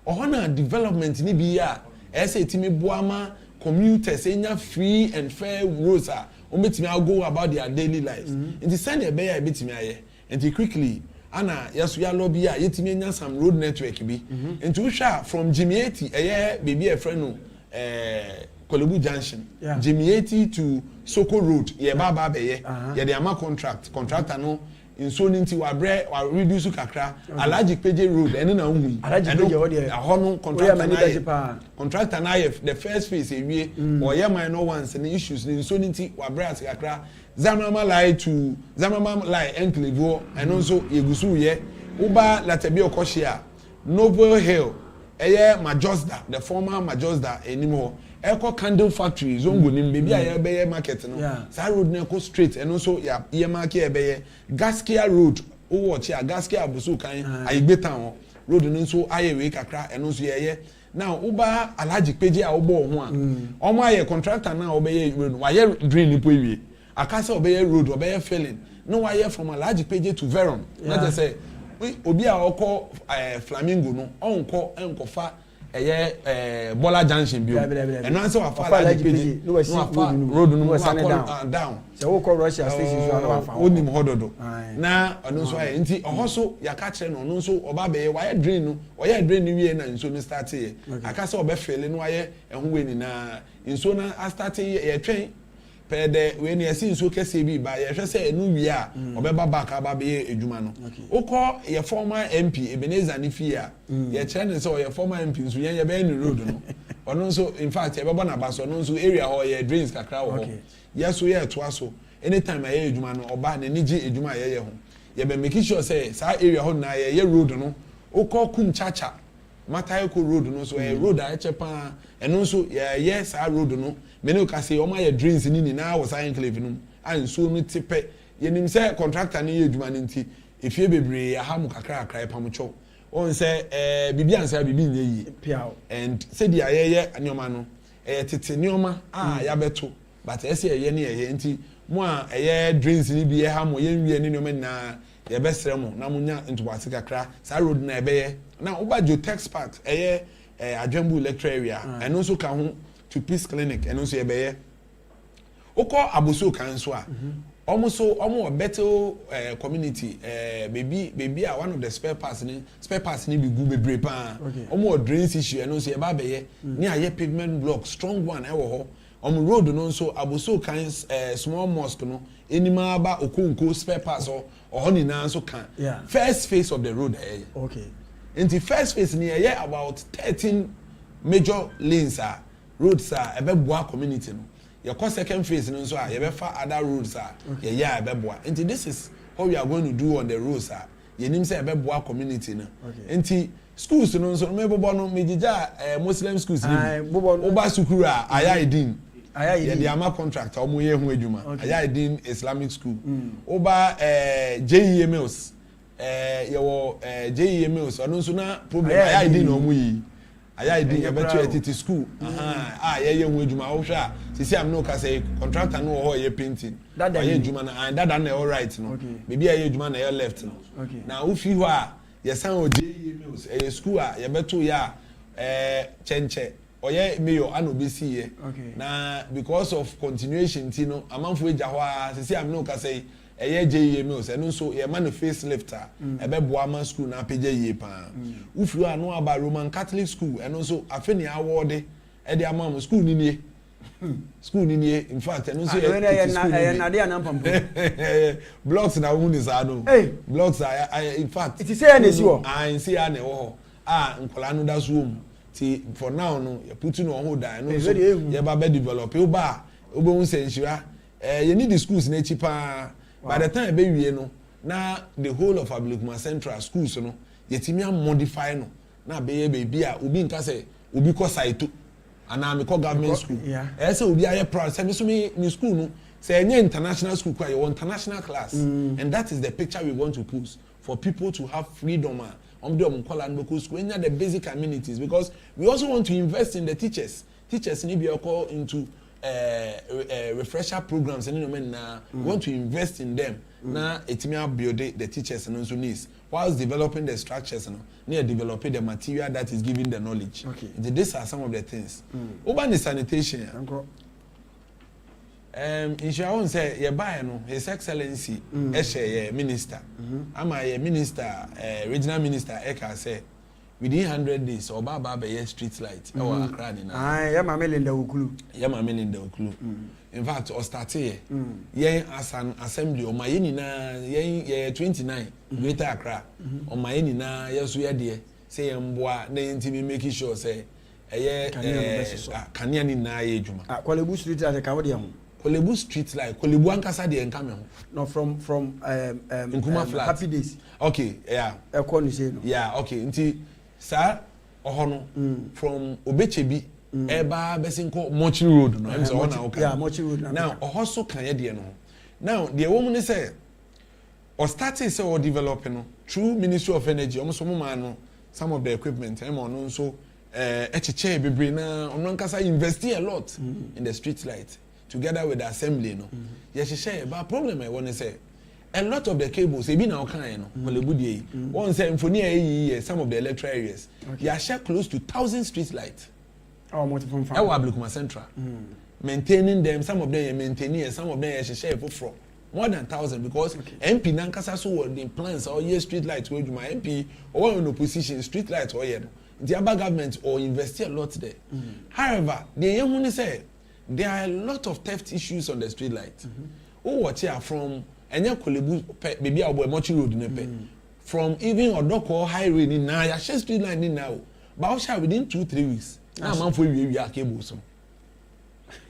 ohona development ni bi ya say timi boama commuters enya free and fair roads are betimi go about their daily lives in the same be ya betimi aye and quickly ana yaso ya lobby ya yetimi enya some road network bi into sha from Jimieti baby a friend no Kolebu Junction Jimieti to Soko Road ye baba be ye the ama contractor no in so ninti wa reduce kakra Alaji Peje Road ene na hu Alaji Peje wo de ahono contractor na the first phase ewie or ye minor ones and issues in so ninti wa bre kakra Zamama lie to Zamama lie enclave and also yegusu ye uba Latebi Okoshia Noble Hill Majosda the former Majosda anymore Echo Candle Factory zongo nim baby aye be market no sa road na go straight and also ye market be Gaskia Road o watch ya Gaskia abuso kan ayigbe town road no so aye we kakra and also ye now uba Alaji Peje a obo ho a omo aye contractor na obeye road wa ye drain ni po ewie akase obeye road obeye filling no wa ye from Alaji Peje to Veron na just say obi a okọ Flamingo no onko enkofa Bola Junction bio and answer wa fa Alaji Peje no wa road no wa down se wo call Russia station so na fa onim hododo na ono so aye nti ohoso ya ka kire no ono so oba be wa ye drain no o ye drain ni wie na nso ni start ye akase obe fele no wa ye ehwe ni na nso na start ye twen pede we na yesi nso kese bi ba ye hwe se enu wi a obeba back aba be edwuma no ukọ ye former MP Ebenezer ni fia ye kire ne se o ye former MP nso ye be ni road no ono nso in fact ye bebo na baso no nso area ho ye drains kakra wo yeso ye to aso anytime ye edwuma no oba na niji edwuma ye ho ye be make sure say sa area ho na ye road no ukọ kum chacha Matayoko road no so road a chepa eno so ye sa road no me no ka say o ma ye drains ni na wo sign enclave no an so no tipe ye nim say contractor ni ye adwuma ni nti efie bebre ya ha mu kakra akra pamucho on say bibi ansa bibi nye yi and say dia ye anyoma no tete nyoma ya beto but ese ye ne ye nti mo a ye drains ni bi ye ha mo ye nwie ni nyoma na ye besre mo na munya ntubase kakra sa road na ebe na uba jo tax part Adwembu electoral area and also ka ho to peace clinic and also ebe ukọ aboso kan so a omo better community baby are one of the spare parts ni bi gu bebre pa omo drains issue and also eba be ni aye pavement block strong one e wo ho omo road no so aboso kan small mosque no enima ba okonko spare parts or ni na so kan first phase of the road in the first phase ni about 13 major lanes roads ebeboa community no your second phase no so fa other roads ebeboa and this is how we are going to do on the roads ye nim say ebeboa community no and schools no so mebobo no mejija Muslim schools ni oba sukuru ayaidin the ama contract omo ye hu adwuma ayaidin Islamic school oba JEMS your JEMS ono so na problem ayaidin no mu yi ayaidin ebetu etiti school ye hu adwuma wo hwa sisi am no ka say contractor no ho ye painting ye adwuma na dada na all right no maybe ye adwuma na ye left no na wo fi ho a ye san o JEMS school ye betu ya chenche oye mayor anobesi ye na because of continuation ti no amanfo eja ho a sisi am no ka say JEMS and also a man face lifter Boama school na peje ye pa ufuru anu aba Roman Catholic school and also afeni award e dey amam school ni nie school ni nie in fact e no so blocks na hu ni sa no blocks in fact it is say na si wo I see ya na wo nkola no da so mu ti for now no you put no hold down no so you ba develop you ba obo se nhira you need the schools na chi pa by the time be wie no na the whole of Ablekuma Central schools no yetimi modify no na be be a obi nka say obi ko site ana me ko government school say obi aye proud say me so me school no say any international school kwa you international class and that is the picture we want to put for people to have freedom school and the basic amenities, because we also want to invest in the teachers need be call into refresher programs and we want to invest in them now etimi build the teachers and also needs whilst developing the structures near developing the material that is giving the knowledge. These are some of the things. Urban sanitation Inshallah say ye buy no His Excellency minister ama ye minister regional minister eka say within 100 days oba ba ye street light e wa Accra ni na ye ma melinda okulu in fact o start here ye as an assembly o ma ye ni na ye 29 Greater Accra o ma ye ni na ye so ye de say ye mboa na ye ntimi make sure say ye kania ni na ye adwuma Kolebu street light ka wo de am Kolebu street light, Kolebu ankasa de enka me ho. No, from Nkuma flat. Happy Days. Okay, yeah. Yeah, okay. Nti sa ohono from Obechebi eba besinko Mochi Road no. Em say ona oka. Yeah, Mochi Road. Now, ohoso kan ye de no. Now, the woman say or starting say or developing no through Ministry of Energy, almost no some of the equipment em ono so echiche bebre na ono ankasa investing a lot in the street light. Together with the assembly, no. Yes, she say, but problem I want to say, a lot of the cables, they be now kind, one say, some of the electric areas, they are share close to 1,000 street lights. Oh, more from Ablekuma Central, maintaining them. Some of them maintaining, some of them she share for more than 1,000 because MP Nankasa so the plans or year street lights where my MP or in opposition street lights or the other government or invest a lot there. However, the young say. There are a lot of theft issues on the street light. What here from Enya Kolebu baby our boy Mochi Road nepe. From even Odoko highway ni na ya share street light ni now. But share within 2-3 weeks. Na man for we cable so.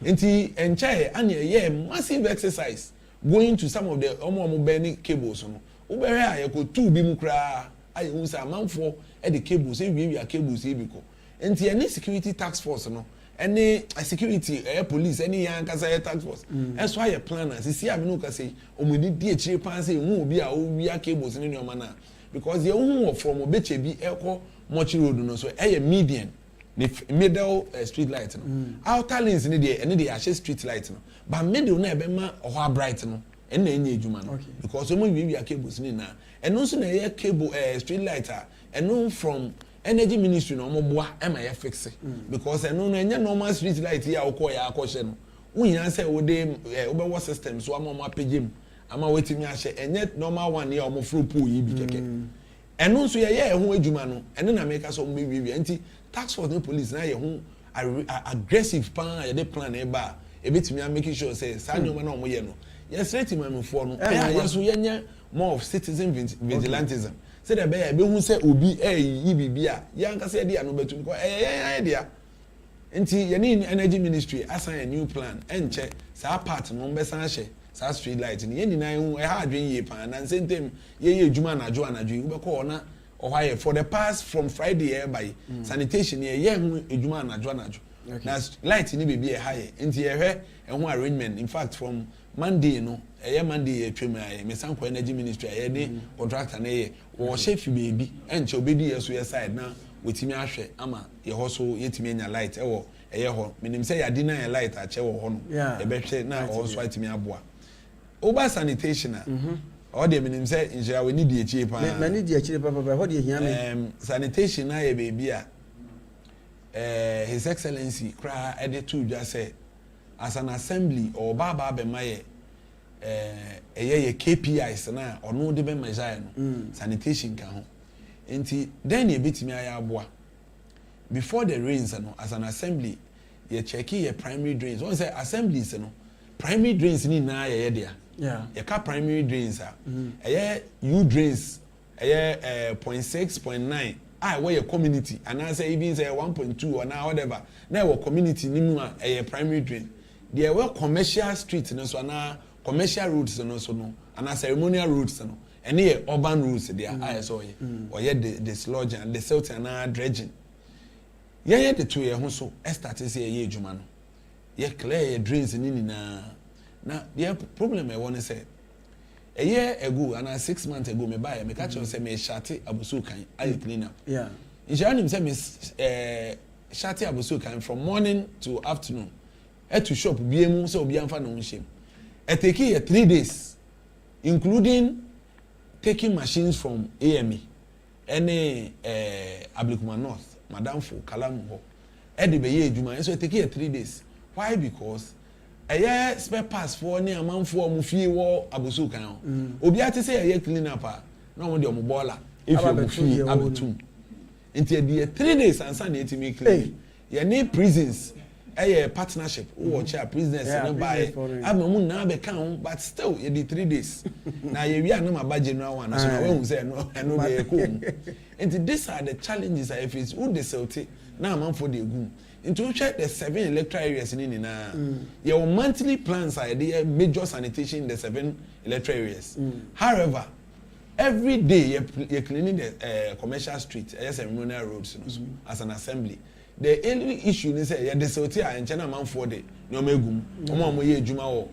Enti enche anya massive exercise going to some of the omo burning cables no. Ubere ya ko 2 bi mu kra ayi unsa man for the cables we cables e biko. Enti any security task force no. Any security police any young task force that's why a planner see I no say omudi die chire pan say hu obi a we cables in your manner because the hu from Obechebi eko Mochi Road no so median the middle street light no outer lanes ni dey street light no but middle na be ma oho bright no na enye adwuma no because omo we cables ni na and no so na cable street light and no from Energy Ministry no moboa e ma ye fix because no enya normal street light here akọ ya akọhye no unya say wo dey obewo system so ama apegem ama wetimi ahye enye normal one here omo fro pool yi bi keke eno so ye ho adwuma no ene na make so mbe wi enti tax force no police na ye ho aggressive pan ye dey plan e ba e betimi make sure say sa nyoma na omo ye no yes let him for no yes we nya more of citizen vigilantism. Say the bear be who say obi bibia yanka say dia no betu because dia enti ye need energy ministry assign a new plan enche sa part no be san hye sa street light ni ye nyina hu e ha adwen ye pan na sentem ye adwuma anadwo we be call na ohwaye for the past from Friday by sanitation ye hu adwuma anadwo na light ni bebi e haye enti ye hwe e hu arrangement in fact from Monday no Monday atwem aye me sanko energy ministry aye ne contractor na ye wo chef baby enche obedi yeso ye side na wetimi ahwe ama ye ho so yetimi anya light ewo eye ho menim say yadi na light ache wo ho no e behwe na ho so atimi aboa oba sanitation all the menim say injira we need the chie pa me need the chie pa ho de hia me sanitation na ye baby a His Excellency kra ede to dwa say as an assembly or baba be maye ye KPIs na ono de be measure no sanitation ka ho enti then ye betimi aya aboa before the rains no as an assembly ye check your primary drains. One say assemblies no. Primary drains ni na ye there. Yeah. Ye ka primary drains U drains 0.6, 0.9. Where your community and I say even say 1.2 or now whatever. Now our community ni mu a primary drain. There were commercial streets no so na commercial roads no so no and ceremonial roads no. And here urban roads there I saw ye. Or ye the sludge and the silt and dredging. Ye the 2 year ho so start say ye adwuma no. Ye clear your drains ni na. Now the problem I want to say a year ago and 6 months ago me buy me catch on say me shati abusu kan I clean up. Yeah. In January say me shati abusu kan from morning to afternoon. To shop BM so obi amfa no shame. E take 3 days including taking machines from AME any Ablekuma North Madam for Kalamu ho. E de be ye adwuma so take 3 days. Why? Because spare pass for ni amanfo mu fie wo abusu kan obi ate say ye clean up na mo de mo bola if you mu fie abetum nti e 3 days ansa na etimi clean ye need prisons partnership wo chair prisoners no buy abamu na be kan but still ye di 3 days na ye wi anam aba January 1 so na we hu say no be ko nti these are the challenges I face who the selty na amanfo de gu into check the 7 electoral areas in your monthly plans are the major sanitation in the 7 electoral areas. However, every day you're cleaning the commercial streets, ceremonial roads as an assembly. The only issue is that the Sotia and China man for the Nomegum, Juma or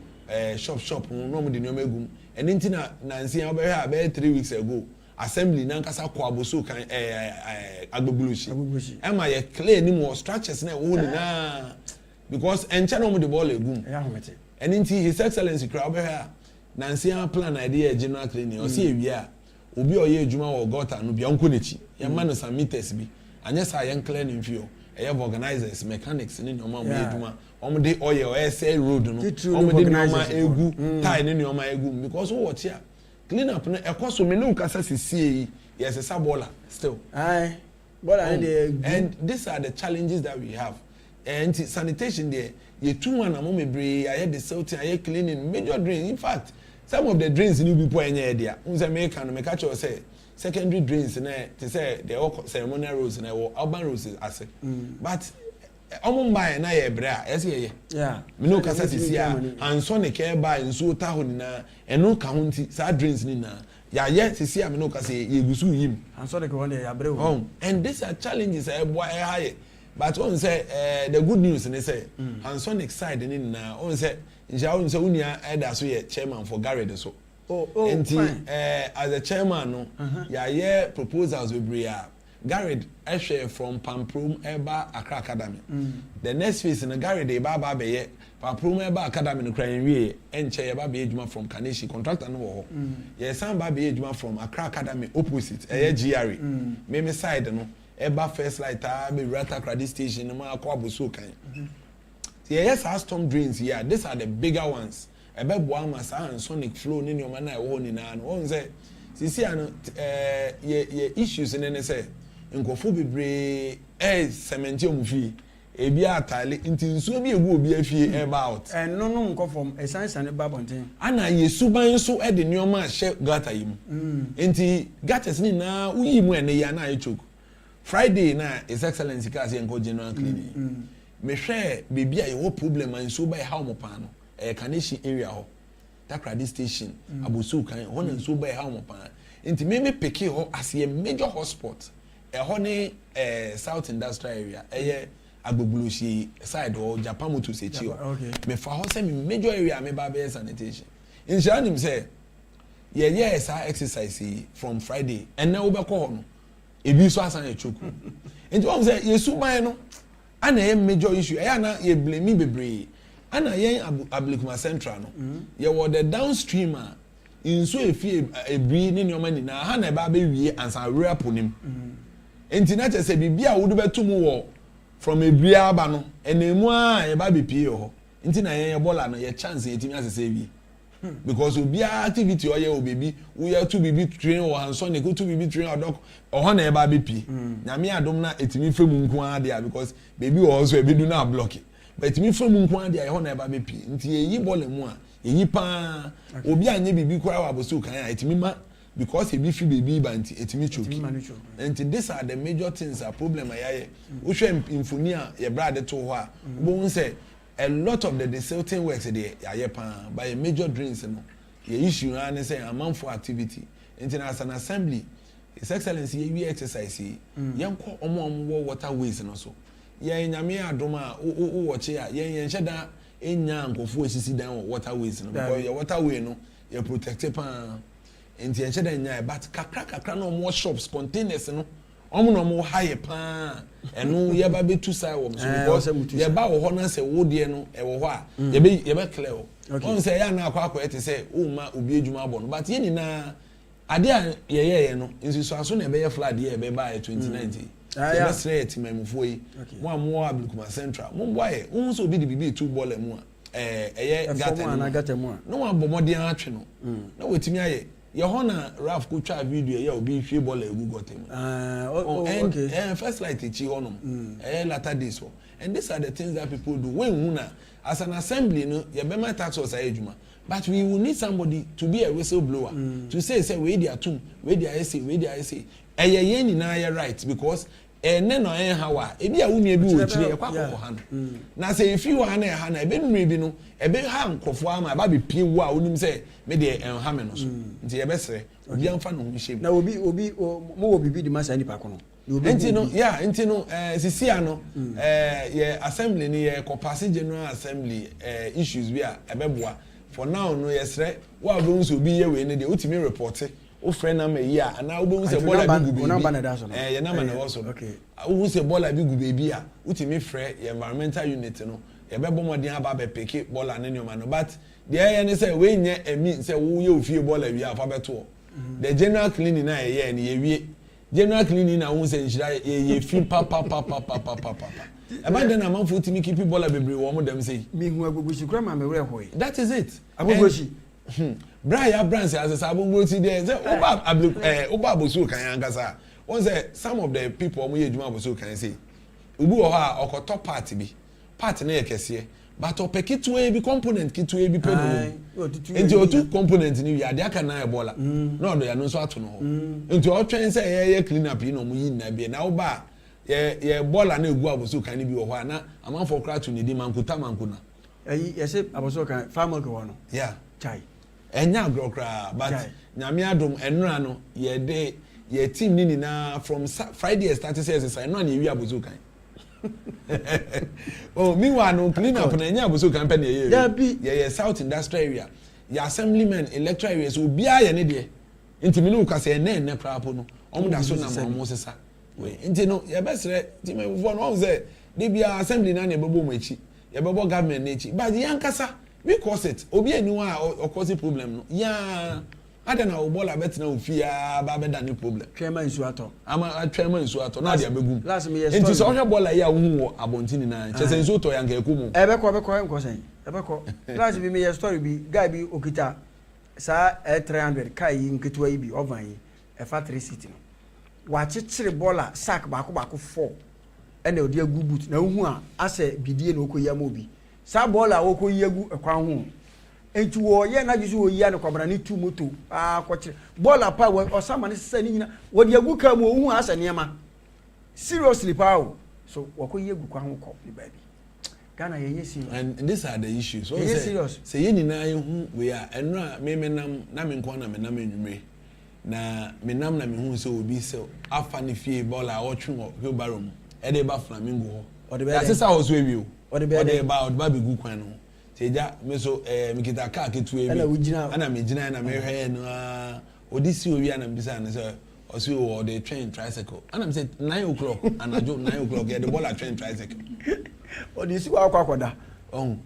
shop, no more the Nomegum, and Intina Nancy about 3 weeks ago. Assembly nankasa kwa abusu kan agbebulushi am I clear ni more structures na wo na because encha no mo the ball egum and inti his excellency crowd here nansi plan idea general cleaning o see ewia obi oye adwuma wo gota no bia onko nechi ye ma no some meters bi anya sa yan cleaning fio organizers mechanics ni no ma mo adwuma om de oil road no om de no ma egu tie ni no ma egu because wo watch here clean up no ekoso me no kasa sisi yes a sabola still and these are the challenges that we have and sanitation there you 2-1 am me bre I had the salt I cleaning major drains in fact some of the drains new people enya there unse me can me catch say secondary drains na to say the ceremonial roads na urban roads as but omumba na ye bra ese yeah me no kasa sisi anso ne ke ba nso ta ho na eno ka ho nti sa drinks ni na ya ye sisi me no kasa ye gusu yim anso de ko ne ya bre ho and these are challenges high but on say the good news ne say anso ne side ni na on say nja on say unia elder so ye chairman for Garrett so and as a chairman no ya ye proposals we bring Garrett share from Pamprum Eba Accra Academy. The next phase in the Garrett de Baba Beye, Pamprum Eba Academy no crying we and Che Baby Ejuma from Kaneshi contractor no. Yes, some Baby Ejuma from Accra Academy opposite GRE. Meme side no Eba first light be Rata Credit Station no ma kwa busu kan. Yes, our storm drains here. These are the bigger ones. Ebe Boama sa and sonic flow ni o mana e wo ni na no. Won say sisi ano ye issues in say nkofo bebre cement omufi ebi atale nti nsuo bi egu obi afie about no nkofo esansan ba bonten ana yesuban so de neoma hye gata yim nti gatas ni na uyi mu ene ya na ayechoku Friday na his excellency ka say enko general cleaning me hwe bebi a ye problem nsuo ba e ha mo pa no Kaneshi area ho Takradi station abusu kan ho na nsuo ba e ha mo pa nti me peke ho as a major hotspot honey South Industrial Area agbebulushi side or Japan motor say chi me fa ho say me major area me ba be sanitation in shanim say yes our exercise from Friday and now we be call no ebi so asan echoku nti won say yesuban no ana ye major issue na ye blame bebre ana ye Ablekuma Central no ye were the downstream inso efie ebri ni nyoma ni na ha na ba be wie ansa real ponim enti na che se bibia wo do betum wo from ebri aba no enemu a ye ba be pie ho enti na ye bola no ye chance etimi asese bi because obi activity oye obebi we are to be train or hanson e go to be train or doc or na e ba be pie na me adom na etimi femu nko a dia because baby also e be do na block but me from nkwan dia ho na eba be pi nti eyi ball mu a eyi pa obi anye bibi kwara wa bosu kan a etimi ma because ebi fi baby ba nti etimi choki and these are the major things are problem ayaye wo hwe infoni a ye brade to ho a wo say a lot of the desulting works there ayaye pa by a major drains no ye issue na say amount for activity international assembly His Excellency we exercise yenko omo waterways no so ye nyame adoma o watch ya ye nheda enya nkofo asisi dan waterways no because your waterway no you protect pa enti nheda enya but kakra no more shops containers no omo no mo high pa eno ye ba betu sai wo so because ye ba wo ho na se wo de no e wo ho a ye be clear on say ya na akwa ete say o ma obi ejuma abo no but ye ni na ade a ye no nsiso aso na be ye flood ye be ba 2019 ya straight memfo yi mo amo ABLEKUMA central mo boye won so bi di bibi 2 ball mu a eye gata mu no wa bomode atwe no na wetimi aye ye ho na Raf ko twa video ye obi hwe ball egu gotem okay first light echi ho no latter days so and these are the things that people do when una as an assembly no ye be my tax us ejuma but we will need somebody to be a whistleblower to say we dey atum we dey say eye ni na ye right because ene no en hawa e bia wunu ebi wo kire e kwakọ ha no na say if you na ha na e be nure bi no e be ha nkofo ama ba be pie wo a onim say me de en ha me no so nti ye be sere obi amfa no hwehye na obi mo obi bi di masa ni pa kono enti no sisia no ye assembly ni ye ko pass general assembly issues we a ebeboa for now no yesre wa be nso bi ye we ne de utimi report o friend na me ya ana wo say bola bi gu baby ye na ma na wo so okay wo say bola bi gu baby a utimi frɛ ye environmental unit no ye be bomodin aba be peke bola na nyoma no but the ye ne say we nye emi say wo ye ofie bola wi afa beto the general cleaning na ye ne ye wie general cleaning na wo say nshira ye fi pa abandon na manfo utimi keep bola bebre wo mo dem say mi hu agogoshi kura ma me were hoy that is it agogoshi Brian Brands as a sabon there say oba bosu kan yankasa won say some of the people omo ye djuma bosu kan say obu wo ha okoto part na ye kese but opekitwe bi component kitwe bi pedo enti otu component ni wi ade aka na ebola na odo ya no so ato no ho enti o twen say ye clean up no mo yi na bi na wo ba ye bola na egu abosu kan ni bi wo ho na amanfo kra to ni di mankuta mankuna ye say abosu kan farmer ko no yeah chai enya grokra but nyame adom enura no ye team ni na from Friday start says say no na wi abozu kan oh meanwhile no clean up na enya abozu kan pe na ye south industrial area ya assemblyman electoral areas obi aye ne de ntimi no ka say na krapo no omo da so na mo sesa we nti no ye besre ti me fo no say de bia assembly na bebo mo echi ye bebo government na echi but yankasa because it obi anywa cause problem no ya adana obola betina ofia ba beda ni problem twema nsu ato ama twema nsu ato na dia begum enti so hwe bola ya hu wo abontini na chese nsu to ya nga ekumu ebeko enko sen ebeko last bi me ya story bi guy bi okita sa 300 kai nketwa yi bi ovan yi e factory city no wa chichire bola sack bako 4 ene odi agu boot na hu a ase bidie na okoyi amobi sa bola woko yegu ekwa ho enti wo ye na jisu wo ya ne kwabra ni tu moto kwachire bola pa osama ne sesa ni nyina wo de agu ka mu ohu asa niema seriously pa o so woko yegu kwa ho ko ni baby Ghana ye serious and these are the issues so say ye nyina ye hu we are enra me menam na me nko na menam enwumre na menam na me hu se obi se afa ne fie bola wo twe wo barom e de ba flamingo ho ya sesa ho so ewi o ode ba be gu kwan no teja me so mikita car ketu ebi ana me gina na me hwe no odisi owi ana mbisa na say osi o the train tricycle ana me say 9 o'clock anajo 9 o'clock get the ball at train tricycle odisi wa akwakoda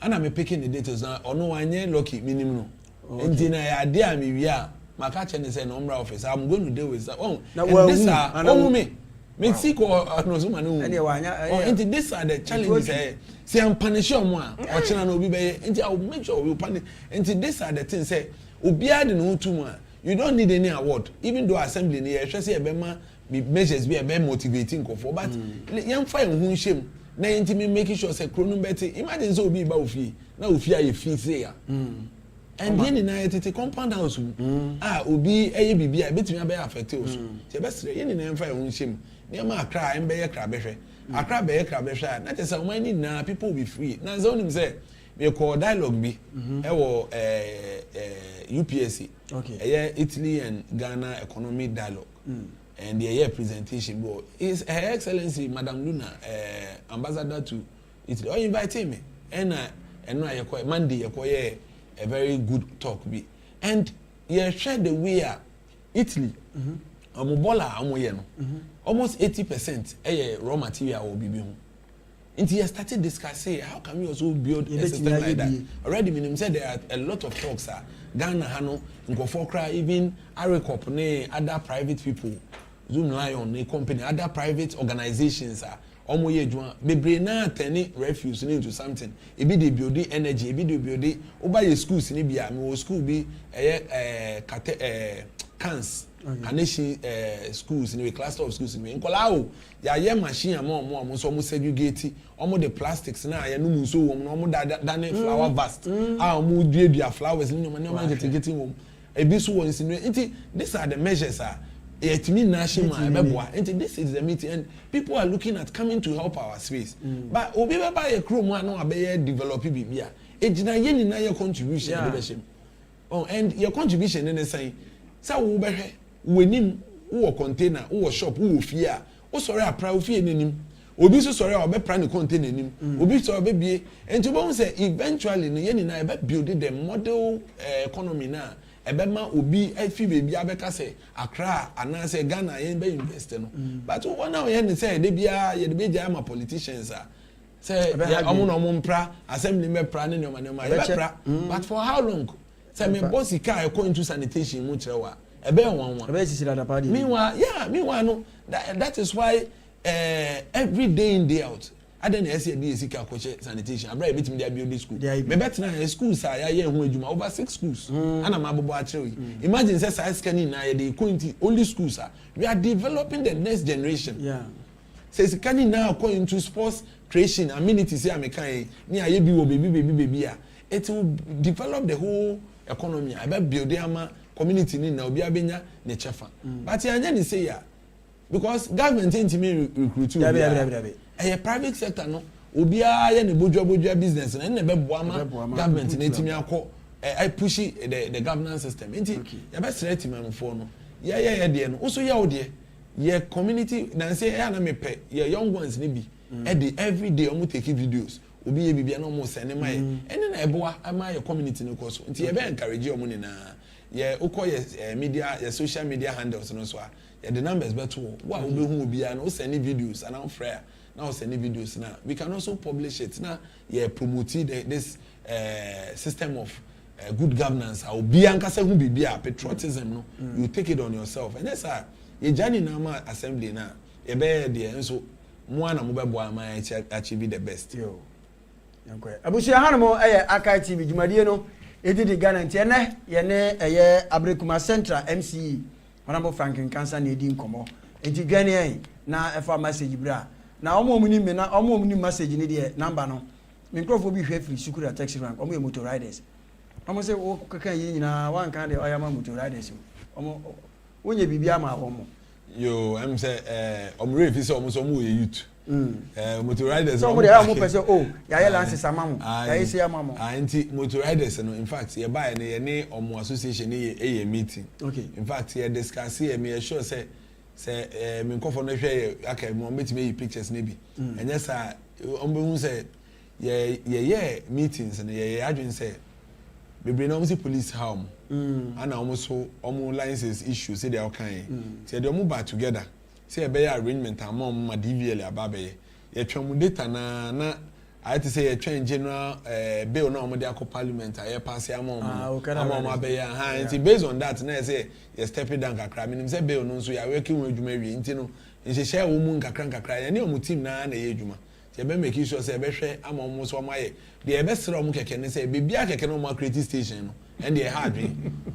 ana me picking the details na ono anye lucky minimum no enti na ya de am wi a maka che ne say no umra office I'm going to deal with that na wa Mexico no so manu enti these are the challenges say am punish omo a o chena na obi be enti I will make sure we punish enti these are the things say obi ade no too you don't need any award even though assembly ni e hwe say e be ma measures be e be motivating ko for but yam fa hu nshem na enti me make sure say kro no better imagine so obi ba ofie na ofie aye fee say ya and then in na tete compound house obi eye bibia betimi abe affect us se be sere yen na emfa ehun hyem na ma akra embe ye kra behwe akra be ye kra behwe na tese o man ni na people will be free na so nim say we call dialogue bi wo UPSC okay Italy and Ghana economic dialogue and the year presentation board is Her Excellency Madam Luna ambassador to Italy or invite me and I Monday a very good talk be and you share the way Italy omobola amoye no almost 80% raw material will be home. Until you started discussing how can we also build a system like that. Already minimum said there are a lot of talks Ghana Hano, Nkofokra, even Arekop, ne other private people, Zoom Lion, ne company, other private organizations Omoye Juan, Bebrena teni refuse into something. It be the building energy, it be the building over schools in Ibia, my school be cans. Kaneshi schools in a cluster of schools in Nkolao ya machine among so almost segregate almost the plastics na ya no so wom no dane flower vast mu dua flowers ni no getting wom e bi so won insinuate these are the measures etimi na shema ebeboa this is the meeting and people are looking at coming to help our space but obi be buy a chrome one no abeye develop bibia ejina ye ni na your contribution leadership and your contribution in the say wo behwe wenim wo container wo shop wo fie wo sorry apra wo fie nenim obi so sorry o be pra ne container nenim obi so be bie enti bo say eventually no ye ni na be build the model economy na ebe ma obi afi bebi abeka say Accra ana say Ghana ye be invest no but wo na ye ni say de bia ye de be jam politicians say omo no omo mpra assembly me pra ne no ma ye pra but for how long say me boss car go into sanitation mu trewa meanwhile no that is why every day in day out I don't know sanitation I bring meeting there build school me better na schools are ya hu adwuma over 6 schools ana ma bobo akere imagine say size scanning na they quality only schools we are developing the next generation say scanning now going into sports creation amenities here mekan ni aye bi wo baby it will develop the whole economy I be build ama community ni na obi abenya ne chefa but anya ni say ya because government intimi recruit a private sector no obi ya ne bodwa business na be boa ma government na intimi akọ I push the governance system nti ya be select manfo no ya de no also ya ode ye community na say ya na mepe ye young ones ni bi every day omo take videos obi ye bibia na omo send my ene na eboa ama your community no koso nti ye be encourage omo ni na ye uko ye media ye social media handles no so ye the numbers better wa obi hu obi na o send videos and prayer now send videos now we can also publish it now ye promote this system of good governance obi ankasa hu bibia patriotism no you take it on yourself and that's ye journey na ma assembly na ye be there so mo na mo be boa ma achieve the best yo yankwe abusia hanmo Akai TV jumadie no edidi Ghana ntiene yene Ablekuma Central MCE Honourable Frank NKANSAH na edi nkomo enti dwane na efa message bra na omomuni me na omomuni message ni de number no microphone bi hwe free sukura taxi rank omo motor riders omo se wo kaka yi nyina wan kan de oyama motor riders omo wonye bibia ma omo yo em say omo refi say omo so omo youth motor riders so mo dey omo pese ya ye lance samamu ya isi amamu anti motor riders no in fact ye buy ne ye ne omo association ye meeting okay in fact ye discuss ye me sure say me nkofo no hwe aka mo meet me pictures ne bi enye sa omo hu say ye meetings ne ye adwen say bebre na omo si police harm ana omo so omo licenses issue say they are kind say they omo back together say be arrangement among ma DVL ababe ye twam data na I to say a train general bill na omo dey akọ parliament aye pass among ababe ha nti based on that na say you step it down kakra minim say bill no so ya working with adwuma wi nti no nse share wo mu kakra ya ne omo team na ye adwuma ye be make sure say be hwe amom so omo aye de be sere omo keke ne say be bia keke no omo creative station no and they hard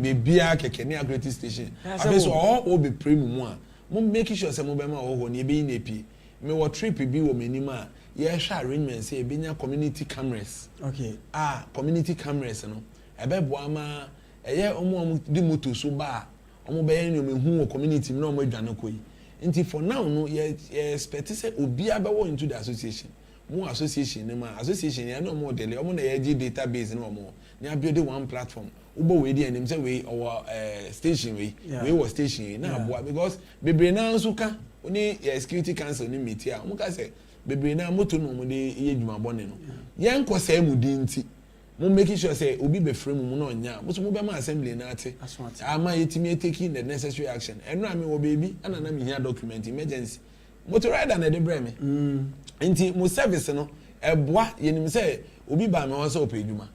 be bia keke ne creative station abe so all be premium mo make sure say mo be ma ho ne be in epi me wo trip bi wo menima ye hwa arrangement say ebenya community cameras okay community cameras no ebebo ama eye omo di moto so ba omo be yen no mehu wo community no omo adwane koyi nti for now no ye expect say obi abewo into the association mo association ne ma association ye no mo dele omo na ye gi database no omo na build one platform ubo we dey anim say we our station we was station na aboa because bebre na nso ka oni security council ni meeting a mo ka say bebre na moto no mo dey ye dwuma bone no ye nko say mu di nti mo make sure say obi be frame mu no nya mo so mo be ma assembly na ate ama yetimi taking the necessary action eno am wo baby ana na me here document emergency motor rider na dey bre me nti mo service no eboa yenim say obi ba me ho say opedwuma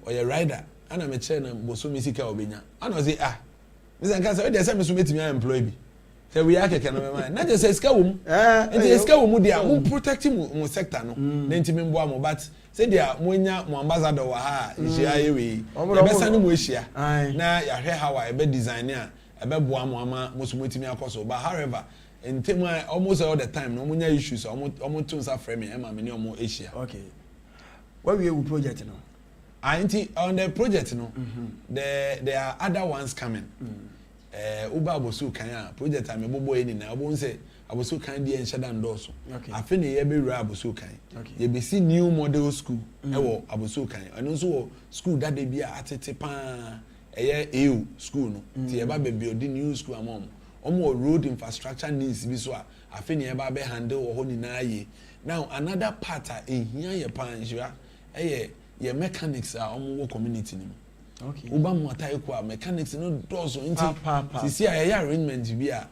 oye rider ana me chere na boso mi sika obenya ana say me say nkansa we dey say me so metimi employee bi say we akeke no me man na just say sika wo mu nti sika wo mu dia mo protect mo sector no na nti me mboa mo but say dia mo nya mo ambassador wa ha ihia yewe e be sane mo ehia na ya hwe how e be design a e be boa mo ama mo so metimi akoso but however in time almost all the time no mo nya issues omo tunsa frame e ma me ne omo ehia okay what we project no on the project no there are other ones coming uba abosu kan a project am ebobo eni na obo nse abosu kan dey enshada ndoso afi ne ye be wura abosu kan ye be see new model school wo abosu kan eno nso wo school that dey be atete pa eye EU school no ti ye ba be build new school amom omo road infrastructure needs bi so afi ne ye ba be handle wo ho ni na ye now another part a ehia ye pa njira ye mechanics are omo community ni okay uba mo atai kwa mechanics no dozo nti sisi ye arrangement bi a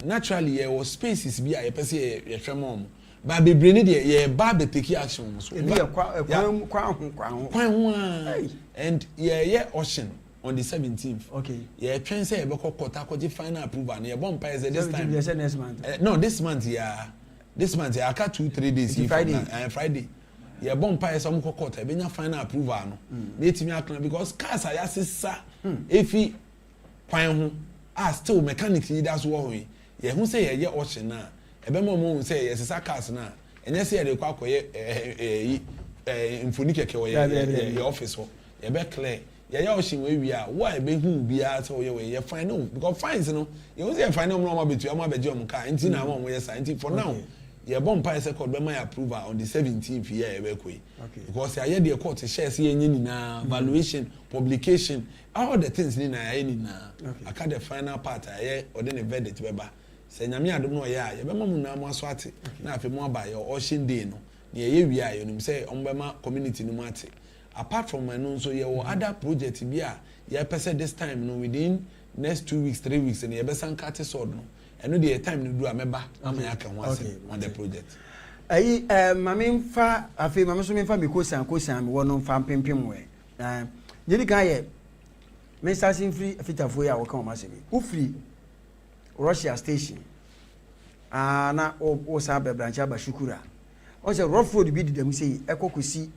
naturally ye was spaces bi a ye pese ye hwemo mo ba bebre ni de ye ba be take action so bi kwa ho and ye ocean on the 17th okay ye twen say ye be kokota koji final approval na ye bomb pa this time next month no this month I got 2-3 days Friday ye bomb pa some kokota e benya final approval no na etimi akana because cars are yasesa efi kwan ho still mechanics yi that's what we ye hu say ye ocean na e be mo say ye sesa cars na enye say ye dey kwa koye infoni keke wo ye office ho ye be clear ye ocean we wi a wo e be hu bia say ye final because fines no ye hu say final no ma betu am abeje om car nti na mo ye sa nti for now ye bomb pa say court be my approval on the 17th year e be koi because I hear the court share say enye ni na valuation publication all the things ni na ye ni na aka the final part I or then the verdict be ba say nyame adom no ye a ye be mamu na mo aso ate na afi mo aba ye ocean day no ne ye wi a ye nim say on be ma community no ate apart from my no so ye other project bi a ye pese this time no within next 2 weeks 3 weeks and ye be san cut sword no eno the time no do ameba amanya kan wase on the project ayi mame fa afi mame so me fa me kosan me wono fa pempem we yedi kan ye me sasin free fitafo ya wo kan o ma se bi u free Russia station na o sa be branch aba shukura o se rough road bi didam sei ekokosi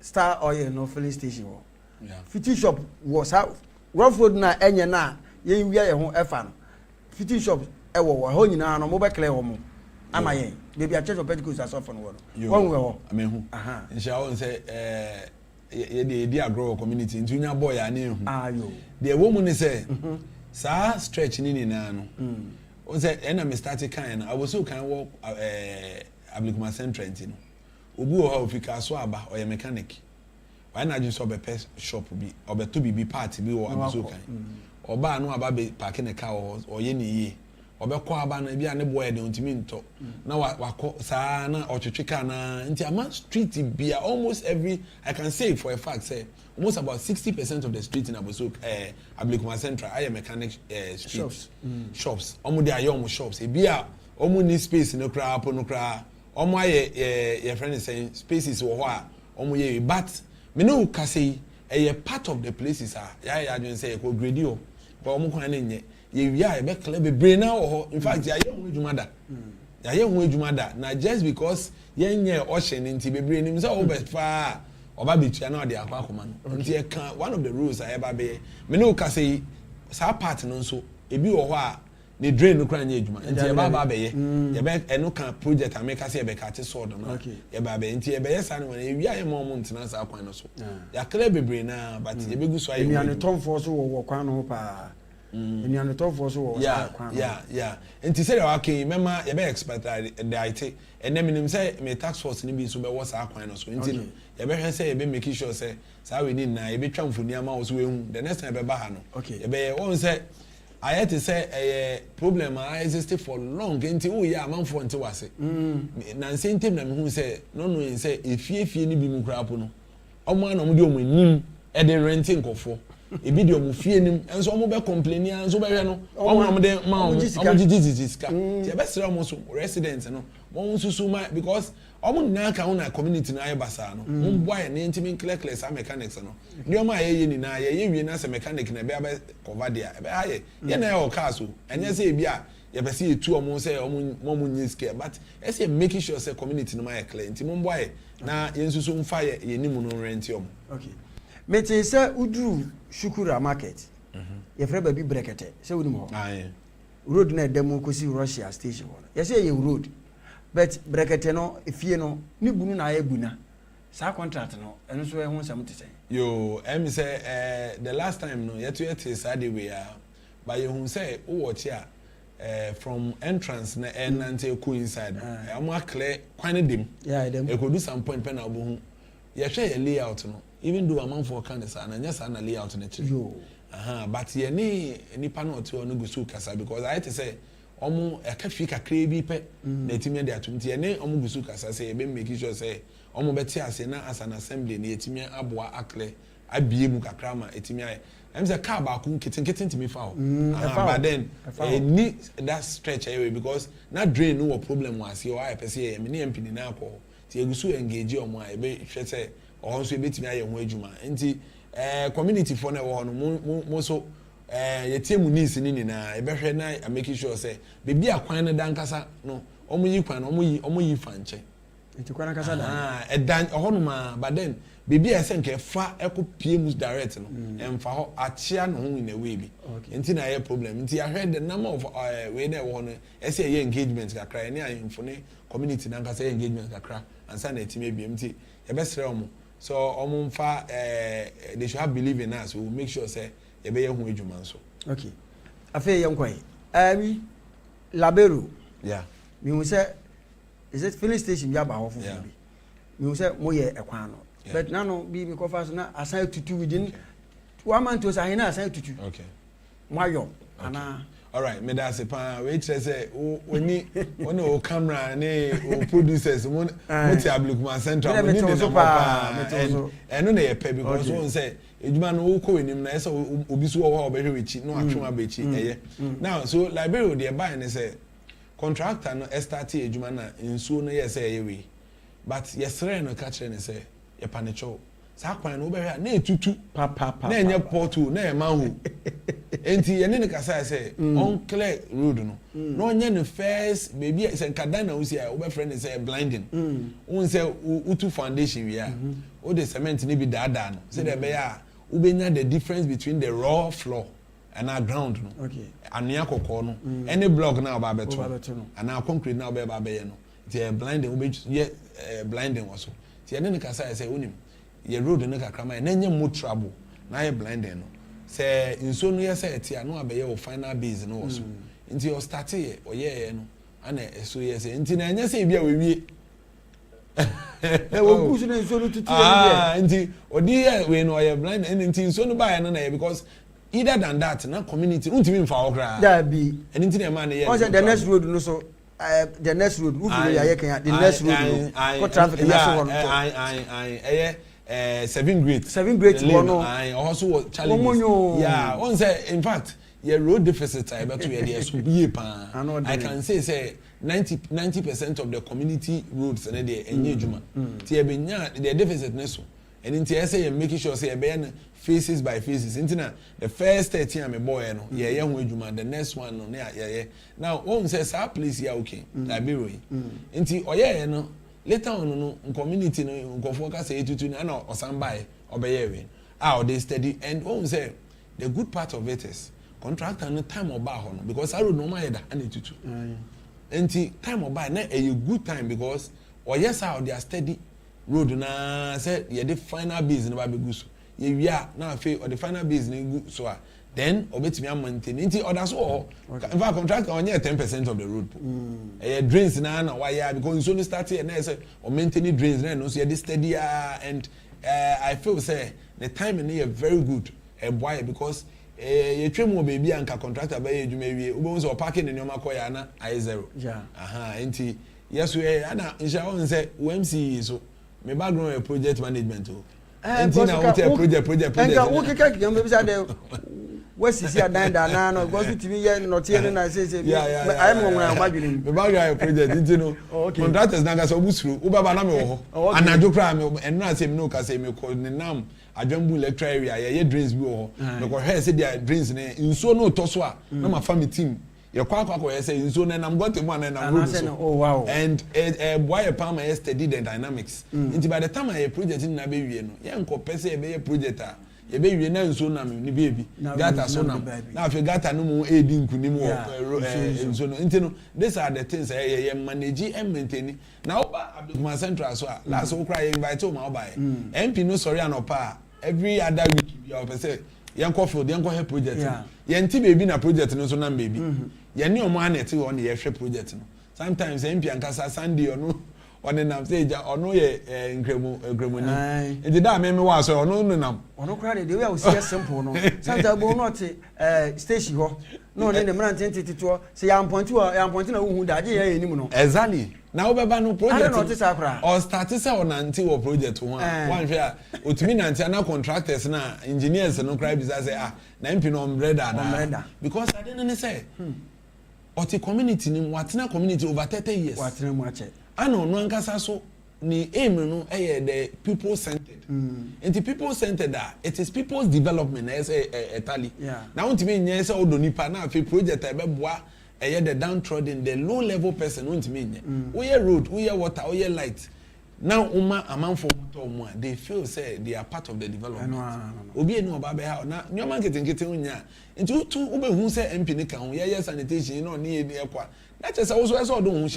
Star Oil no filling station wo fiti shop wo sa rough road na enye na ye wi ye ho efa no fiti shop ewo ho nyina no mo be clear ho mo ama ye baby a church of Pentecost as often wo no won we ho amehu insha Allah say ye dey agro community ntunya boy ani hu ayo the woman ni say sa stretch ni na no o say na me start kan na I was so kan wo ABLEKUMA central no obi o ha ofika so aba o ye mechanic why na just obe shop bi obe to bi part bi wo abuso kan oba no aba be park ne car o ye ni yi obe ko aba na bi ane boy de ntimi nto na wako saa na otwetweka na nti ama street bi almost every I can say for a fact say almost about 60% of the street in abuso ABLEKUMA central are mechanic streets shops omo de ayo omo shops e bi a omo ni space no kra apo no kra omo aye your friend is saying spaces wo ho a omo ye but me no ka say a part of the places are ya adwen say ko grade o but omo kwan na nye ye wi a be clear be brain na wo ho in fact ya ye ho adwuma da ya ye ho adwuma da na just because ye nye ocean nti be brain nim say o be fa oba betua na de akwa akoma no nti e kan one of the rules I ever be me no ka say sa part no so ebi wo ho a ne drain no kra nya adwuma nti ye ba be ye be eno kan project ameka se ye be ka te sword no ye ba be nti ye be ye sa no ye wi aye mo ntena sa kwan no so ya kra bebre na but ye be gu so aye ni an tomfo so wo kwan no pa ni an tomfo so wo kwan yeah nti se ya okay mema ye be expect the IT ene minim say me tax force ni bi so be wo sa kwan no so nti no ye be hwe say ye be make sure say sa we ni na ye be twamfoni ama wo so ehu the next time be ba ha no ye be won say I had to say a problem I existed for long until we are man for until was it. Nancy Tim who say no say if you ni bi mu crap no. Omo na mo di omo nim e de renting kofo. E bi di omo fie nim enso omo be complain enso be hwe no. Omo na mo de ma omo jijijiska. Ti be sere omo so residents no. Mo susu ma because omo na ka una community na ayebasa no. Mo boy na intimi clear sa mechanics no. Di omo ayeye ni na ayeye wie na se mechanic na be cover dia. E be aye. Ye na e o car so. Enye se e bi a ye be se e tu omo se omo nyi scare but e se making sure say community no ma clear. Nti mo boy na ye nsusu mfa ye nimu no rent omo. Okay. Mete se udru Shukura market. Ye frɛ ba bi brekete. Se woni mo. Aye. Road na demo kosi Russia station ho. Ye se ye road. But brekete no efie no ni bunu na aye buna. Sa contract no eno so e ho nsam te sen. Yo, em say the last time no yet say the way but you who say o watch here from entrance na until go inside. I'm clear quite dem. Yeah, dem. E could do some point pen obo. Ye share your layout no. Even though amount for cancer and yes na layout na chi. Yo. But ye ni panel to no go so kasa because I had to say omo e ka fi kakra bi pe na etimi de atumti ye ne omo go so kasa say e be make sure say omo beti ase na as an assembly na etimi aboa akle abie mu kakra ma etimi aye em say car ba ku kitten timi fa ho but then ni that stretch away because na drain no problem was here why person ye me ne MP na akọ ti egusu engage omo a e be hwe say o so e betimi aye ho adwuma nti community for na wo no mo so ye tiemu needs ni na e be hwe na make sure say bebi akwan na dankasa no omo yi kwan omo yi fanche nti kwana kasa da edan ohonuma but then bebi esenke fa eko piemus direct no emfa ho achia no ho in a way bi nti na ye problem nti I heard the number of we na wo no ese ye engagement kakra ni ayemfo ne community na nkasa engagement kakra ansa na etime bi nti ye be sere omo so omo mfa they should have believe in us we will make sure say ye be ye ho adwuma nso okay afa ye nkwan labero yeah mi hu say is it filling station ya ba ho fufu bi mi say mo ye ekwan no but now no bi ko fa so na assign tutu within 1 month to say na assign tutu okay mayo ana all right me da se pa we tire say oni o camera ne o producers mo ti ABLEKUMA central mo ni de pa eno na ye pe because won say ejuma no wo ko enim na say obi so wo ha obehwe wechi no atwoma bechi eye now so library dey buy ne say contractor no start ejuma na nsuo no ye say we but yesere no catch ne say ye panicho sa kwan no obehwe na etutu pa na enye portal na e mahu enti ye ne kasa say on clear road no no onye no first baby say kadan na usi obe friend say blinding won say utu foundation we are o the cement ni bi dada no say the be ya ubenya the difference between the raw floor and our ground no okay ania kokko no any block na oba beto and our concrete na oba be ye no the blinding ube ye blinding also ti ene kasa say onim ye road no kakrama na nye mo trouble na ye blinding no say inso no ye say etia no abe ye o final base no also nti o start ye o ye no ana so ye say nti na nya say bia we wie wo push na inso no tutu ye nti odi ye we no ye blind nti inso no ba ye no na ye because either than that na community untimi mfa okra da bi nti na ma na ye the next road no so the next road who feel ya can the next road no traffic na so one 7 grade no also was challenge yeah on say in fact your road deficit I bet we there so be pa I can say 90% of the community roads and there enye juma ti e benya the deficit na so and nti I say making sure say e be faces by faces intina the first 13 am boy no ye ho adwuma the next one no na ye now one say sa place here okay library nti oye no later on no community no nkofo ka say tutu na osan buy obeye we they steady and one say the good part of it is contractor no time oba ho no because I road no ma yeda and tutu enti time oba na a good time because or yes how they are steady road na say ye the final base no ba be good so ye wia na afi or the final base na good so then obetimi am maintain enti oda so in fact contractor only 10% of the road drains na wire because so no start here na say or maintain drains na no so ye steady and I feel say the timing here very good why because you train more baby and contractor by you maybe we parking in your makoya na I0 enti yes we ana inshallah say OMC so me background a project management enti na what project and wo keka kika me bisa de wesi si adan da na no go fit me here not here na say I am on my adwene me background a project enti no contractors na ga so busuru wo baba na me wo ho anajo kra me eno na say me no ka say me ko ne nam adwambu electric area ye drains bi wo ho because here say their drains ne nso no to so a na ma family team ye kwa ye say nso na nam got mu na nam road so oh wow and why a palm is steady the dynamics into by the time I project na be wie no ye nko pese ye be project a ye be wie na nso na ni baby gata so na afi gata no mu edi nkunim wo nso no into no these are the things ye manage and maintain na oba Abdulkuma Central so last we cry invite o ma oba MP no sorry anopa every other week you say yanko field yanko help project yanti baby na project no so na baby yani omo anete wo na ye hwe project no sometimes MP ankasa Sunday ono one nam say ja ono ye nkremu ni enti da me wa so ono nam ono kra de we see simple no sometimes bo not station ho no ne ne mran tentito say ya point na hu da je ya enim no exactly na wo beba no project no not sakra or start say on anti wo project ho one hwe otumi nanti na contractors na engineers no cry be say na MP no umbrella da because I didn't say oti community ni watena community over 30 years watena mu ache ano no ankasa so ni aim no the people centered and the people centered it is people's development as a tally now want me nya say odo nipa na afi project e beboa the downtrodden the low level person want me nya we road we water we light now amanfo moto mu they feel say they are part of the development obi enu oba be ha na nyoma nketenkete unya nti tu obehu say MP ne ka ho ye sanitation no ne e kwa that is also as all don't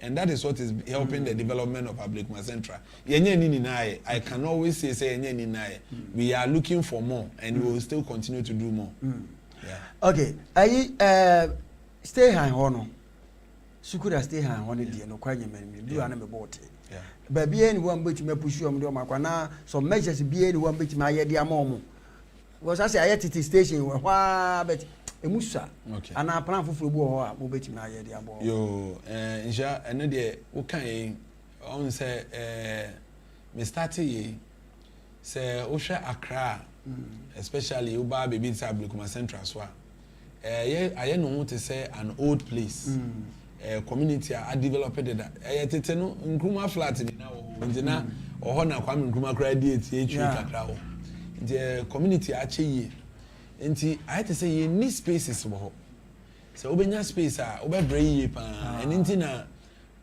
and that is what is helping the development of Ablekuma Central yenye ni ninaye I can always say yenye ni ninaye we are looking for more and we will still continue to do more okay stay high hono sukura stay high hono die no kwanye mani du ana me bote baby any one bet me push you am do makwana some measures be any one bet me ayede amomo because I say ayete station wa bet emusa okay ana plan fufuru bu ho a bo bet me ayede abo yo insha ene de wo kan on say me start ye say wo hwe Accra especially wo ba baby say Ablekuma Central so aye no want to say an old place community are developed that tete no Nkrumah flat ni na wo ndina oho na Kwame Nkrumah kra di eti kakra ho the community a cheye enti I to say you need spaces wo so obenya space a obebre yi pa and enti na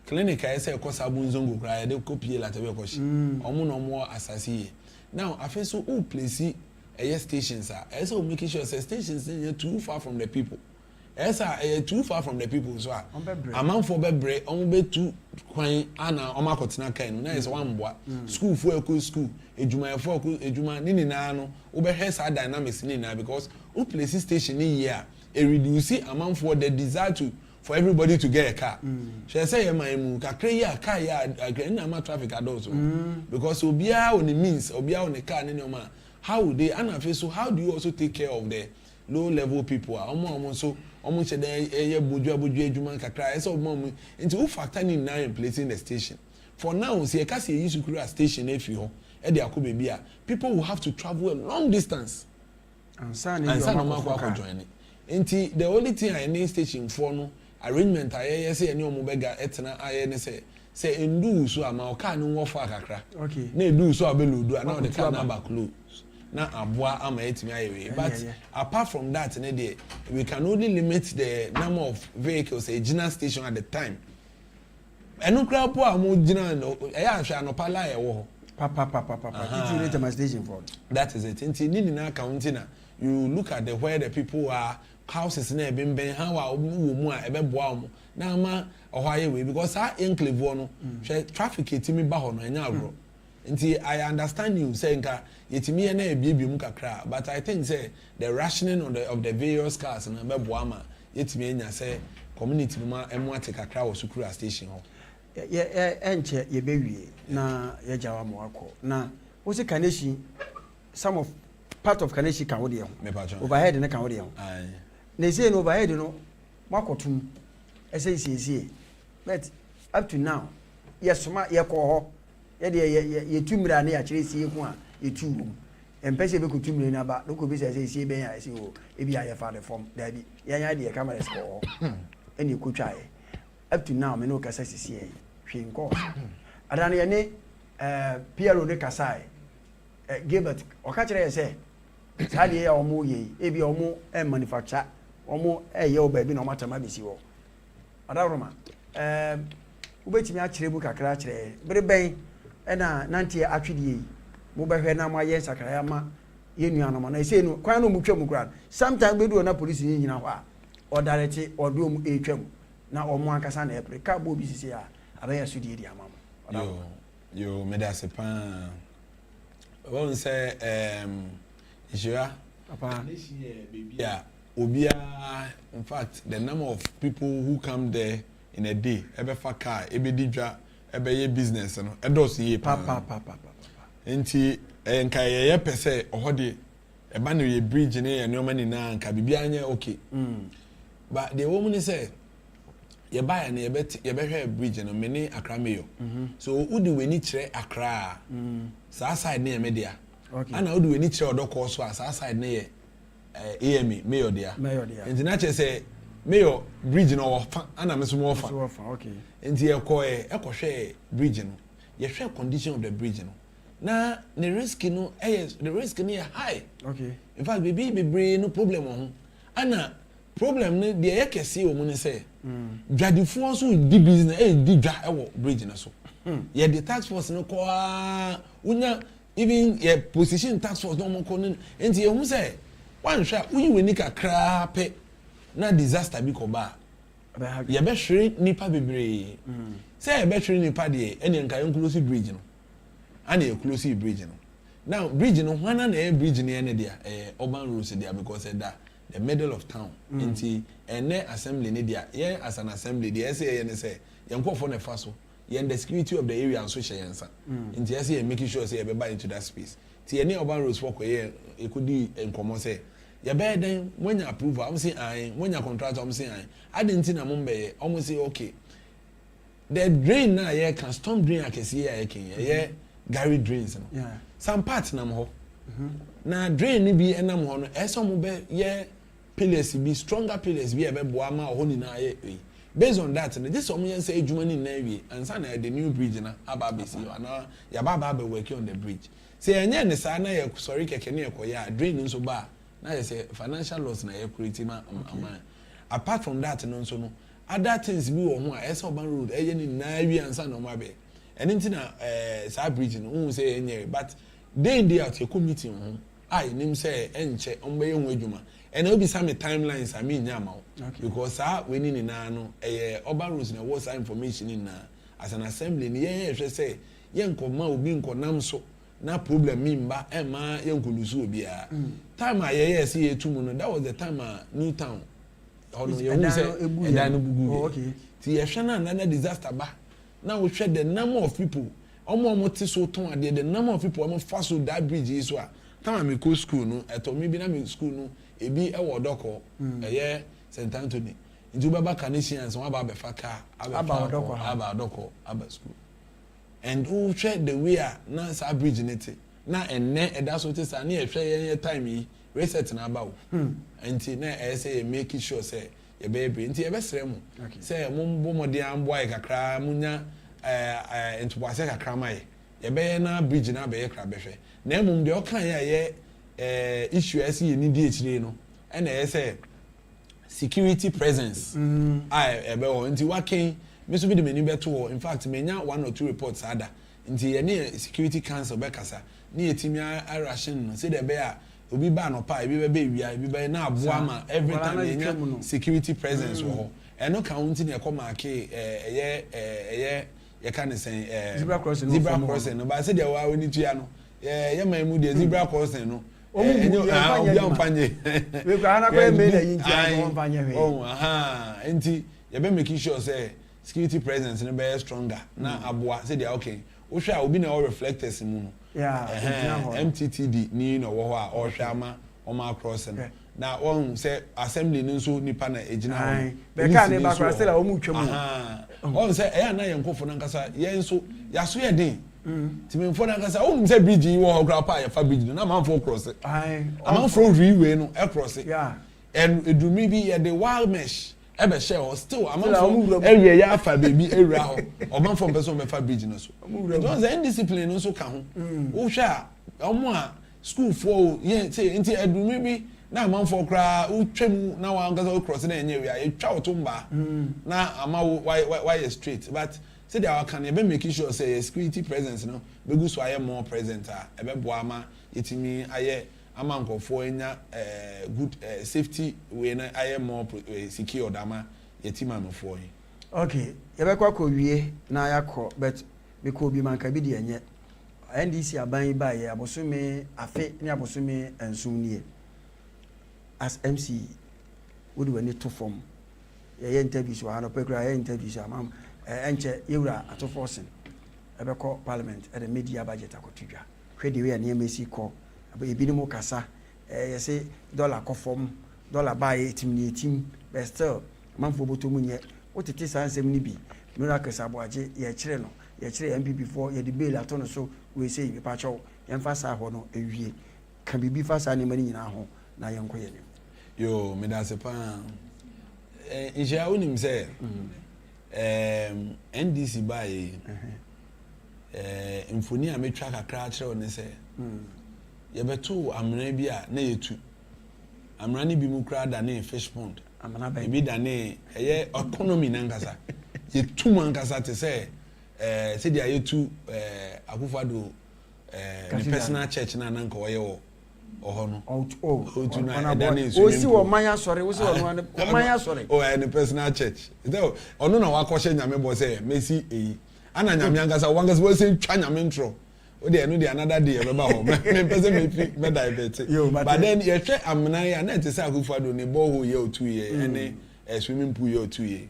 clinic I say kosa bunzongo kra de kopie la tebe koshi omo no mo asasi now I feel so all place stations are also making sure say stations are too far from the people too far from the people so amount for bebre on be too kwan ana o makotena kan na is one boa school for equal school ejuma for ejuma ni na no wo be hear sa dynamics ni na because o place station ni here e reduce amount for the desire to for everybody to get a car she say e man mu kakra ya car ya na ma traffic adults because obia on the means obia on the car ni no how would they and so how do you also take care of the low level people omo so omo che dey boju ejuma kakra e so omo into who factor in now in placing the station for now see e ka say use kura station efi ho e dey akobe bia people will have to travel a long distance and sign no join it the only thing I need station for no arrangement I say any omo bega etena aye ne say endu so ama o car no wo fa kakra okay na endu so abelodu and now the car number close na abua ama etimi ayewe but apart from that we can only limit the number of vehicles a general station at the time enu kra po amu gina no ahwe anopa la ye wo papa titi rate my station for that is it nti ni na counting na you look at the where the people are, houses na ebemben, how are mu a ebe boa mu. Na ma ohwaye we because our enclave no traffic etimi ba ho no enya agro. Nti I understand you saying ka yetimi na ebiebi mu kakra, but I think say the rationing of the various cars na be boa ma yetimi enya say community ma emu ate kakra wo Sukura station ho. Enche ye bewie na ye jawa mo akọ na wo se Kaneshi some of part of Kaneshi kan wo de ho overhead na kan wo de ho na say no overhead no makotum ese but up to now yes ma ye ko ho ye de ye tumira na ya kire sie ko a ye tu empese be ko tumira na ba no ko be say ben ya say o e bi ya fa the form da bi ya de camera ko eni ko twae up to now me no kasa sisi hwenko adane ye ne Piero ne kasai Gilbert okachire ye say sadi ye omo ye e bi omo manufacture omo ye o ba bi na omatama bisi wo adaroma ubetimi akire bu kakra akire bere ben na nantie atwedie mo behwe na mo aye sakraya ma ye nuanom na say no kwan no mu twam kura sometimes bedu na police ni nyina ho a odarete odo mu etwam na omo akasa na epre ka bo bi sisi a abaya sudie di amam yo medasepan won say Ishira papa yeah obia in fact the number of people who come there in a day ebe fa car ebe didwa ebe ye business no edos ye papa enti enka ye pese ohode eba no ye bridge ne ye no mani na nka bibia anya okay but the woman say ye buy na ye hwe bridge no many Accra mayor so udi weni kire Accra sa side na ye media ana udi weni kire odoko so sa side na ye AMA mayor dia enti na che say mayor bridge no ofa ana me so mo ofa okay enti ekohwe bridge no ye hwe condition of the bridge no na the risk no the risk no high okay in fact be no problem on ana problem no de kese o mu ne say dwadifo so di business di dwa ewo bridge no so ye the tax force no ko unya even ye position tax force no mo ko enti ye hu say wan hwa uyi weni kakra pe na disaster bi ko ba ye be hwere nipa bebre say ye be hwere nipa de ene nka close bridge no ana ye close bridge no now bridge no hwana na bridge no ene dia urban roads dia because the middle of town enti ene assembly ne dia ye as an assembly dia say ye ne say ye nkofo na fa so ye the security of the area and so share yansa enti ye say ye making sure say ye be buy into that space ti ene urban roads for ko ye ekudi enkomo say ye be den when you approve am say ai when you contract am say ai adenti na mo be am say okay the drain na ye can storm drain akese ye ye gary drains no some parts na mo na drain ni bi enam ho no eso mo be ye pillars be stronger pillars be ebe boa ma ho ni na ye based on that this some yen say adwuma ni na wi ansa na the new bridge na aba be see na ya ba working on the bridge say enye ne sa na ye sorry keke ne ekoya drain nso ba na ye say financial loss na ye create ma apart from that no nso no other things bi wo ho a esa urban road eye ni na wi ansa na mo abe eni ntina sa bridge no hu say enye but day out your committee ho ai nim say enche ombe ye hu adwuma and obi some timelines I mean nyama because we need na no urban rules na what information in na as an assembly ni ye say ye nkoma obi nkonam so na problem mimba e ma ye nkolusu obi a time a ye see ye tumu no that was the time New Town ono ye hu say edan no bugu okay ti ye hwe na another disaster ba na we hwe the number of people omo ti so ton ade the number of people omo fa so that bridge is so a time me go school no eto me bi na me school no ebi ewo doko eye St Anthony nju baba Canisians won aba befa car aba doko aba school and who share the way na sa bridge nete na enne eda so te sa na ye hwe ye time yi reset na aba wo enti na say make sure say ye be enti ye be sere mu say mo mbo mode ambo ai kakra munya entubase kakra mai ye be na bridge na be ye kra be hwe na emum de okan ye issue as ye ni di echire no e na say security presence ebe ho nti waken me so bi de mani beto in fact menya one or two reports ada nti ye ne security council be kasa ni etimi a ration no say de be a obi ba no pa ebi be wia ebi be na aboa ma every time enya security presence wo eno county na e market ye can say zebra crossing no but say there wa ni tua no ye man mu de zebra crossing no obi amfanye we kwa na kwa me na yin tia no amfanye we enti ye be make sure say security presence no be stronger na aboa say there okay wo hwa obi na reflectors mu no MTTD ni no wo a o hwa ama o ma crossing na won say assembly ni nso nipa na ejina ho be ka ne ba cross la o mu twam won say e na yenkofo na nkasa ye nso yaso ye den timenfo na nkasa o mu say bridge wo ho grapa ya fa bridge na manfo cross amanfo riwe no e cross and edumi bi ye the wild mesh ebe share still amanfo area ya fa baby area ho omanfo person be fa bridge no so don't say indiscipline no so ka ho wo hwa omo a school for ye say nti edumi bi na amanfo kra utwem na wa ngasa cross na enye wi a etwa otumba na ama why straight but say there can be making sure say security presence no be go so aye more present ebe boa ma yetimi aye amankofo enya good safety we na aye more secure dama yetima amfo yi okay yebe kwa ko wie na yakọ but me ko bi manka bi de enye NDC aban ba ye abosome afe ni abosome ensum nie as MC would we need to form ye interviews wa no pekra ye interviews am enche yewura ato forcing ebe ko parliament e the media budget akotudwa hwede we na emesi ko ebi ni mo kasa ye say dollar ko form dollar buy etim but still manfo botomu nye wotete sansem ni bi miracle aboaje ye kire no ye kire MPP for ye the bail atono so we say be pacho emphasize ho no ewie kan bibi fa sa ne mani nyina ho na ye nkoye ne yo me da se pa ija unim say NDC buy infoni a metwa kakra kire one say ye beto amra bi a na yetu amra ni bi mu kra da na fish pond amana ba bi da na eye economy na ngasa yetu man ngasa te say say dia yetu akufado the personal church na nanka oye wo oho no otu na da na esu osi wo manya sore osi wo manya sore the personal church so ono na wakoshe nyame bo say mesi eyi ana nyame ngasa wangasa wo say twa nyame ntro o dey no dey another day e ba ho me person me divert but then ye hwe amna ya na te say akufado ne bo ho ye otu ye ene swimming pool ye otu ye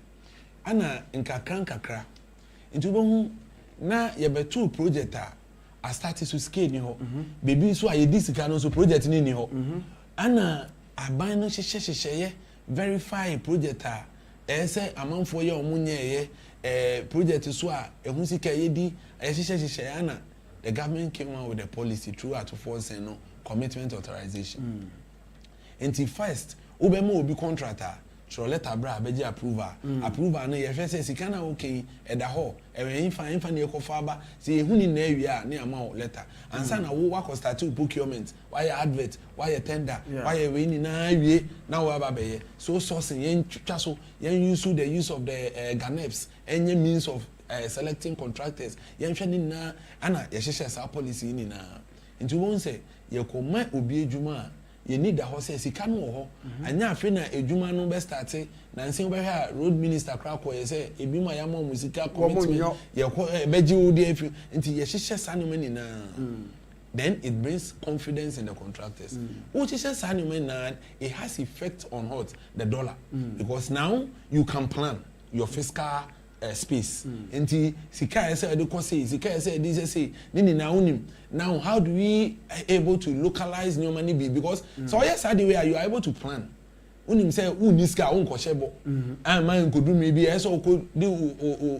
ana nkakra nti bo hu na ye betu project a start to scale ni ho baby so aye disika no so project ni ho ana aban no hyehyehye ye verify project say amanfo ye omunye ye project so a ehun sika ye di hyehyehye ana the government came out with a policy through at force no commitment authorization until first obema obi contractor so letter bra beji approval na ye fese sika na okay eda ho infa na ekofa ba se ehuni na awia na ama letter ansa na wo wa start procurement why advert why tender why we ni na awie na wo ba beye so sourcing yen twitwa so yen use the use of the ganeps any means of selecting contractors yen hwe ni na ana ye hyehyɛ sa policy ni na nti won say ye koma obi adwuma you need the horse sika no ho anya afi na edwuma no be start na nsen be hwa road minister krako ye say ebi ma ya mo musika commitment ye ko beji odi afi nti ye hyehyɛ sanema na then it brings confidence in the contractors which is sanema na it has effect on what the dollar because now you can plan your fiscal space enti sika say dey ko say sika say dey say ni na unim now how do we able to localize new money be because so yes how the way you are able to plan unim say uni sika unko shebo man ko do me bi so ko di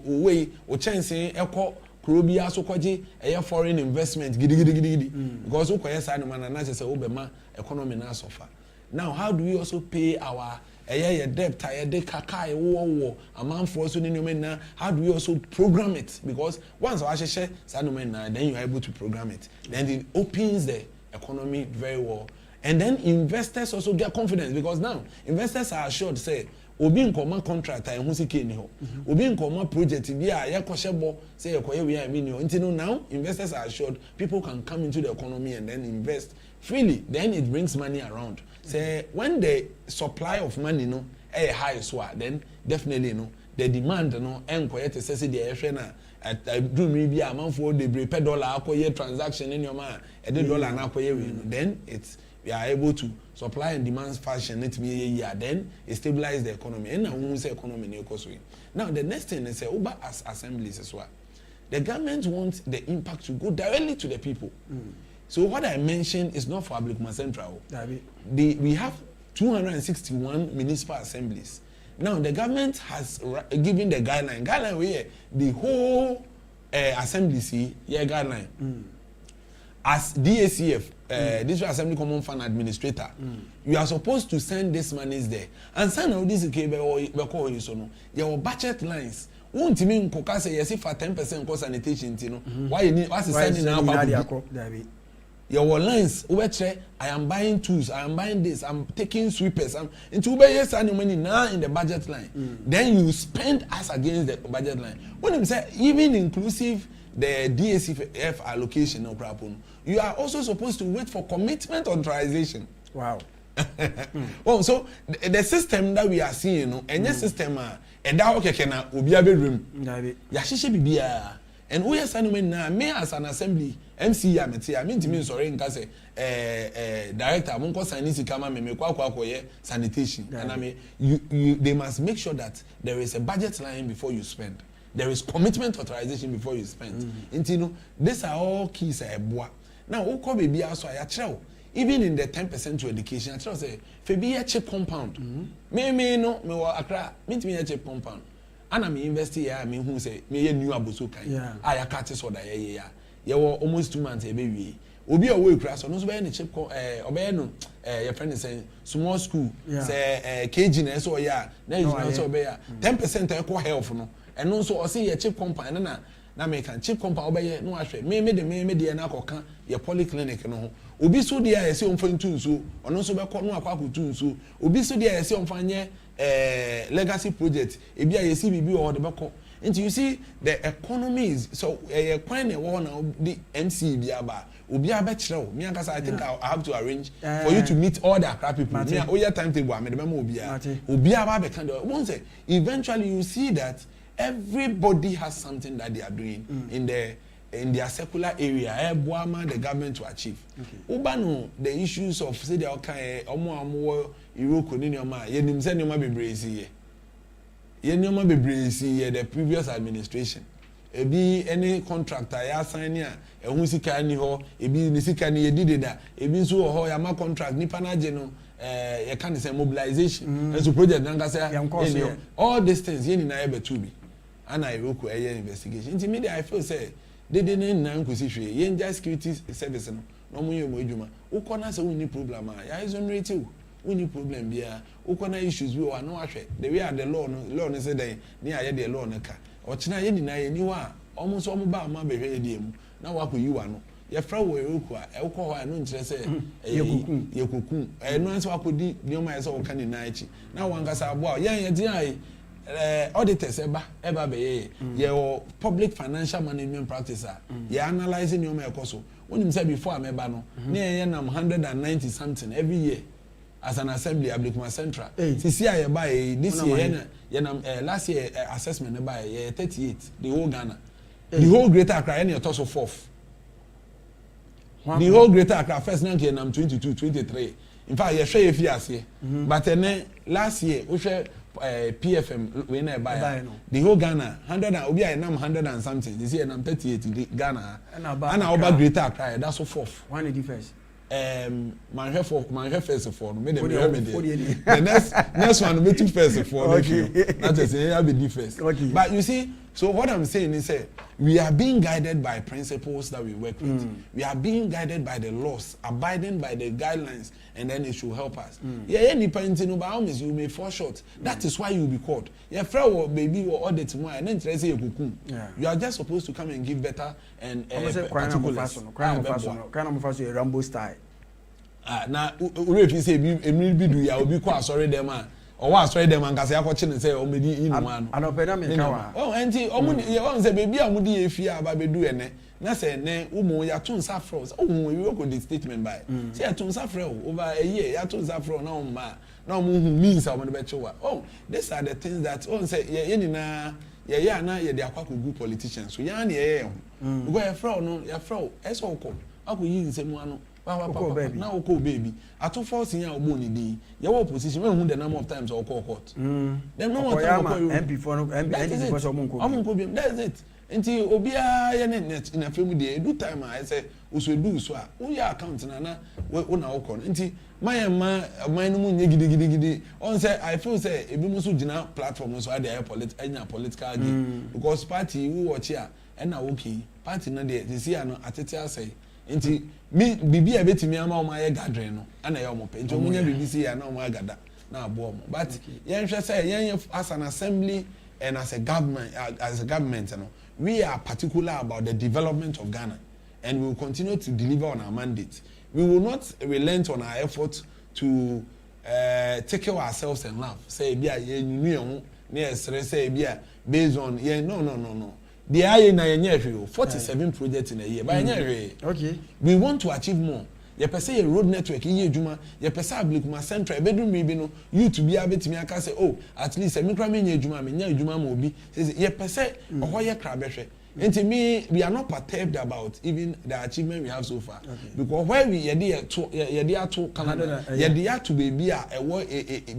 way o chance ekọ kro bi aso kwaje foreign investment gidi because uko yes and man na say obema economy na suffer now how do we also pay our your debt de kakai wo amanfo so ni na how do we also program it because once I share then you are able to program it then it opens the economy very well and then investors also get confidence because now investors are assured say obi nkoma contractor e hu sike ni ho obi nkoma project bi a ye koshebo say ye koye we a mi ni ho nti no now investors are assured people can come into the economy and then invest freely, then it brings money around. Say when the supply of money no high so then definitely no the demand no enkoye te say the ehwe na do me bi a man for the per dollar akoye transaction in your man e the dollar na akoye we no then it's we are able to supply and demand fashion it me year then it stabilize the economy and now say economy na ekoso. Now the next thing is say over as assemblies as well, the government wants the impact to go directly to the people. So what I mentioned is not for ABLEKUMA Central. We have 261 municipal assemblies. Now the government has given the guideline where the whole assembly see guideline. As DACF, District Assembly Common Fund Administrator, you are supposed to send this monies there. And send all this your budget lines. Won't mean koka say yes for 10% cost sanitation, why you need what's sending now? Your lines, I am buying tools, I am buying this, I'm taking sweepers, I'm into yes money now in the budget line. Then you spend as against the budget line. When you say even inclusive the DACF allocation of you are also supposed to wait for commitment authorization. Wow. Well, so the system that we are seeing, and the system and that okay can be a bedroom. Yashishi bibia. And we are saying now, me as an assembly, MC, I mean to me, sorry, in case director, I'm going to sign this come and sanitation. And I mean, they must make sure that there is a budget line before you spend. There is commitment authorization before you spend. You know, these are all keys. Now, who baby also even in the 10% to education, I tell say, be a cheap compound. Me no, me wa akra, me a cheap compound. And I'm investing here, I mean, who say, me a new abusuka. I cut this order, you were almost 2 months a baby. Obi away class, or no any cheap, obey your friend is saying, small school, say, KG, so yeah, there is also obey 10% equal health, no, and also I see a cheap compound, and na make a cheap compound obey no actually, me the anako your polyclinic, no. Obi so dia ese on fan tun so ono so be ko no akwa tun so obi so dia ese on fanye legacy project e bia yesi bibi o de be ko. And you see the economy is so kwan e wo na the MC bia ba obi abekire me akasa I think I have to arrange for you to meet all the Accra people. Me o your timetable am de be obi aba be kind of one say eventually you see that everybody has something that they are doing in their secular area, the government to achieve. Ubano, the issues of say the okay, omo Iroko ni nyoma, ye nimse nyoma bebrezi ye nyoma bebrezi the previous administration. Ebi any contractor ya sign ya, ehun sika ni ho, ebi ni sika ni ye did that, ebi nso ho ya ma contract nipa na je no ye can say mobilization. And so project nanga say all these things ye ni na ebe to be. And I Iroko investigation. Into me I feel say they didn't know Kusishwe, Yenja security service, no more Mojuma. Ukona say we need problem, ya is on rate. We need problem here. Ukona issues we are no actually. The way the law is say near the law neka. Or China Yeni niwa almost all ba ma be diem. Now what you are no. Your friend will require alcohol and no interest. Yekuku. No answer could be near my soul can in night. Now one gas about yeah. Auditors eba be your public financial management practice you analyzing your mekoso when you say before ameba no near 190 something every year as an assembly ABLEKUMA Central this year buy this year last year assessment buy 38 the whole Ghana the whole Greater Accra your toss of fourth the whole Greater Accra first rank here 22 23 in fact you share if you are but then last year we share PFM we na buy the whole Ghana 100 and obi I am 100 and something this year I'm 38 Ghana and over Greater Accra that's so fourth one is the first my first for me the next one me two first for okay that is say be the first but you see so what I'm saying is we are being guided by principles that we work with we are being guided by the laws abiding by the guidelines and then it should help us any painting by all means you may fall short that is why you will be called your friend or baby or audit more and then say you are just supposed to come and give better and particulars Rambo style now if you say be do ya obi kwa sorry them or was ready them and Cassia watching and say, oh, maybe in one. I don't pay them. Oh, auntie, oh, say, baby, I'm with if you are by doing it. Na say ne umo ya tun safro oh we work with the statement by say ya tun safro over a year ya tun safro na umma na umu means I want to bet you oh these are the things that oh say ye na ye na ye de akwa good politicians so ya na ye because ya fro no ya fro eso ko akọ yi nsemu ano na okọ baby ato force ya ogbo ni di ye wo position we hu the number of times okọ court then no one time MP for no MP for so monko bi that's it nti obia ye ne net na femu de do time I say oso do so a wo ya account na wo na wo kọ nti my no mu nye gidi on say I feel say ebi mu so gina platform so ade political game because party we watch here and na okay party na de this year no atete asay nti mi bibi e betimi ama o ma ye gathering no ana ye o mo pe nti o munya bibi si ya na o ma agada na abo o mo but yen hwe say yen as an assembly and as a government no we are particular about the development of Ghana and we will continue to deliver on our mandate. We will not relent on our effort to take care of ourselves and love. Say bia ye nunu ne say bia based on no. The eye na yenye 47 projects in a year. But okay. We want to achieve more. Ye pese ye road network ye adwuma ye pese ABLEKUMA central bedroom mi bi no you to be abetimi aka say oh at least me kra me nya adwuma me nya adwuma ma obi say ye pese oho ye kra behwe enti me we are not perturbed about even the achievement we have so far because where we ye dey to Canada ye dey to baby a ewo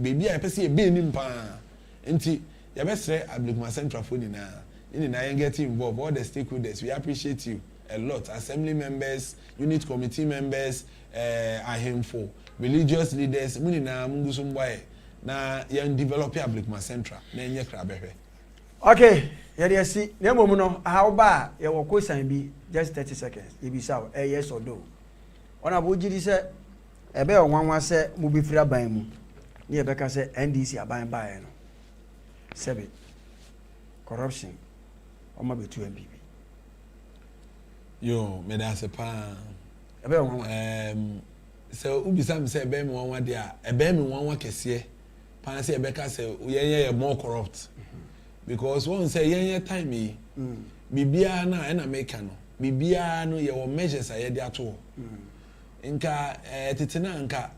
baby a pese ye be ni mpa enti ye besre ABLEKUMA central for ni na get involved all the stakeholders we appreciate you a lot. Assembly members, unit committee members, ahemfo, religious leaders, muni na mungu sumbaye na yan develop ABLEKUMA central na enye krabehwe. Okay, yadi si na momu no how ba ye wo question bi just 30 seconds. Ye bi saw yes or no. Ona bo gidi se ebe onwanwa se mu bi fira ban mu. Ni e beka se NDC aban bae no. Sebe corruption o ma betu MPP. Yo, me da se pa. So ubisa me say ebe me wanwa de a ebe me wanwa kese. Pa say ebe ka say ye more corrupt. Because one say ye time yi bibia na na make no. Bibia no ye wo measures aye de ato. Nka tetena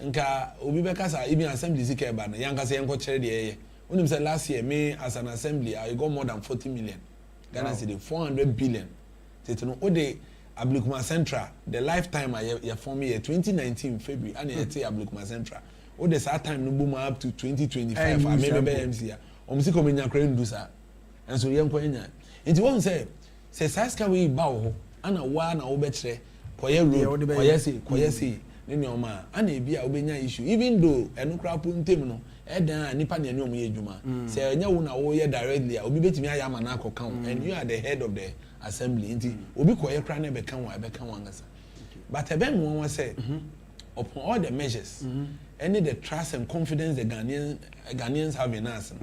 nka obi be ka say even assembly zika ba na yanka say enko kire de ye. Unim say last year me as an assembly I got more than 40 million. Ghana cedi 400 billion. Teteno ode ABLEKUMA central the lifetime I form year 2019 February and ye ABLEKUMA central ode sa time no boom up to 2025 I maybe MC ya omsi komenya kra ndu sa enso ye nko enya nti won say saska we ba wo ana wa na wo be kire koye road koye say ne ne oma ana ebi a obenya issue even though enukra puntem no edan nipa ne omo ye dwuma say enya wo na wo ye directly obi betimi ayama na akọ and you are the head of the assembly nti obi koye kra na be kan ngasa but eben won say upon all the measures any the trust and confidence the Ghanaians have in us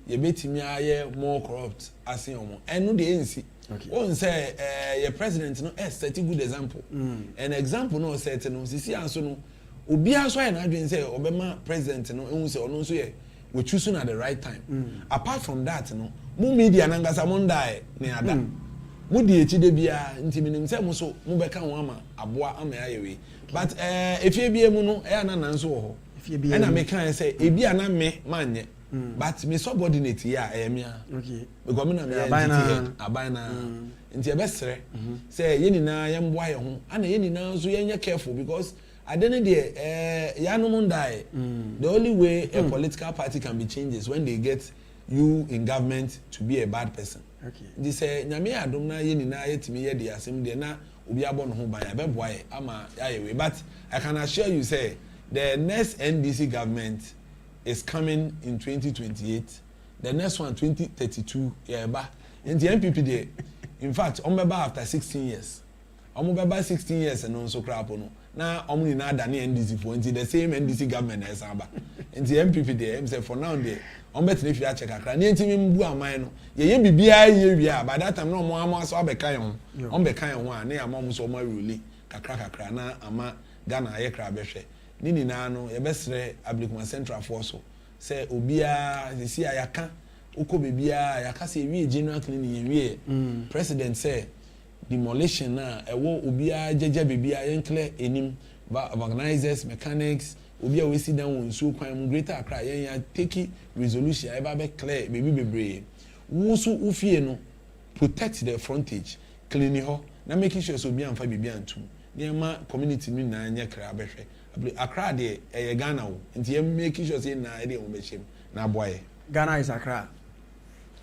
ye betimi aye more corrupt as omo enu de ensi on say your president no set a good example an example no set no sisi anso no obi aso ya na adwen say obema president no ehun say ono so ye we choose at the right time apart from that no mu media na ngasa mo ndai ne ada mu di echi de bia nti minim say mo so mu beka ho ama aboa ama ayewe but efie bia mu no e na nanso ho efie bia na me kan say ebi ana me manye but me subordinate ya emia okay because me na me abana nti ebesere say ye nyina ye mboa ye ho ana ye nyina so ye careful because at the end of the day the only way a political party can be changed is when they get you in government to be a bad person okay they say nyame adom na ye nyina ye timi ye de asem de na obi abon ho ban abeboa ye ama ayewe but I can assure you say the next NDC government is coming in 2028. The next one 2032. Yeah, but in the MPP there, in fact, after 16 years. 16 years and also crap no. Now only na dani NDC for the same NDC government as aba. In the MPP there, say for now there. If you check akra. Ni ntimi mbu aman no. Ye bibia ye wi by that time no mo amo so abeka ye ho. On beka ye ho a na amam so mo rule kakra na ama Ghana ye kra behwe. Nini na no ye besre ABLEKUMA central force say obia they see ayaka uko bibia ayaka say we general cleaning we president say demolition na ewo obia jeje bibia yenkle enim organizers mechanics obia we sit down so kwan greater Accra yen take resolution eba be clear baby bebre wo so ufie no protect the frontage cleaning ho na making sure so obia amfa bibia antum na community ni na anya kra behwe Accra de Ghana wo nti ye making sure say na e de wo bechem na boye Ghana is Accra.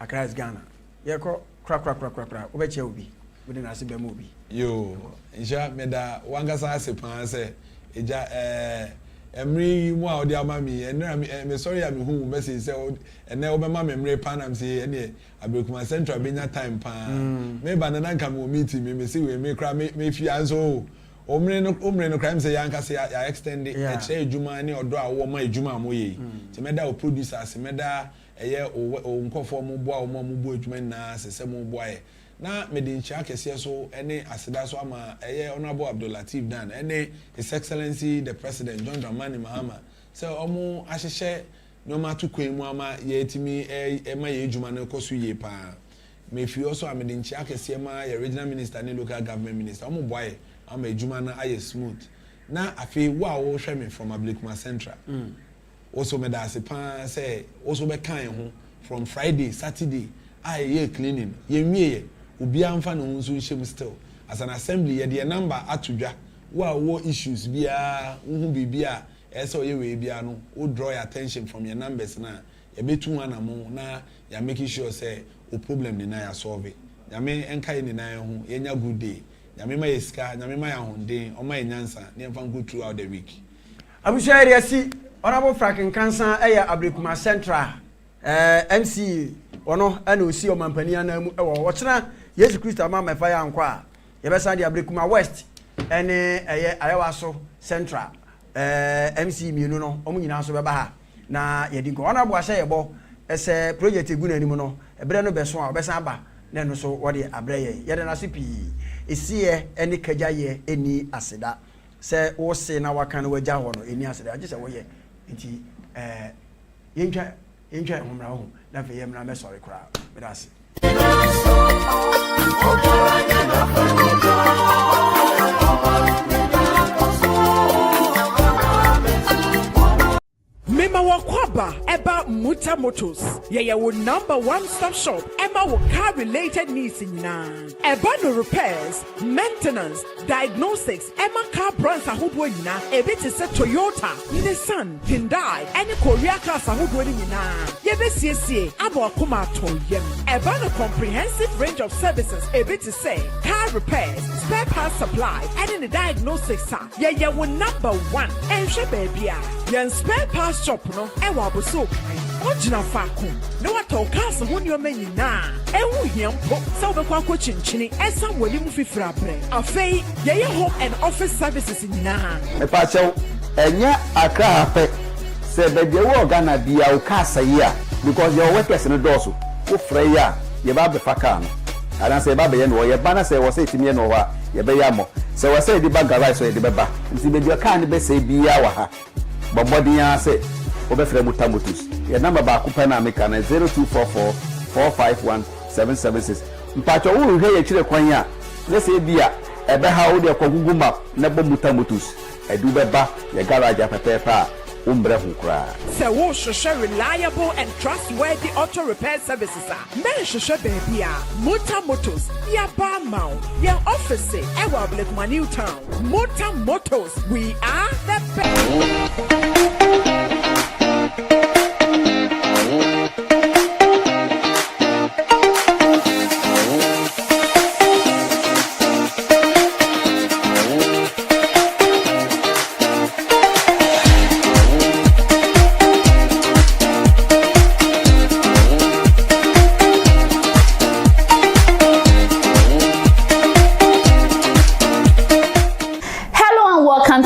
Accra is Ghana. Ye ko kra wo be che obi we na se be mo obi yo insha meda wangasa asepan se eja emri mu a odi amami enra me sorry am hu message say ene obema memre panam say ene Ablekuma Central benya time pa me banana nka me meeting me say we me kra me fi anso omre no crime say yanka say ya extend e che ejuma ni odo a wo ma ejuma mo ye ti meda o producers meda eye o nkofo mo boa o mo bo ejuma na se mo boa e na medincha kese so ene aseda so ama eye honorable Abdulatif Dan ene his excellency the president John Dramani Mahama so omo ahihye no ma to kwan mu ama ye timi e ma ye ejuma na koso ye pa me fi also amedincha kese ma ye regional minister ne local government minister omo boy ama ejuma na aye smooth na afi wa wo hwe me from Ablekuma Central also me da se pa say also be kan ho from Friday Saturday aye cleaning ye nwie obi amfa no nso nhyem still as an assembly ye the number atodwa wo issues bia hu bibia eso ye we bia no o draw your attention from your numbers na ye betu anamo na ya making sure say o problem ni na ya solve it ya me enka ni na ho ye nya good day ya me ma yeska ya me ma ya honden o ma nyansa na emfa go throughout the week abusha area si honorable Frank Kansa eya Ablekuma Central MC ono ana osi o mampani ana mu wo chena Yesu Kristo ama mefa ya nkwa a yebesa de Ablekuma West ene eye ayawaso Central MC mienu no omu nyina so beba ha na yedi nko ona bo ahye yebo ese project eguna ni mu no ebre no beso a obesa aba na no so wode abreye yede na so pi esiye ene kajaye eni aseda se wo se na waka na waja ho no eni aseda age se wo ye nti yentwa ehumra ho na fe yemra me sorry kra medase Mema wakwaba eba Muta Motors. Ye wo number one stop shop. Emma wo car related needs nyina. Eba no repairs, maintenance, diagnostics. Emma car brands ahudwo nyina. Ebi te se Toyota, Nissan, Hyundai, any Korea cars ahudwo nyina. Ye be siesie ABLEKUMA toyem. Eba no comprehensive range of services. Ebi te se car repairs, spare parts supply, and in the diagnostics. Ye wo number one. Enhwe baby a. Yen spare parts shop no ewa boso ojina faako ne wato cars ho nyoma nyina ewu hiempo se obekwa ko chinchini esa wali mu fifira bre afei ye home and office services nyina me pa chew enya Accra hape se bebe wo Ghana bia o kasa yi a because your workers no doso wo frɛ ya ye ba be faka no ana se ba be ye no ye ba na se wo se timi no wa ye be ya mo se wo se di ba garage so ye di be ba nti be bia ka ne be se bia wa ha bobodi ya se obefre mutamutus ya number ba kupa na meka na 0244 451 776 mpacho wo hwe ye kire kwan ya na se bia ebe ha wo de kogugu map na bo mutamutus edu beba ye garage apepepa umbre hukra se wo shoshe reliable and trustworthy auto repair services men shoshe baby Muta Motors ya ba mau ya office e wa Ablekuma New Town Muta Motors we are the best.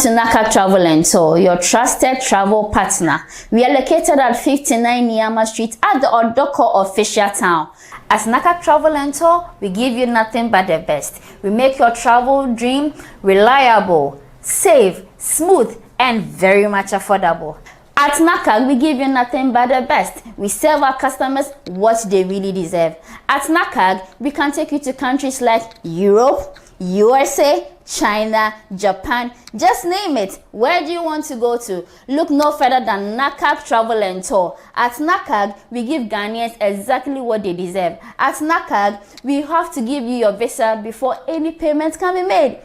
To Naka Travel and Tour, your trusted travel partner. We are located at 59 Niyama Street at the Odoko official town. As Naka Travel and Tour, we give you nothing but the best. We make your travel dream reliable, safe, smooth, and very much affordable. At NKANSAH, we give you nothing but the best. We serve our customers what they really deserve. At NKANSAH, we can take you to countries like Europe, USA, China, Japan, just name it. Where do you want to go to? Look no further than NKANSAH Travel and Tour. At NKANSAH, we give Ghanaians exactly what they deserve. At NKANSAH, we have to give you your visa before any payment can be made.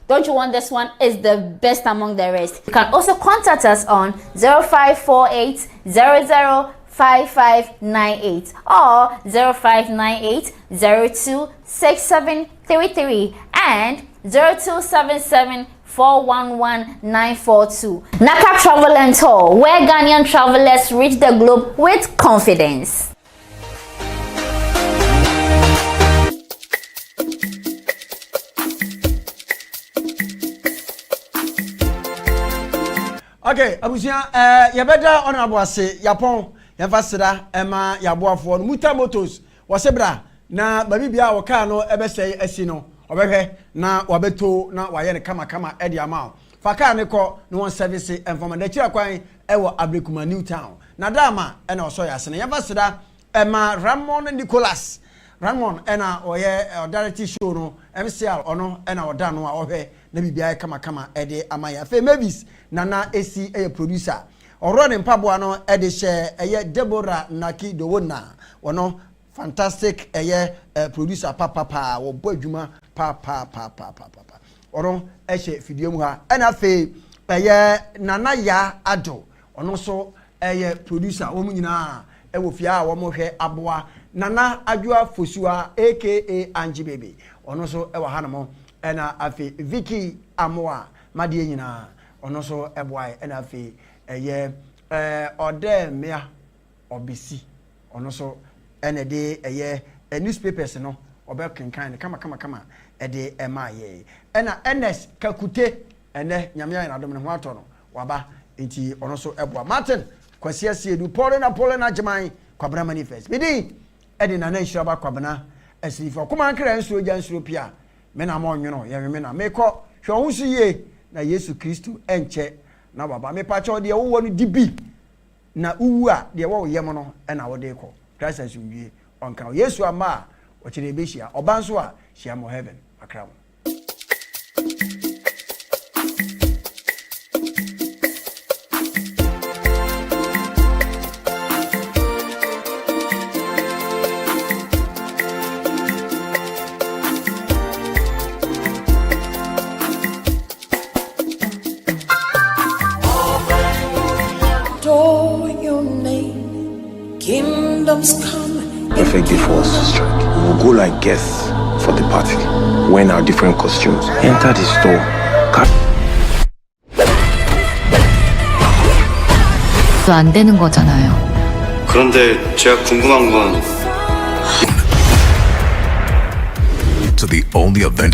Don't you want this one? It's the best among the rest. You can also contact us on 0548 005598 or 0598 026733 and 0277 411-942. NKANSAH Travel and Tour, where Ghanaian travelers reach the globe with confidence. Okay, abusia yabeda honorable ase yapon yafasira ema yaboafo no muta motors wasebra na babi bia wo car no ebesey asi no obehwe na wabeto na waye ne kama edi ama fa car ne ko no won service information da kira kwan ewo Ablekuma New Town na dama ena oso yase ne yafasira ema Ramon Nicholas Ramon ena oye director show no MCR ono ena oda no a ohwe na bibia kama ede amaya fe mavis nana esi producer oro ne mpaboa no ede she Deborah Naki Dowona wono fantastic producer papa wo boadwuma papa oro ehye fidie mu ha ena fe nana ya ado ono so producer wo mu nyina wo fia wo mo hwe aboa nana adwa fosua aka Angie Baby ono so ewa hanamo ena afi Vicky Amoa madie nyina ono so eboai ena afi ode mea obisi ono so ene de newspapers no obe kenkan kama ede ema ye ena NS Kakute ene nyamya na dom ne ho ato no waba enti ono so eboa Martin kwasi asiedu pole na jeman kwabra manifest bidi ede na nhiraba kwabna asifo kuma nkra nsuo ja nsuo pia me na mo nwono ye me na me ko hwe ho suye na Yesu Kristo enche na baba me pa cho de wo no dibi na uwu a de wo ye mo no na wo de ko Christ as wie onka Yesu ama o kire be hia oba nso a hia mo heaven akra mo. Perfect day for us to strike. We will go like guests for the party, wearing our different costumes. Enter the store. 안 되는 거잖아요. 그런데 제가 궁금한 건 to the only event